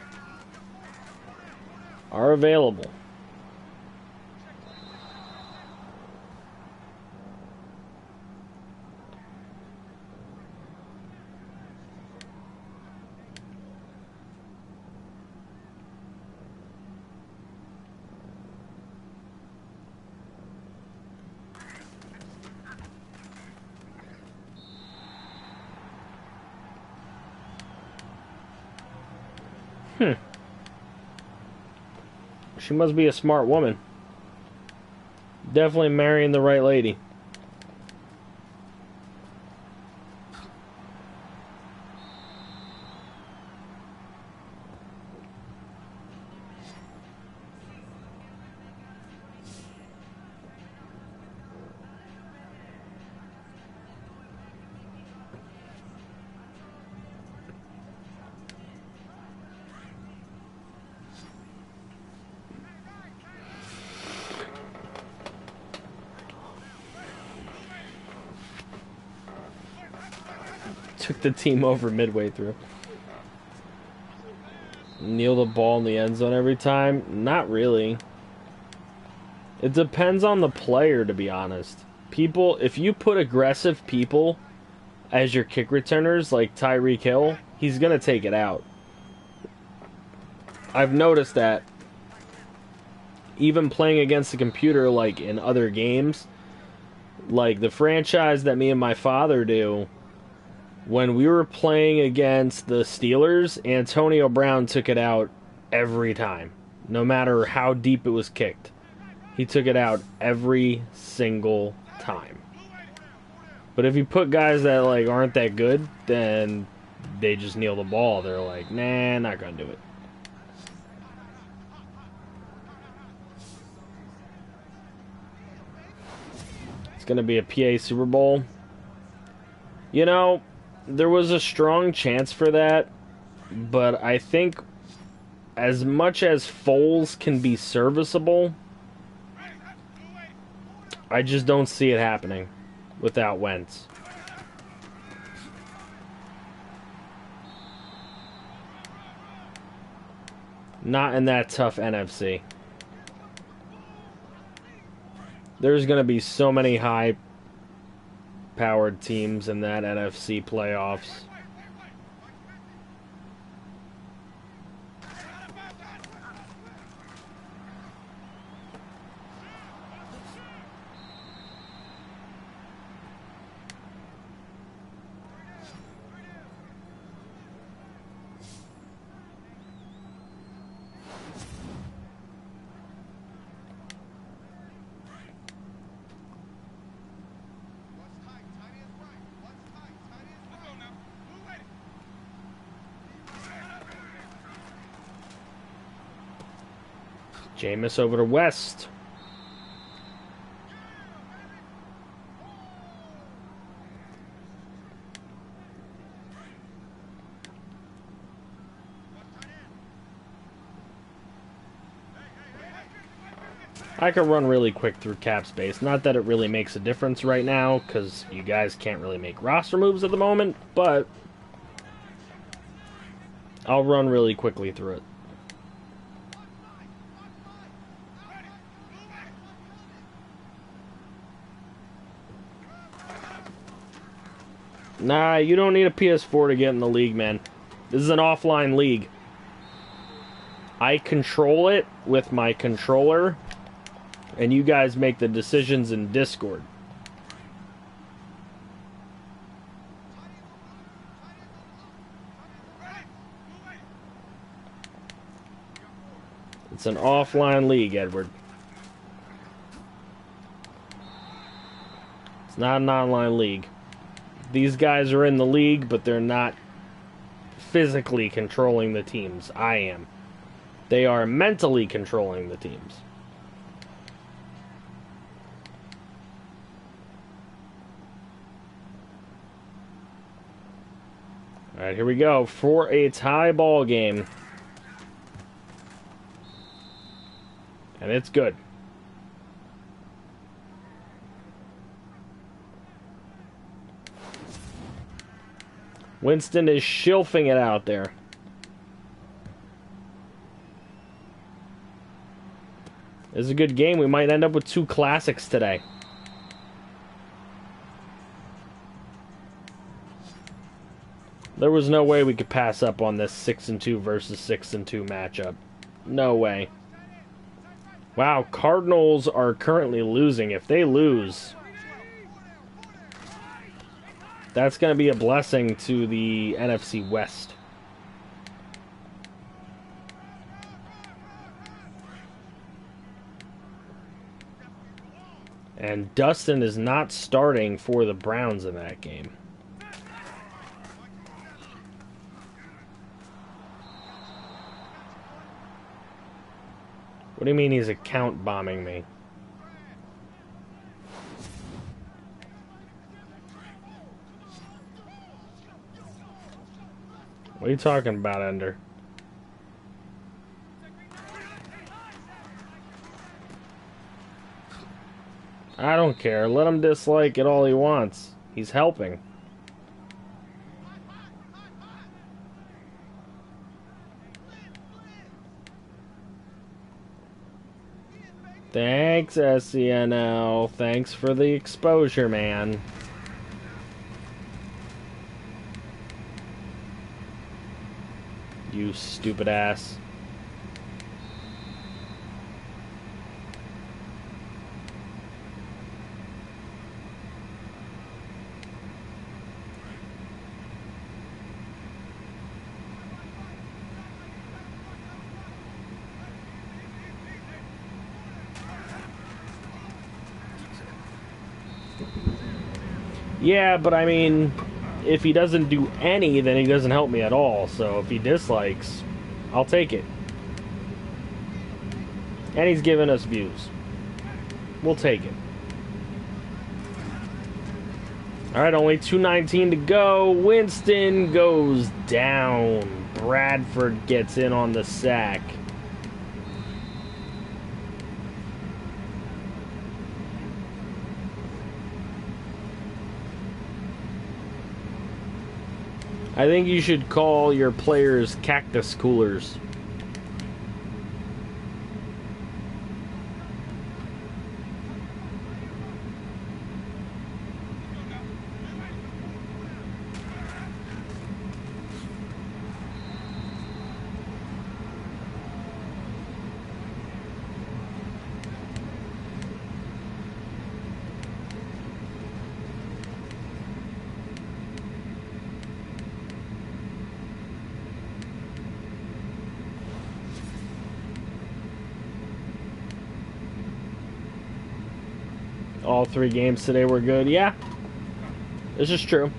are available. She must be a smart woman. Definitely marrying the right lady. Took the team over midway through. Kneel the ball in the end zone every time? Not really. It depends on the player, to be honest. People, if you put aggressive people as your kick returners, like Tyreek Hill, he's going to take it out. I've noticed that. Even playing against the computer, like in other games, like the franchise that me and my father do, when we were playing against the Steelers, Antonio Brown took it out every time. No matter how deep it was kicked. He took it out every single time. But if you put guys that like aren't that good, then they just kneel the ball. They're like, nah, not gonna do it. It's gonna be a PA Super Bowl. You know, there was a strong chance for that, but I think as much as Foles can be serviceable, I just don't see it happening without Wentz. Not in that tough NFC. There's going to be so many high-powered teams in that NFC playoffs. Jameis over to West. I could run really quick through cap space. Not that it really makes a difference right now, because you guys can't really make roster moves at the moment, but I'll run really quickly through it. Nah, you don't need a PS4 to get in the league, man. This is an offline league. I control it with my controller, and you guys make the decisions in Discord. It's an offline league, Edward. It's not an online league. These guys are in the league, but they're not physically controlling the teams. I am. They are mentally controlling the teams. Alright, here we go for a tie ball game. And it's good. Winston is shilfing it out there. This is a good game. We might end up with 2 classics today. There was no way we could pass up on this 6-2 versus 6-2 matchup. No way. Wow, Cardinals are currently losing. If they lose, that's going to be a blessing to the NFC West. And Dustin is not starting for the Browns in that game. What do you mean he's account bombing me? What are you talking about, Ender? I don't care. Let him dislike it all he wants. He's helping. Thanks, SCNL. Thanks for the exposure, man. You stupid ass. Yeah, but I mean, if he doesn't do any, then he doesn't help me at all. So if he dislikes, I'll take it. And he's giving us views. We'll take it. Alright, only 2:19 to go. Winston goes down. Bradford gets in on the sack. I think you should call your players cactus coolers. All 3 games today were good. Yeah, this is true.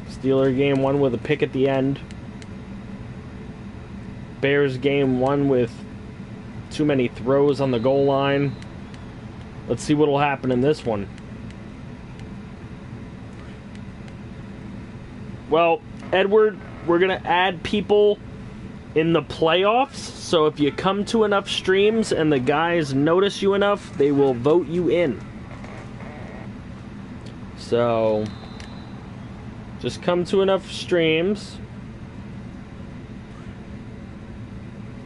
Steeler game 1 with a pick at the end. Bears game 1 with too many throws on the goal line. Let's see what will happen in this one. Well, Edward, we're going to add people in the playoffs, so if you come to enough streams and the guys notice you enough, they will vote you in. So, just come to enough streams.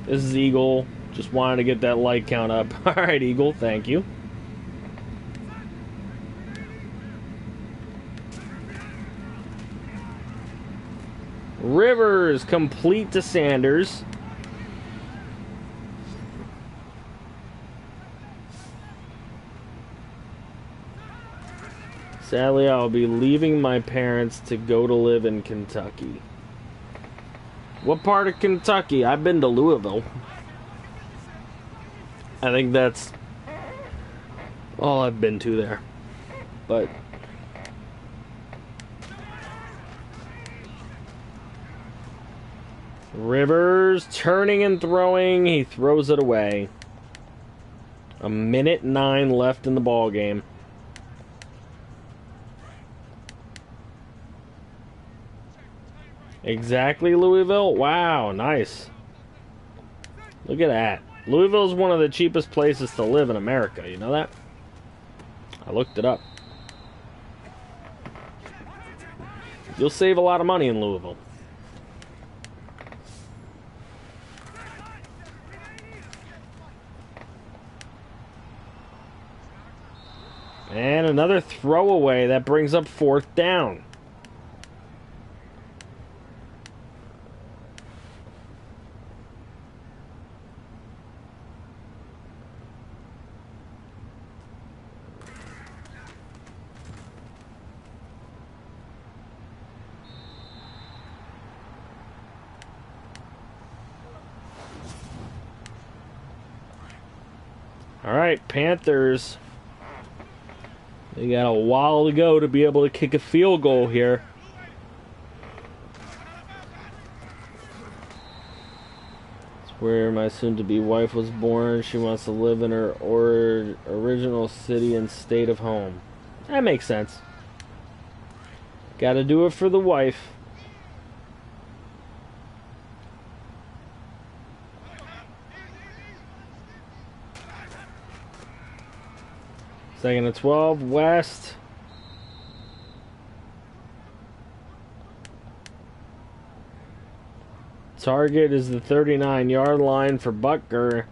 This is Eagle. Just wanted to get that like count up. Alright, Eagle, thank you. Rivers complete to Sanders. Sadly, I'll be leaving my parents to go to live in Kentucky. What part of Kentucky? I've been to Louisville. I think that's all I've been to there. But Rivers turning and throwing. He throws it away. 1:09 left in the ball game. Exactly, Louisville. Wow, nice. Look at that. Louisville is one of the cheapest places to live in America. You know that? I looked it up. You'll save a lot of money in Louisville. And another throwaway. That brings up 4th down. All right, Panthers. They got a while to go to be able to kick a field goal here. It's where my soon-to-be wife was born. She wants to live in her original city and state of home. That makes sense. Gotta do it for the wife. Second and 12, West. Target is the 39-yard line for Butker.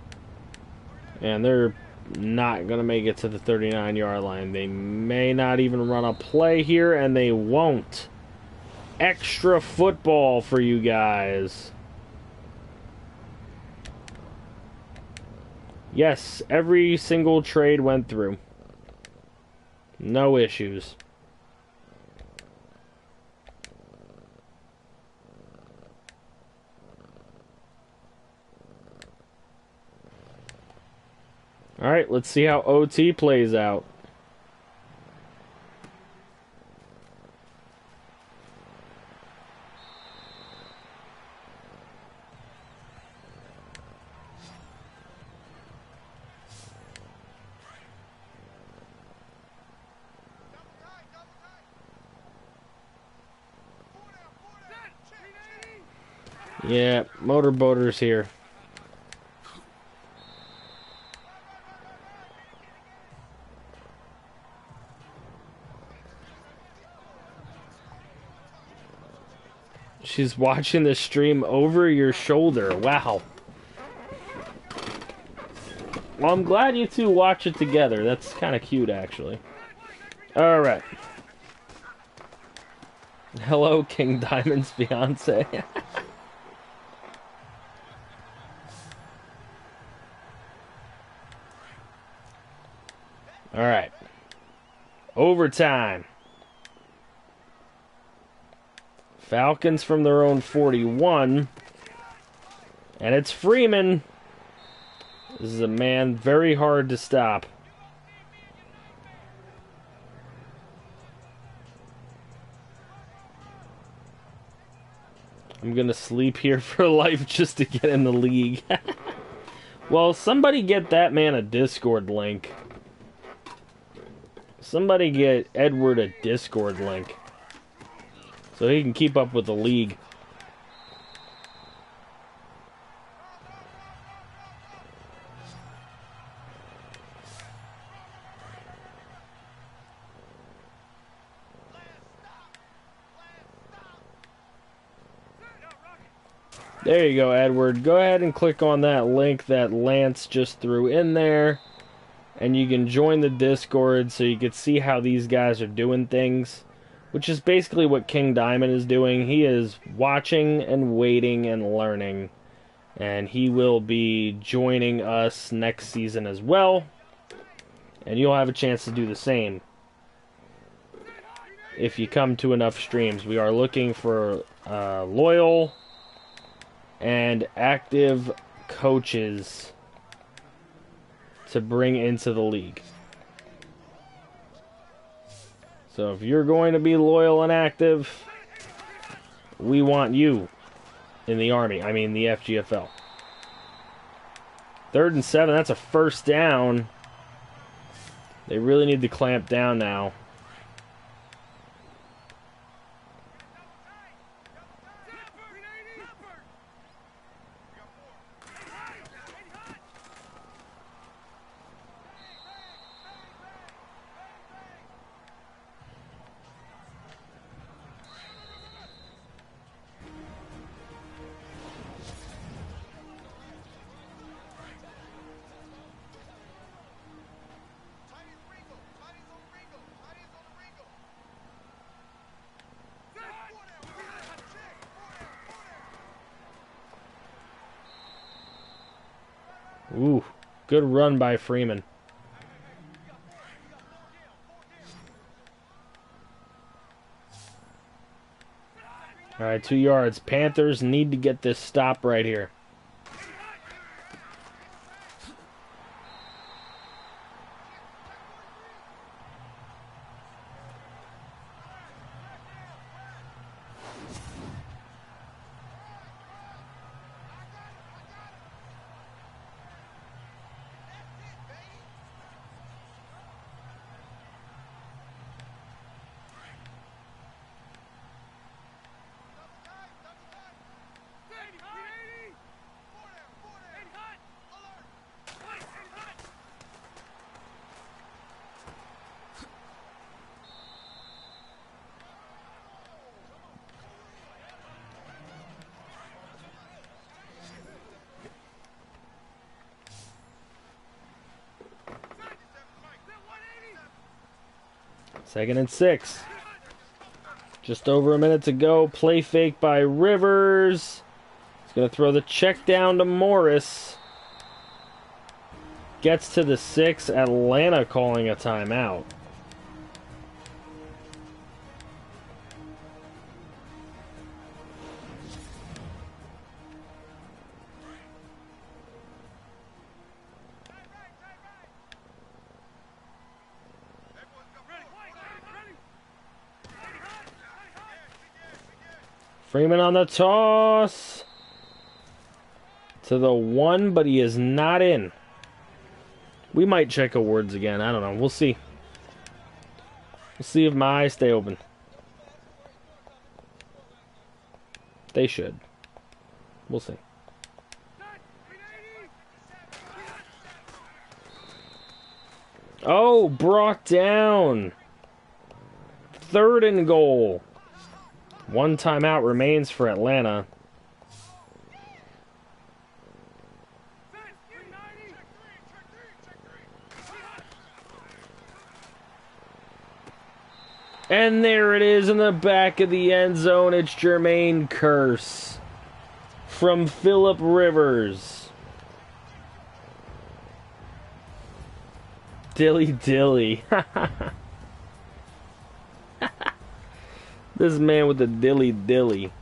And they're not going to make it to the 39-yard line. They may not even run a play here, and they won't. Extra football for you guys. Yes, every single trade went through. No issues. All right, let's see how OT plays out. Yeah, motorboater's here. She's watching the stream over your shoulder. Wow. Well, I'm glad you two watch it together. That's kind of cute, actually. All right. Hello, King Diamond's fiance. All right. Overtime. Falcons from their own 41. And it's Freeman. This is a man very hard to stop. I'm going to sleep here for life just to get in the league. Well, somebody get that man a Discord link. Somebody get Edward a Discord link so he can keep up with the league. There you go, Edward. Go ahead and click on that link that Lance just threw in there, and you can join the Discord so you can see how these guys are doing things, which is basically what King Diamond is doing. He is watching and waiting and learning, and he will be joining us next season as well, and you'll have a chance to do the same if you come to enough streams. We are looking for loyal and active coaches to bring into the league. So if you're going to be loyal and active, we want you in the Army. I mean the FGFL. 3rd and 7, that's a first down. They really need to clamp down now. Ooh, good run by Freeman. All right, 2 yards. Panthers need to get this stop right here. Second and 6. Just over a minute to go. Play fake by Rivers. He's going to throw the check down to Morris. Gets to the 6. Atlanta calling a timeout. Freeman on the toss. To the 1, but he is not in. We might check awards again. I don't know. We'll see. We'll see if my eyes stay open. They should. We'll see. Oh, brought down. 3rd and goal. 1 timeout remains for Atlanta. And there it is in the back of the end zone. It's Jermaine Kearse from Phillip Rivers. Dilly dilly. This man with the dilly dilly.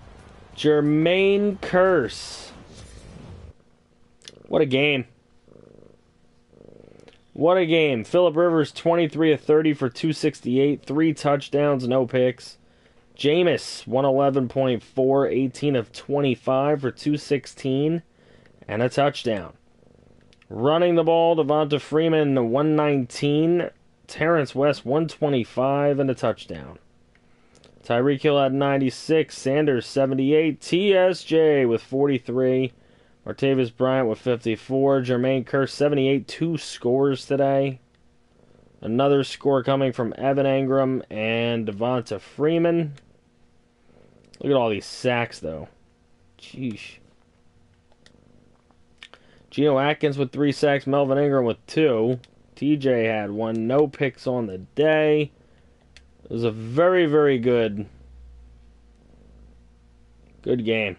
Jermaine Kearse. What a game. What a game. Phillip Rivers, 23 of 30 for 268. 3 touchdowns, no picks. Jameis, 111.4, 18 of 25 for 216 and a touchdown. Running the ball, Devonta Freeman, 119. Terrence West, 125 and a touchdown. Tyreek Hill had 96. Sanders, 78. TSJ with 43. Martavis Bryant with 54. Jermaine Kearse, 78. 2 scores today. Another score coming from Evan Engram and Devonta Freeman. Look at all these sacks, though. Jeez. Geno Atkins with 3 sacks. Melvin Ingram with 2. TJ had 1. No picks on the day. It was a very, very good game.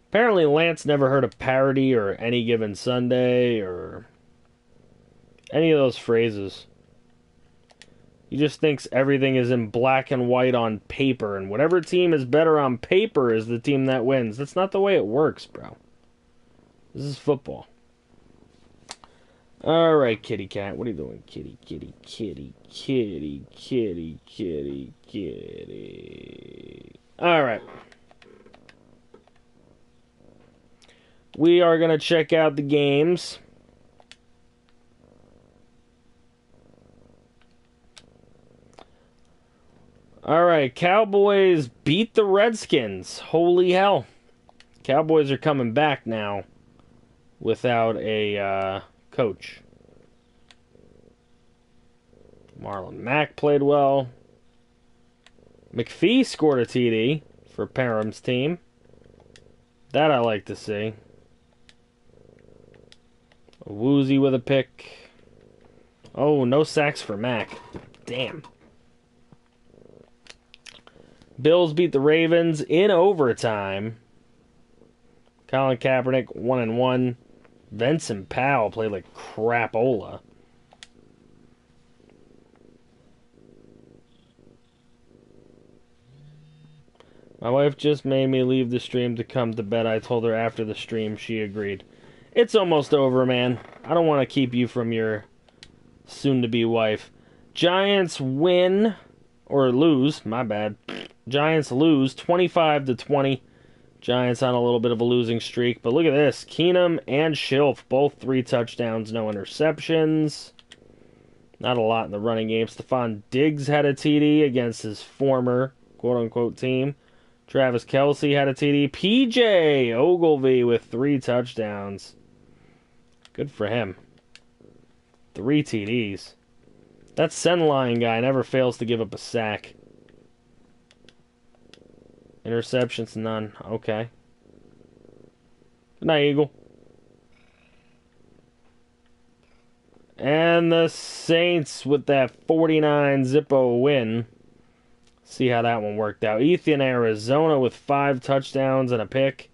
Apparently Lance never heard of parody or Any Given Sunday or any of those phrases. He just thinks everything is in black and white on paper, and whatever team is better on paper is the team that wins. That's not the way it works, bro. This is football. All right, kitty cat. What are you doing? Kitty, kitty, kitty, kitty, kitty, kitty, kitty. All right. We are going to check out the games. All right, Cowboys beat the Redskins. Holy hell. Cowboys are coming back now without a coach. Marlon Mack played well. McPhee scored a TD for Parham's team. That I like to see. Woozy with a pick. Oh, no sacks for Mac. Damn. Bills beat the Ravens in overtime. Colin Kaepernick 1-1. Vincent Powell played like crapola. My wife just made me leave the stream to come to bed. I told her after the stream. She agreed. It's almost over, man. I don't want to keep you from your soon-to-be wife. Giants win, or lose, my bad. Giants lose 25-20. Giants on a little bit of a losing streak. But look at this. Keenum and Schilf, both 3 touchdowns, no interceptions. Not a lot in the running game. Stephon Diggs had a TD against his former quote-unquote team. Travis Kelce had a TD. PJ Ogilvy with 3 touchdowns. Good for him. 3 TDs. That Senline guy never fails to give up a sack. Interceptions, none. Okay. Good night, Eagle. And the Saints with that 49 Zippo win. See how that one worked out. Ethan, Arizona with 5 touchdowns and a pick.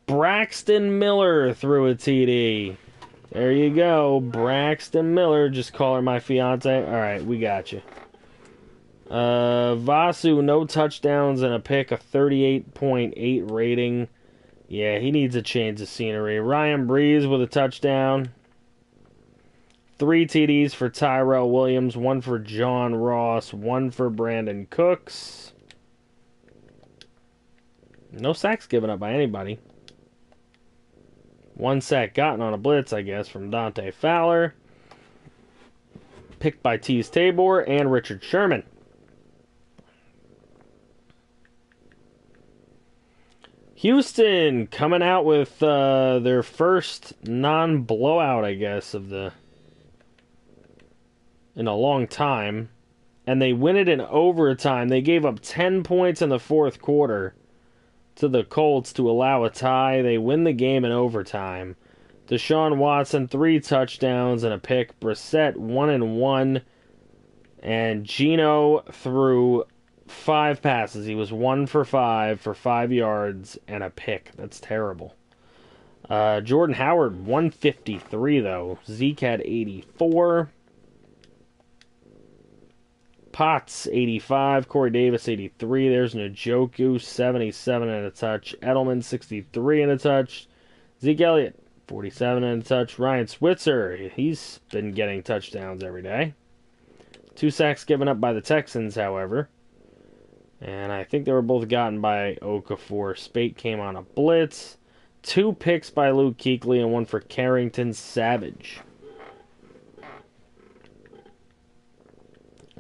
Braxton Miller threw a TD. There you go. Braxton Miller. Just call her my fiance. Alright, we got you. Vasu, no touchdowns and a pick. A 38.8 rating. Yeah, he needs a change of scenery. Ryan Breeze with a touchdown. 3 TDs for Tyrell Williams, 1 for John Ross, 1 for Brandon Cooks. No sacks given up by anybody. 1 sack gotten on a blitz, I guess, from Dante Fowler. Picked by Tease Tabor and Richard Sherman. Houston coming out with their first non-blowout, I guess, in a long time, and they win it in overtime. They gave up 10 points in the fourth quarter to the Colts to allow a tie. They win the game in overtime. Deshaun Watson, 3 touchdowns and a pick. Brissett, 1-1. And Geno threw 5 passes. He was 1 for 5 for 5 yards and a pick. That's terrible. Jordan Howard, 153, though. Zeke had 84. Potts, 85. Corey Davis, 83. There's Njoku, 77 and a touch. Edelman, 63 and a touch. Zeke Elliott, 47 and a touch. Ryan Switzer, he's been getting touchdowns every day. 2 sacks given up by the Texans, however. And I think they were both gotten by Okafor. Spate came on a blitz. 2 picks by Luke Kuechly and 1 for Carrington Savage.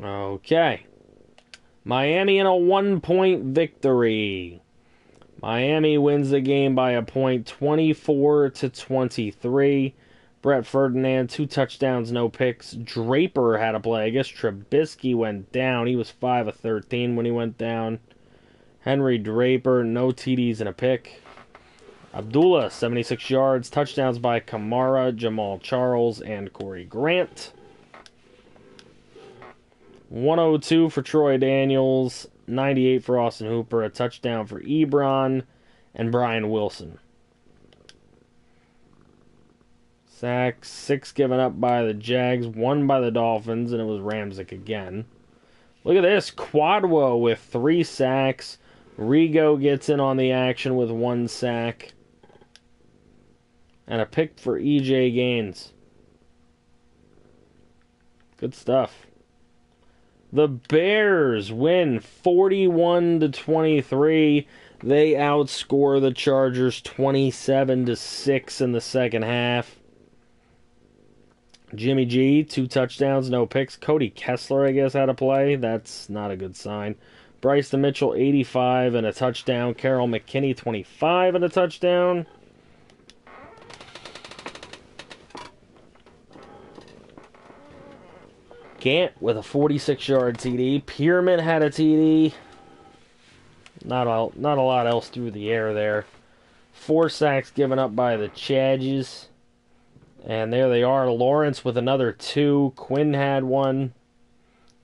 Okay. Miami in a 1-point victory. Miami wins the game by a point, 24-23. Brett Ferdinand, 2 touchdowns, no picks. Draper had a play. I guess Trubisky went down. He was 5 of 13 when he went down. Henry Draper, no TDs and a pick. Abdullah, 76 yards. Touchdowns by Kamara, Jamal Charles, and Corey Grant. 102 for Troy Daniels, 98 for Austin Hooper, a touchdown for Ebron and Brian Wilson. Sacks, 6 given up by the Jags, 1 by the Dolphins, and it was Ramczyk again. Look at this, Quadwo with 3 sacks. Rigo gets in on the action with 1 sack. And a pick for EJ Gaines. Good stuff. The Bears win 41-23. They outscore the Chargers 27-6 in the second half. Jimmy G, 2 touchdowns, no picks. Cody Kessler, I guess, had a play. That's not a good sign. Bryson Mitchell, 85 and a touchdown. Carroll McKinney, 25 and a touchdown. Gant with a 46-yard TD. Pierman had a TD. Not a lot else through the air there. 4 sacks given up by the Chargers. And there they are. Lawrence with another 2. Quinn had 1.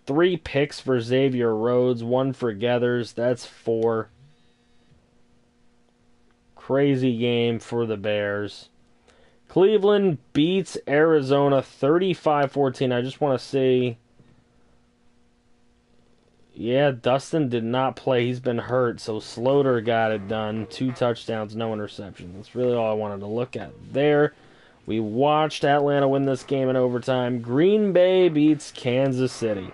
3 picks for Xavier Rhodes. 1 for Geathers. That's 4. Crazy game for the Bears. Cleveland beats Arizona 35-14. I just want to say, yeah, Dustin did not play. He's been hurt, so Sloter got it done. 2 touchdowns, no interceptions. That's really all I wanted to look at there. We watched Atlanta win this game in overtime. Green Bay beats Kansas City.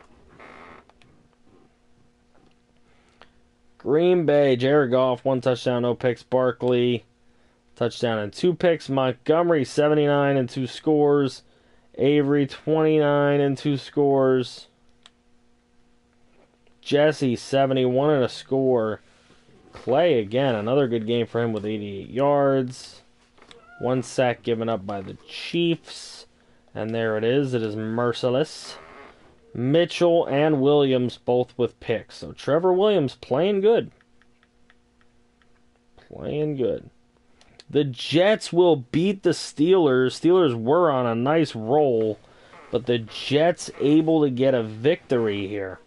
Green Bay, Jared Goff, 1 touchdown, no picks. Barkley, touchdown and 2 picks. Montgomery, 79 and 2 scores. Avery, 29 and 2 scores. Jesse, 71 and a score. Clay, again, another good game for him with 88 yards. 1 sack given up by the Chiefs. And there it is. It is merciless. Mitchell and Williams both with picks. So Trevor Williams playing good. Playing good. The Jets will beat the Steelers. Steelers were on a nice roll, but the Jets able to get a victory here.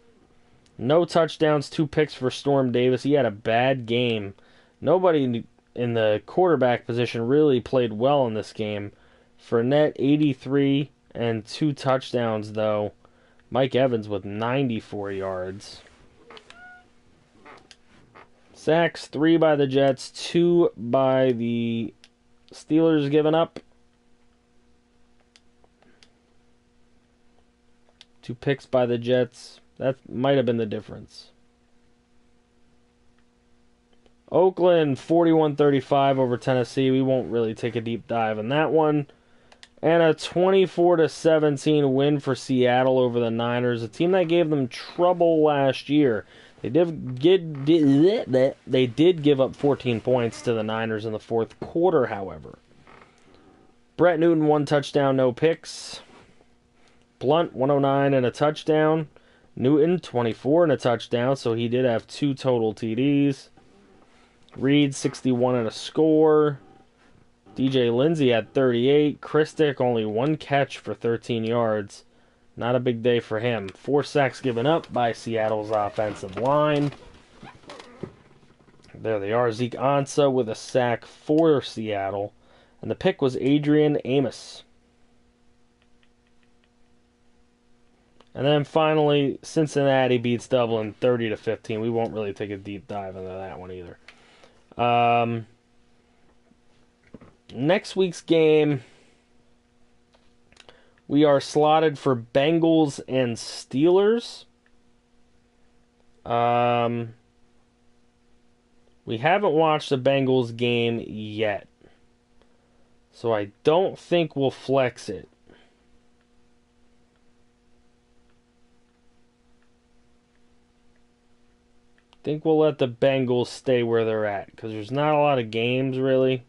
No touchdowns, 2 picks for Storm Davis. He had a bad game. Nobody in the quarterback position really played well in this game. Fournette, 83 and 2 touchdowns, though. Mike Evans with 94 yards. Sacks, 3 by the Jets, 2 by the Steelers given up. 2 picks by the Jets. That might have been the difference. Oakland, 41-35 over Tennessee. We won't really take a deep dive on that one. And a 24-17 win for Seattle over the Niners, a team that gave them trouble last year. They did give up 14 points to the Niners in the 4th quarter, however. Brett Newton, 1 touchdown, no picks. Blunt, 109 and a touchdown. Newton, 24 and a touchdown, so he did have 2 total TDs. Reed, 61 and a score. DJ Lindsey had 38. Christic, only 1 catch for 13 yards. Not a big day for him. 4 sacks given up by Seattle's offensive line. There they are. Zeke Ansah with a sack for Seattle. And the pick was Adrian Amos. And then finally, Cincinnati beats Dublin 30-15. We won't really take a deep dive into that one either. Next week's game, we are slotted for Bengals and Steelers. We haven't watched the Bengals game yet, so I don't think we'll flex it. I think we'll let the Bengals stay where they're at, because there's not a lot of games, really.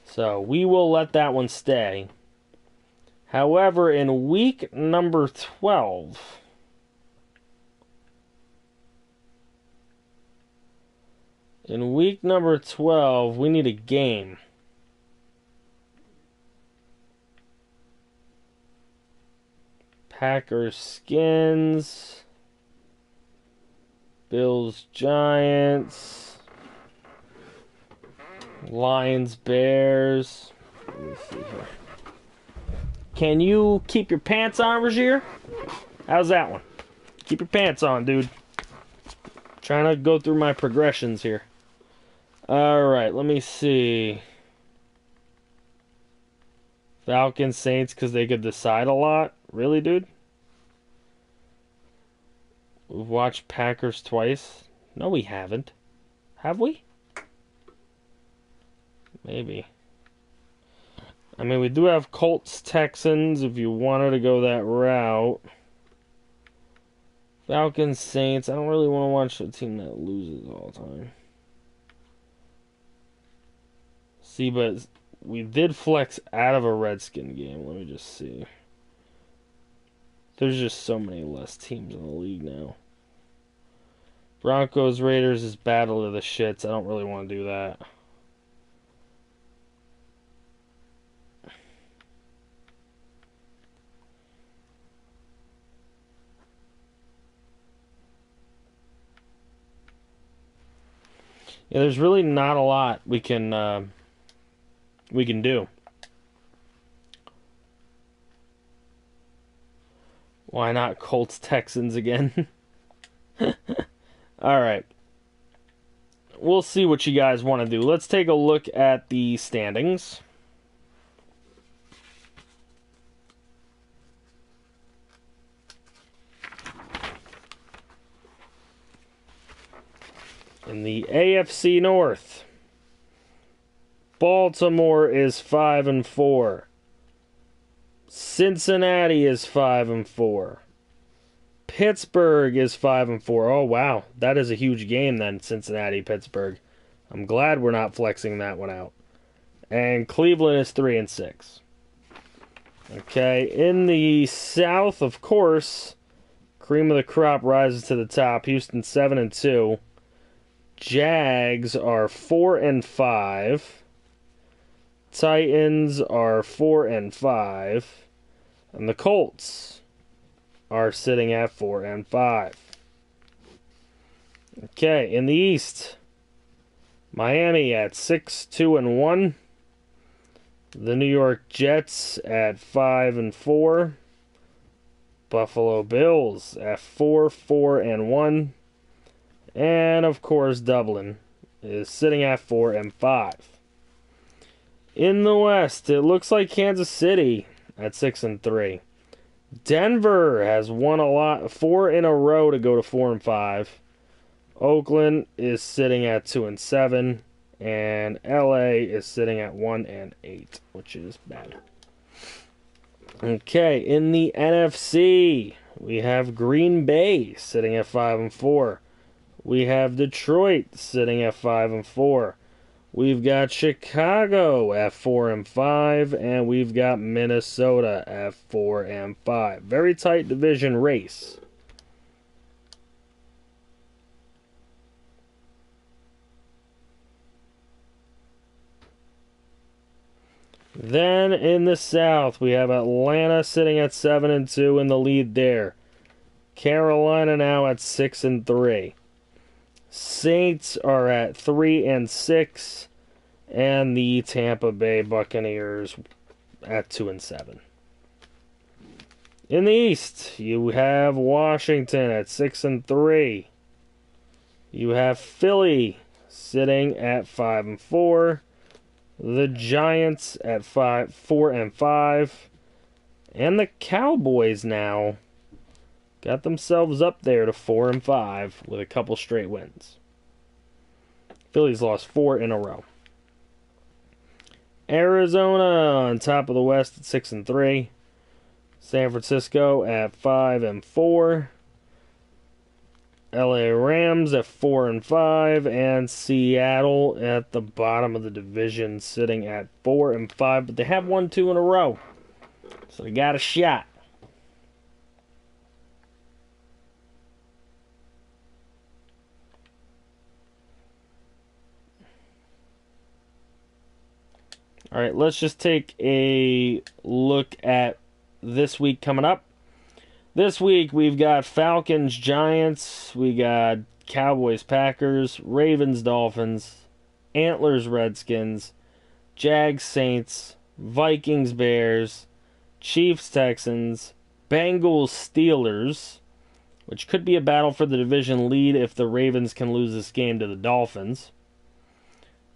So we will let that one stay. However, in week number 12, we need a game. Packers, Skins. Bills, Giants. Lions, Bears. Let me see here. Can you keep your pants on, Rozier? How's that one? Keep your pants on, dude. Trying to go through my progressions here. Alright, let me see. Falcons, Saints, because they could decide a lot. Really, dude? We've watched Packers twice. No, we haven't. Have we? Maybe. I mean, we do have Colts, Texans, if you wanted to go that route. Falcons, Saints. I don't really want to watch a team that loses all the time. See, but we did flex out of a Redskin game. Let me just see. There's just so many less teams in the league now. Broncos, Raiders is battle of the shits. I don't really want to do that. Yeah, there's really not a lot we can do. Why not Colts Texans again? All right. We'll see what you guys want to do. Let's take a look at the standings. In the AFC North, Baltimore is 5-4. Cincinnati is 5-4. Pittsburgh is 5-4. Oh wow, that is a huge game then, Cincinnati Pittsburgh. I'm glad we're not flexing that one out. And Cleveland is 3-6. Okay, in the South, of course, cream of the crop rises to the top. Houston 7-2. Jags are 4-5. Titans are 4-5. And the Colts are sitting at 4-5. Okay, in the East, Miami at 6-2-1. The New York Jets at 5-4. Buffalo Bills at 4-1. And, of course, Dublin is sitting at 4-5. In the West, it looks like Kansas City at 6-3. Denver has won a lot, 4 in a row to go to 4-5. Oakland is sitting at 2-7. And LA is sitting at 1-8, which is bad. Okay, in the NFC, we have Green Bay sitting at 5-4. We have Detroit sitting at 5-4. We've got Chicago at 4-5, and we've got Minnesota at 4-5. Very tight division race. Then in the South, we have Atlanta sitting at 7-2 in the lead there. Carolina now at 6-3. Saints are at 3-6, and the Tampa Bay Buccaneers at 2-7. In the East, you have Washington at 6-3. You have Philly sitting at 5-4. The Giants at 4-5. And the Cowboys now got themselves up there to 4-5 with a couple straight wins. Philly's lost 4 in a row. Arizona on top of the West at 6-3. San Francisco at 5-4. LA Rams at 4-5, and Seattle at the bottom of the division sitting at 4-5, but they have won 2 in a row. So they got a shot. All right, let's just take a look at this week coming up. This week we've got Falcons, Giants, we got Cowboys, Packers, Ravens, Dolphins, Antlers, Redskins, Jags, Saints, Vikings, Bears, Chiefs, Texans, Bengals, Steelers, which could be a battle for the division lead if the Ravens can lose this game to the Dolphins,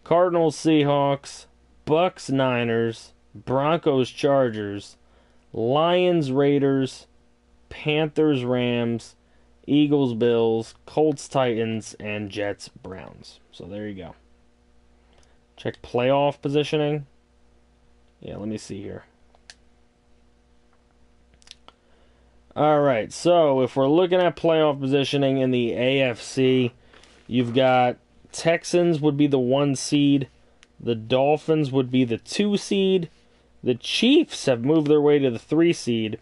Cardinals, Seahawks, Bucks, Niners, Broncos, Chargers, Lions, Raiders, Panthers, Rams, Eagles, Bills, Colts, Titans, and Jets, Browns. So there you go. Check playoff positioning. Yeah, let me see here. Alright, so if we're looking at playoff positioning in the AFC, you've got Texans would be the 1 seed. The Dolphins would be the 2 seed. The Chiefs have moved their way to the 3 seed.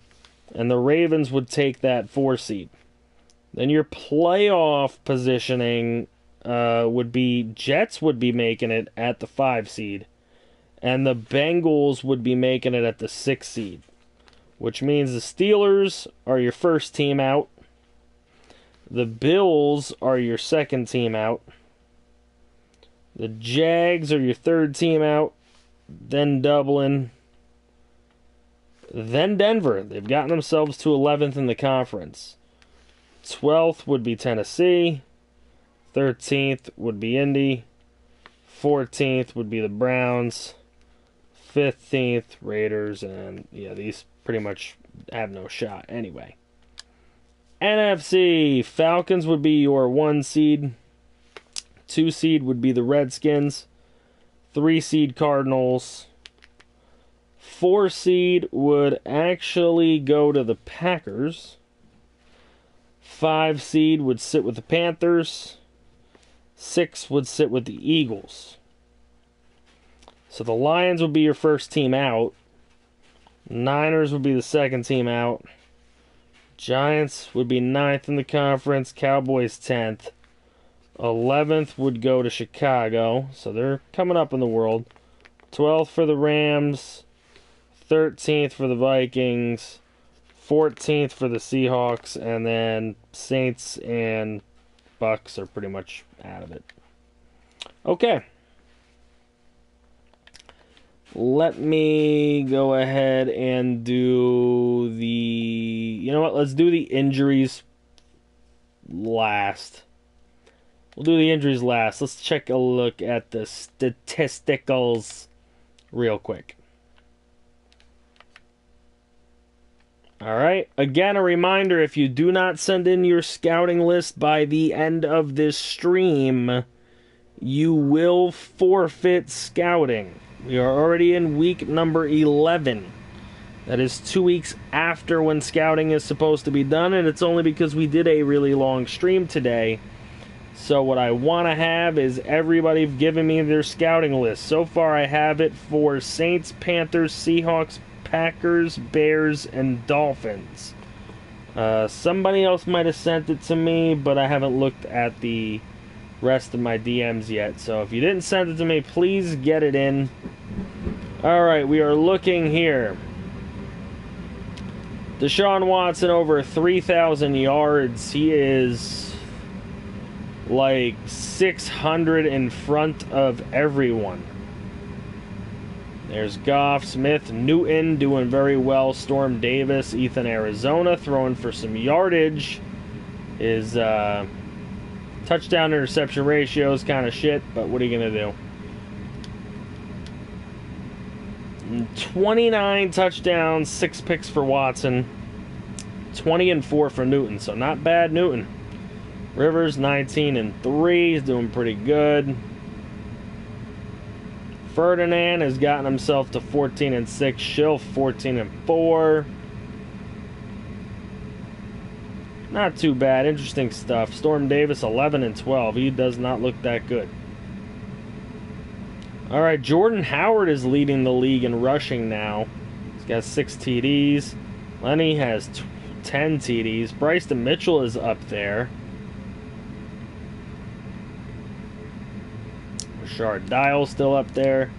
And the Ravens would take that 4 seed. Then your playoff positioning would be Jets would be making it at the 5 seed. And the Bengals would be making it at the 6 seed. Which means the Steelers are your first team out. The Bills are your second team out. The Jags are your third team out. Then Dublin. Then Denver. They've gotten themselves to 11th in the conference. 12th would be Tennessee. 13th would be Indy. 14th would be the Browns. 15th, Raiders. And, yeah, these pretty much have no shot anyway. NFC. Falcons would be your 1 seed. 2 seed would be the Redskins. 3 seed Cardinals. 4 seed would actually go to the Packers. 5 seed would sit with the Panthers. 6 would sit with the Eagles. So the Lions would be your first team out. Niners would be the second team out. Giants would be 9th in the conference. Cowboys 10th. 11th would go to Chicago. So they're coming up in the world. 12th for the Rams. 13th for the Vikings. 14th for the Seahawks. And then Saints and Bucks are pretty much out of it. Okay. Let me go ahead and do the... You know what? Let's do the injuries last. We'll do the injuries last. Let's check a look at the statisticals real quick. Alright, again a reminder, if you do not send in your scouting list by the end of this stream, you will forfeit scouting. We are already in week number 11. That is 2 weeks after when scouting is supposed to be done, and it's only because we did a really long stream today. So what I want to have is everybody giving me their scouting list. So far I have it for Saints, Panthers, Seahawks, Packers, Bears, and Dolphins. Somebody else might have sent it to me, but I haven't looked at the rest of my DMs yet. So if you didn't send it to me, please get it in. Alright, we are looking here. Deshaun Watson over 3,000 yards. He is like 600 in front of everyone. There's Goff, Smith, Newton doing very well. Storm Davis, Ethan, Arizona throwing for some yardage. His touchdown interception ratio is kind of shit, but what are you going to do? 29 touchdowns, 6 picks for Watson. 20 and 4 for Newton, so not bad, Newton. Rivers, 19 and 3. He's doing pretty good. Ferdinand has gotten himself to 14 and 6. Schill 14 and 4. Not too bad. Interesting stuff. Storm Davis 11 and 12. He does not look that good. All right, Jordan Howard is leading the league in rushing now. He's got 6 TDs. Lenny has 10 TDs. Bryson Mitchell is up there. Rashard Dial's still up there.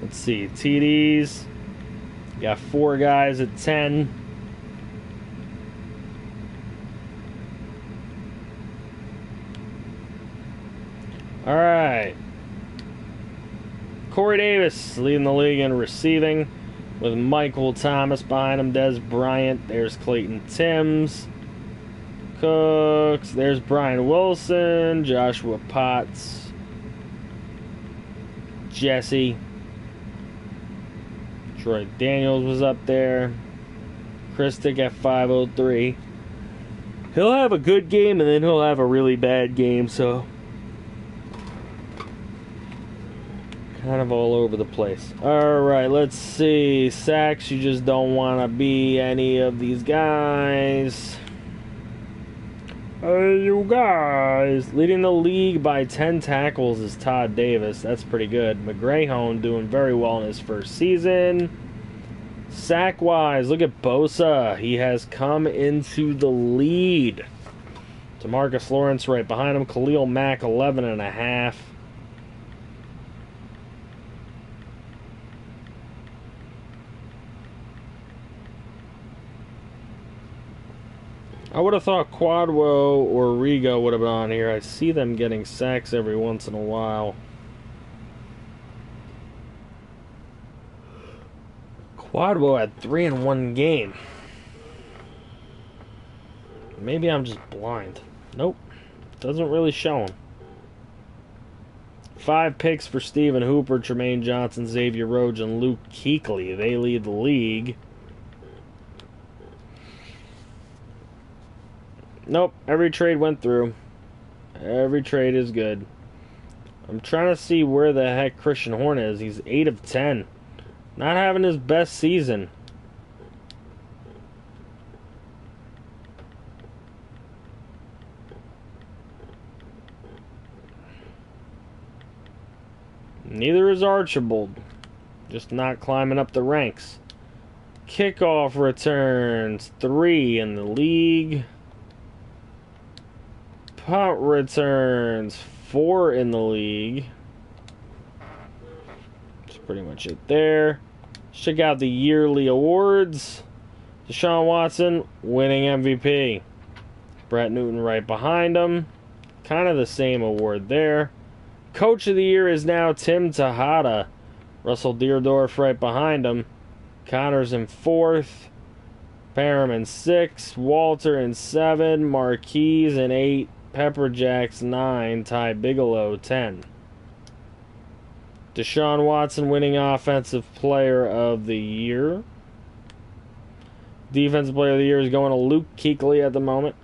Let's see, TDs. Got 4 guys at 10. All right. Corey Davis leading the league in receiving with Michael Thomas behind him. Des Bryant. There's Clayton Timms. Cooks. There's Brian Wilson. Joshua Potts. Jesse. Troy Daniels was up there. Christic at 503. He'll have a good game and then he'll have a really bad game, so kind of all over the place. Alright, let's see. Sacks, you just don't want to be any of these guys. Hey, you guys. Leading the league by 10 tackles is Todd Davis. That's pretty good. McGrahone doing very well in his first season. Sack-wise, look at Bosa. He has come into the lead. DeMarcus Lawrence right behind him. Khalil Mack, 11.5. I would have thought Quadwo or Rigo would have been on here. I see them getting sacks every once in a while. Wadlow had 3 in one game. Maybe I'm just blind. Nope. Doesn't really show him. 5 picks for Stephen Hooper, Tremaine Johnson, Xavier Rhodes, and Luke Kuechly. They lead the league. Nope. Every trade went through. Every trade is good. I'm trying to see where the heck Christian Horn is. He's 8 of 10. Not having his best season. Neither is Archibald. Just not climbing up the ranks. Kickoff returns 3 in the league. Punt returns 4 in the league. That's pretty much it there. Check out the yearly awards. Deshaun Watson winning MVP. Brett Newton right behind him. Kind of the same award there. Coach of the Year is now Tim Tejada. Russell Deerdorf right behind him. Connors in 4th. Parham in 6th. Walter in 7. Marquise in 8. Pepperjacks 9. Ty Bigelow 10. Deshaun Watson winning Offensive Player of the Year. Defensive Player of the Year is going to Luke Kuechly at the moment.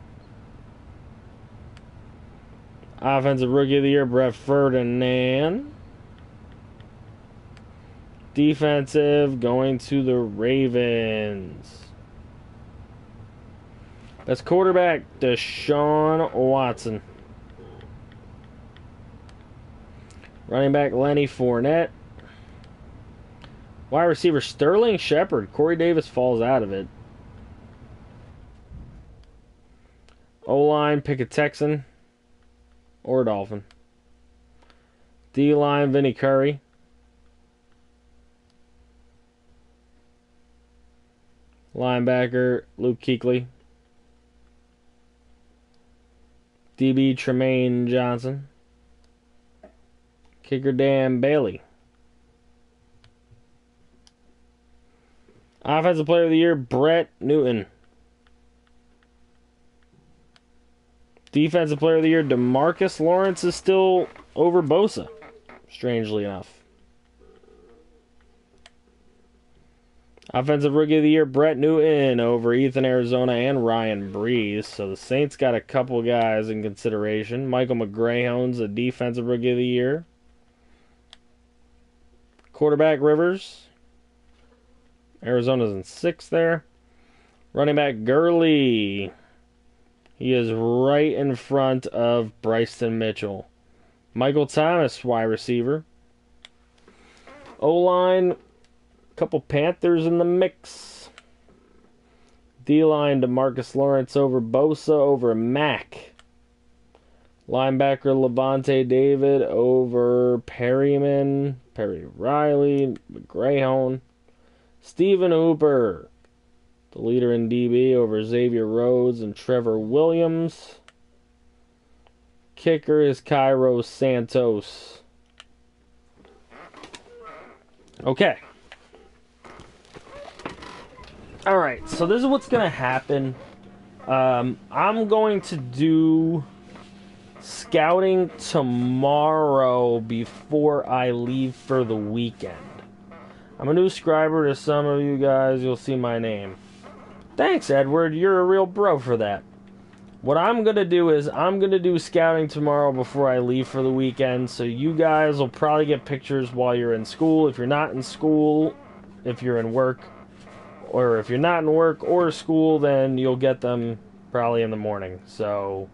Offensive Rookie of the Year, Brett Ferdinand. Defensive, going to the Ravens. Best quarterback, Deshaun Watson. Running back, Lenny Fournette. Wide receiver, Sterling Shepard. Corey Davis falls out of it. O-line, pick a Texan or a Dolphin. D-line, Vinny Curry. Linebacker, Luke Kuechly. DB, Tremaine Johnson. Kicker, Dan Bailey. Offensive Player of the Year, Brett Newton. Defensive Player of the Year, DeMarcus Lawrence is still over Bosa, strangely enough. Offensive Rookie of the Year, Brett Newton over Ethan Arizona and Ryan Breeze. So the Saints got a couple guys in consideration. Michael McGrahone's a Defensive Rookie of the Year. Quarterback, Rivers. Arizona's in 6th there. Running back, Gurley. He is right in front of Bryson Mitchell. Michael Thomas, wide receiver. O-line, couple Panthers in the mix. D-line, DeMarcus Lawrence over Bosa over Mack. Linebacker, Levante David over Perryman. Perry Riley, McGrahone. Stephen Hooper, the leader in DB over Xavier Rhodes and Trevor Williams. Kicker is Cairo Santos. Okay. Alright, so this is what's going to happen. I'm going to do scouting tomorrow before I leave for the weekend. I'm a new subscriber to some of you guys. You'll see my name. Thanks, Edward. You're a real bro for that. What I'm going to do is I'm going to do scouting tomorrow before I leave for the weekend. So you guys will probably get pictures while you're in school. If you're not in school, if you're in work, or if you're not in work or school, then you'll get them probably in the morning. So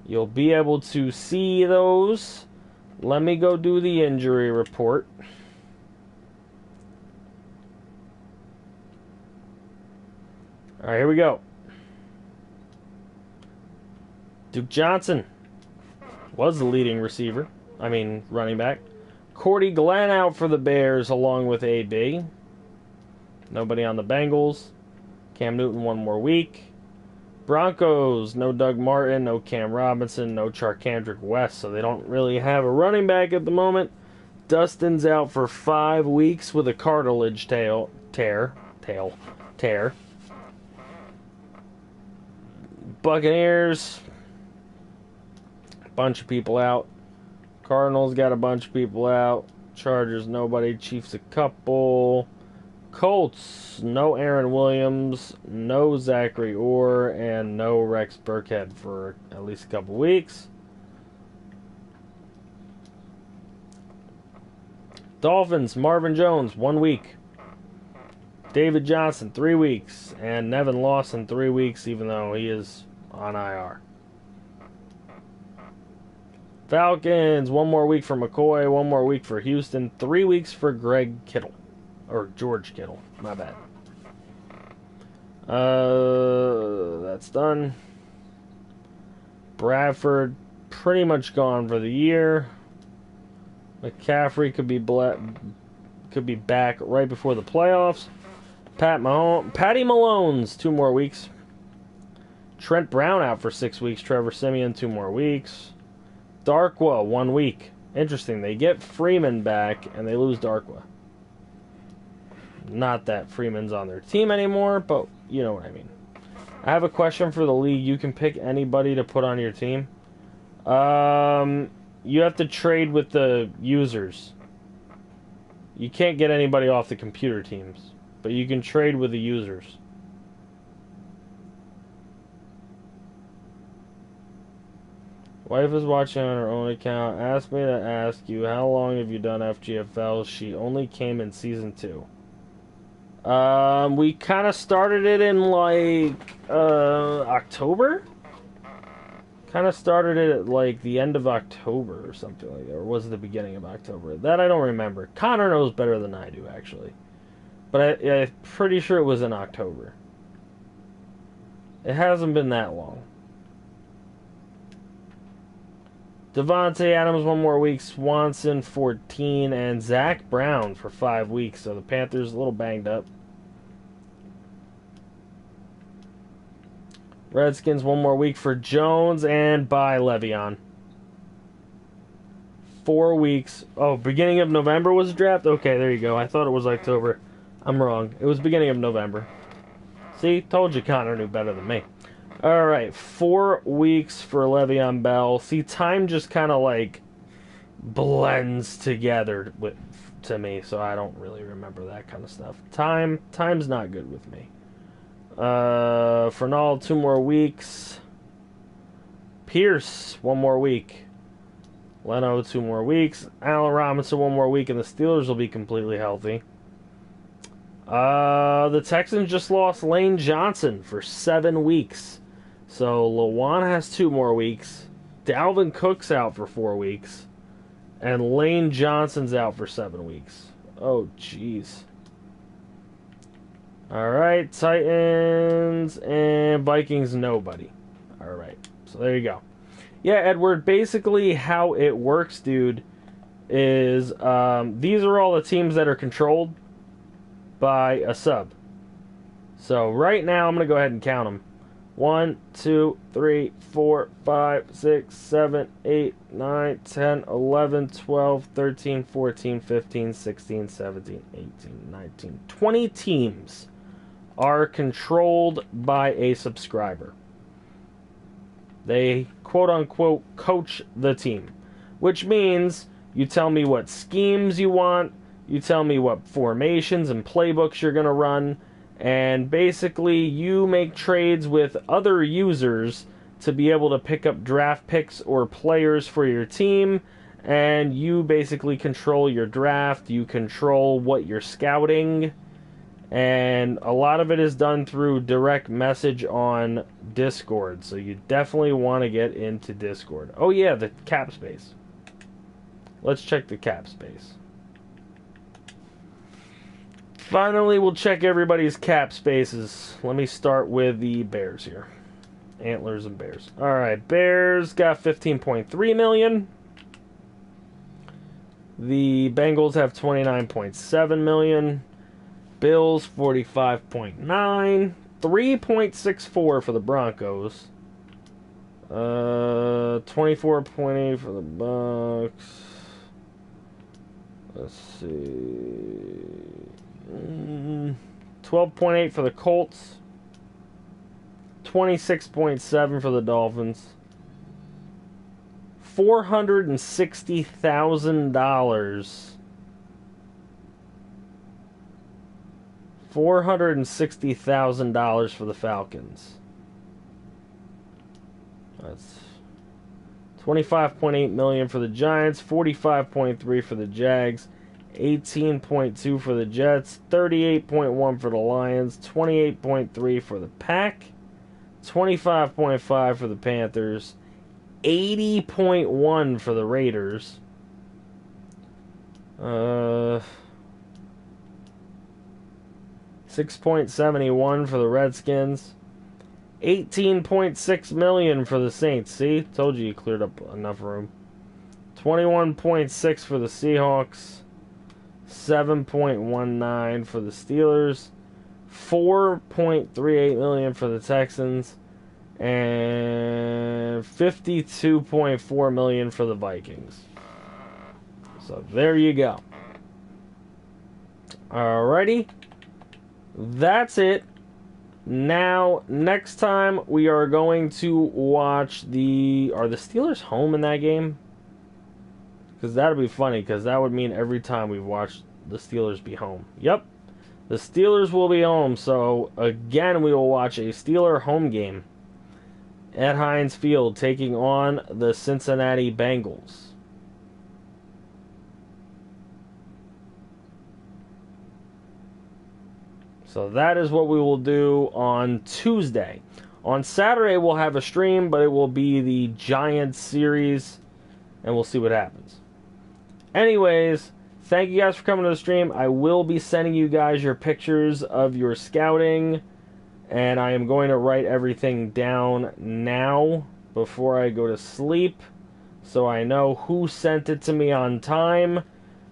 you'll be able to see those. Let me go do the injury report. Alright, here we go. Duke Johnson was the leading running back. Cordy Glenn out for the Bears along with AB. Nobody on the Bengals. Cam Newton 1 more week. Broncos, no Doug Martin, no Cam Robinson, no Charkandrick West, so they don't really have a running back at the moment. Dustin's out for 5 weeks with a cartilage Tear. Buccaneers, bunch of people out. Cardinals got a bunch of people out. Chargers, nobody. Chiefs, a couple. Colts, no Aaron Williams, no Zachary Orr, and no Rex Burkhead for at least a couple weeks. Dolphins, Marvin Jones, 1 week. David Johnson, 3 weeks. And Nevin Lawson, 3 weeks, even though he is on IR. Falcons, 1 more week for McCoy, 1 more week for Houston, 3 weeks for Greg Kittle. Or George Kittle, my bad. That's done. Bradford, pretty much gone for the year. McCaffrey could be back right before the playoffs. Patty Malone's 2 more weeks. Trent Brown out for 6 weeks. Trevor Siemian 2 more weeks. Darkwa 1 week. Interesting. They get Freeman back and they lose Darkwa. Not that Freeman's on their team anymore, but you know what I mean. I have a question for the league. You can pick anybody to put on your team. You have to trade with the users. You can't get anybody off the computer teams, but you can trade with the users. Wife is watching on her own account. Asked me to ask you, how long have you done FGFL? She only came in season 2. We kind of started it in like October. Kind of started it at like the end of October or something like that, or was it the beginning of October? That I don't remember. Connor knows better than I do, actually. But I'm pretty sure it was in October. It hasn't been that long. Devontae Adams 1 more week, Swanson 14, and Zach Brown for 5 weeks. So the Panthers a little banged up. Redskins 1 more week for Jones, and bye Le'Veon. 4 weeks. Oh, beginning of November was the draft? Okay, there you go. I thought it was October. I'm wrong. It was beginning of November. See? Told you Connor knew better than me. Alright, 4 weeks for Le'Veon Bell. See, time just kind of like blends together to me, so I don't really remember that kind of stuff. Time's not good with me. Fernald, 2 more weeks. Pierce, 1 more week. Leno, 2 more weeks. Allen Robinson, 1 more week, and the Steelers will be completely healthy. The Texans just lost Lane Johnson for 7 weeks. So Lawan has 2 more weeks. Dalvin Cook's out for 4 weeks. And Lane Johnson's out for 7 weeks. Oh, jeez. Alright, Titans and Vikings, nobody. Alright, so there you go. Yeah, Edward, basically how it works, dude, is these are all the teams that are controlled by a sub. So right now, I'm going to go ahead and count them. 1, 2, 3, 4, 5, 6, 7, 8, 9, 10, 11, 12, 13, 14, 15, 16, 17, 18, 19, 20 teams are controlled by a subscriber. They quote-unquote coach the team, which means you tell me what schemes you want, you tell me what formations and playbooks you're going to run, and basically you make trades with other users to be able to pick up draft picks or players for your team, and you basically control your draft, you control what you're scouting, and a lot of it is done through direct message on Discord, so you definitely want to get into Discord. Oh yeah, the cap space. Let's check the cap space. Finally, we'll check everybody's cap spaces. Let me start with the Bears here. Antlers and Bears. Alright, Bears got $15.3 million. The Bengals have $29.7 million. Bills, $45.9 million. 3.64 for the Broncos. 24.8 for the Bucks. Let's see. 12.8 for the Colts. 26.7 for the Dolphins. $460,000. $460,000 for the Falcons. That's $25.8 million for the Giants, $45.3 for the Jags, $18.2 for the Jets, $38.1 for the Lions, $28.3 for the Pack, $25.5 for the Panthers, $80.1 for the Raiders. $6.71 for the Redskins. $18.6 million for the Saints. See? Told you cleared up enough room. $21.6 for the Seahawks. $7.19 for the Steelers. $4.38 million for the Texans. And $52.4 million for the Vikings. So there you go. Alrighty. That's it. Now, next time we are going to watch Are the Steelers home in that game? Because that would be funny, because that would mean every time we've watched the Steelers be home. Yep. The Steelers will be home, so again we will watch a Steeler home game at Heinz Field taking on the Cincinnati Bengals. So that is what we will do on Tuesday. On Saturday, we'll have a stream, but it will be the Giants series, and we'll see what happens. Anyways, thank you guys for coming to the stream. I will be sending you guys your pictures of your scouting, and I am going to write everything down now before I go to sleep, so I know who sent it to me on time.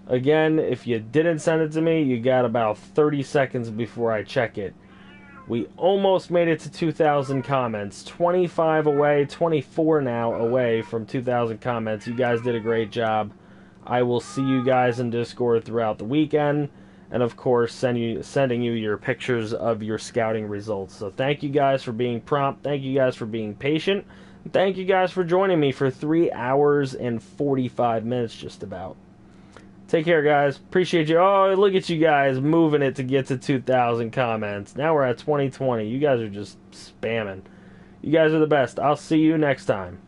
Again, if you didn't send it to me, you got about 30 seconds before I check it. We almost made it to 2,000 comments. 25 away, 24 now away from 2,000 comments. You guys did a great job. I will see you guys in Discord throughout the weekend. And of course, sending you your pictures of your scouting results. So thank you guys for being prompt. Thank you guys for being patient. And thank you guys for joining me for 3 hours and 45 minutes just about. Take care, guys. Appreciate you. Oh, look at you guys moving it to get to 2,000 comments. Now we're at 2020. You guys are just spamming. You guys are the best. I'll see you next time.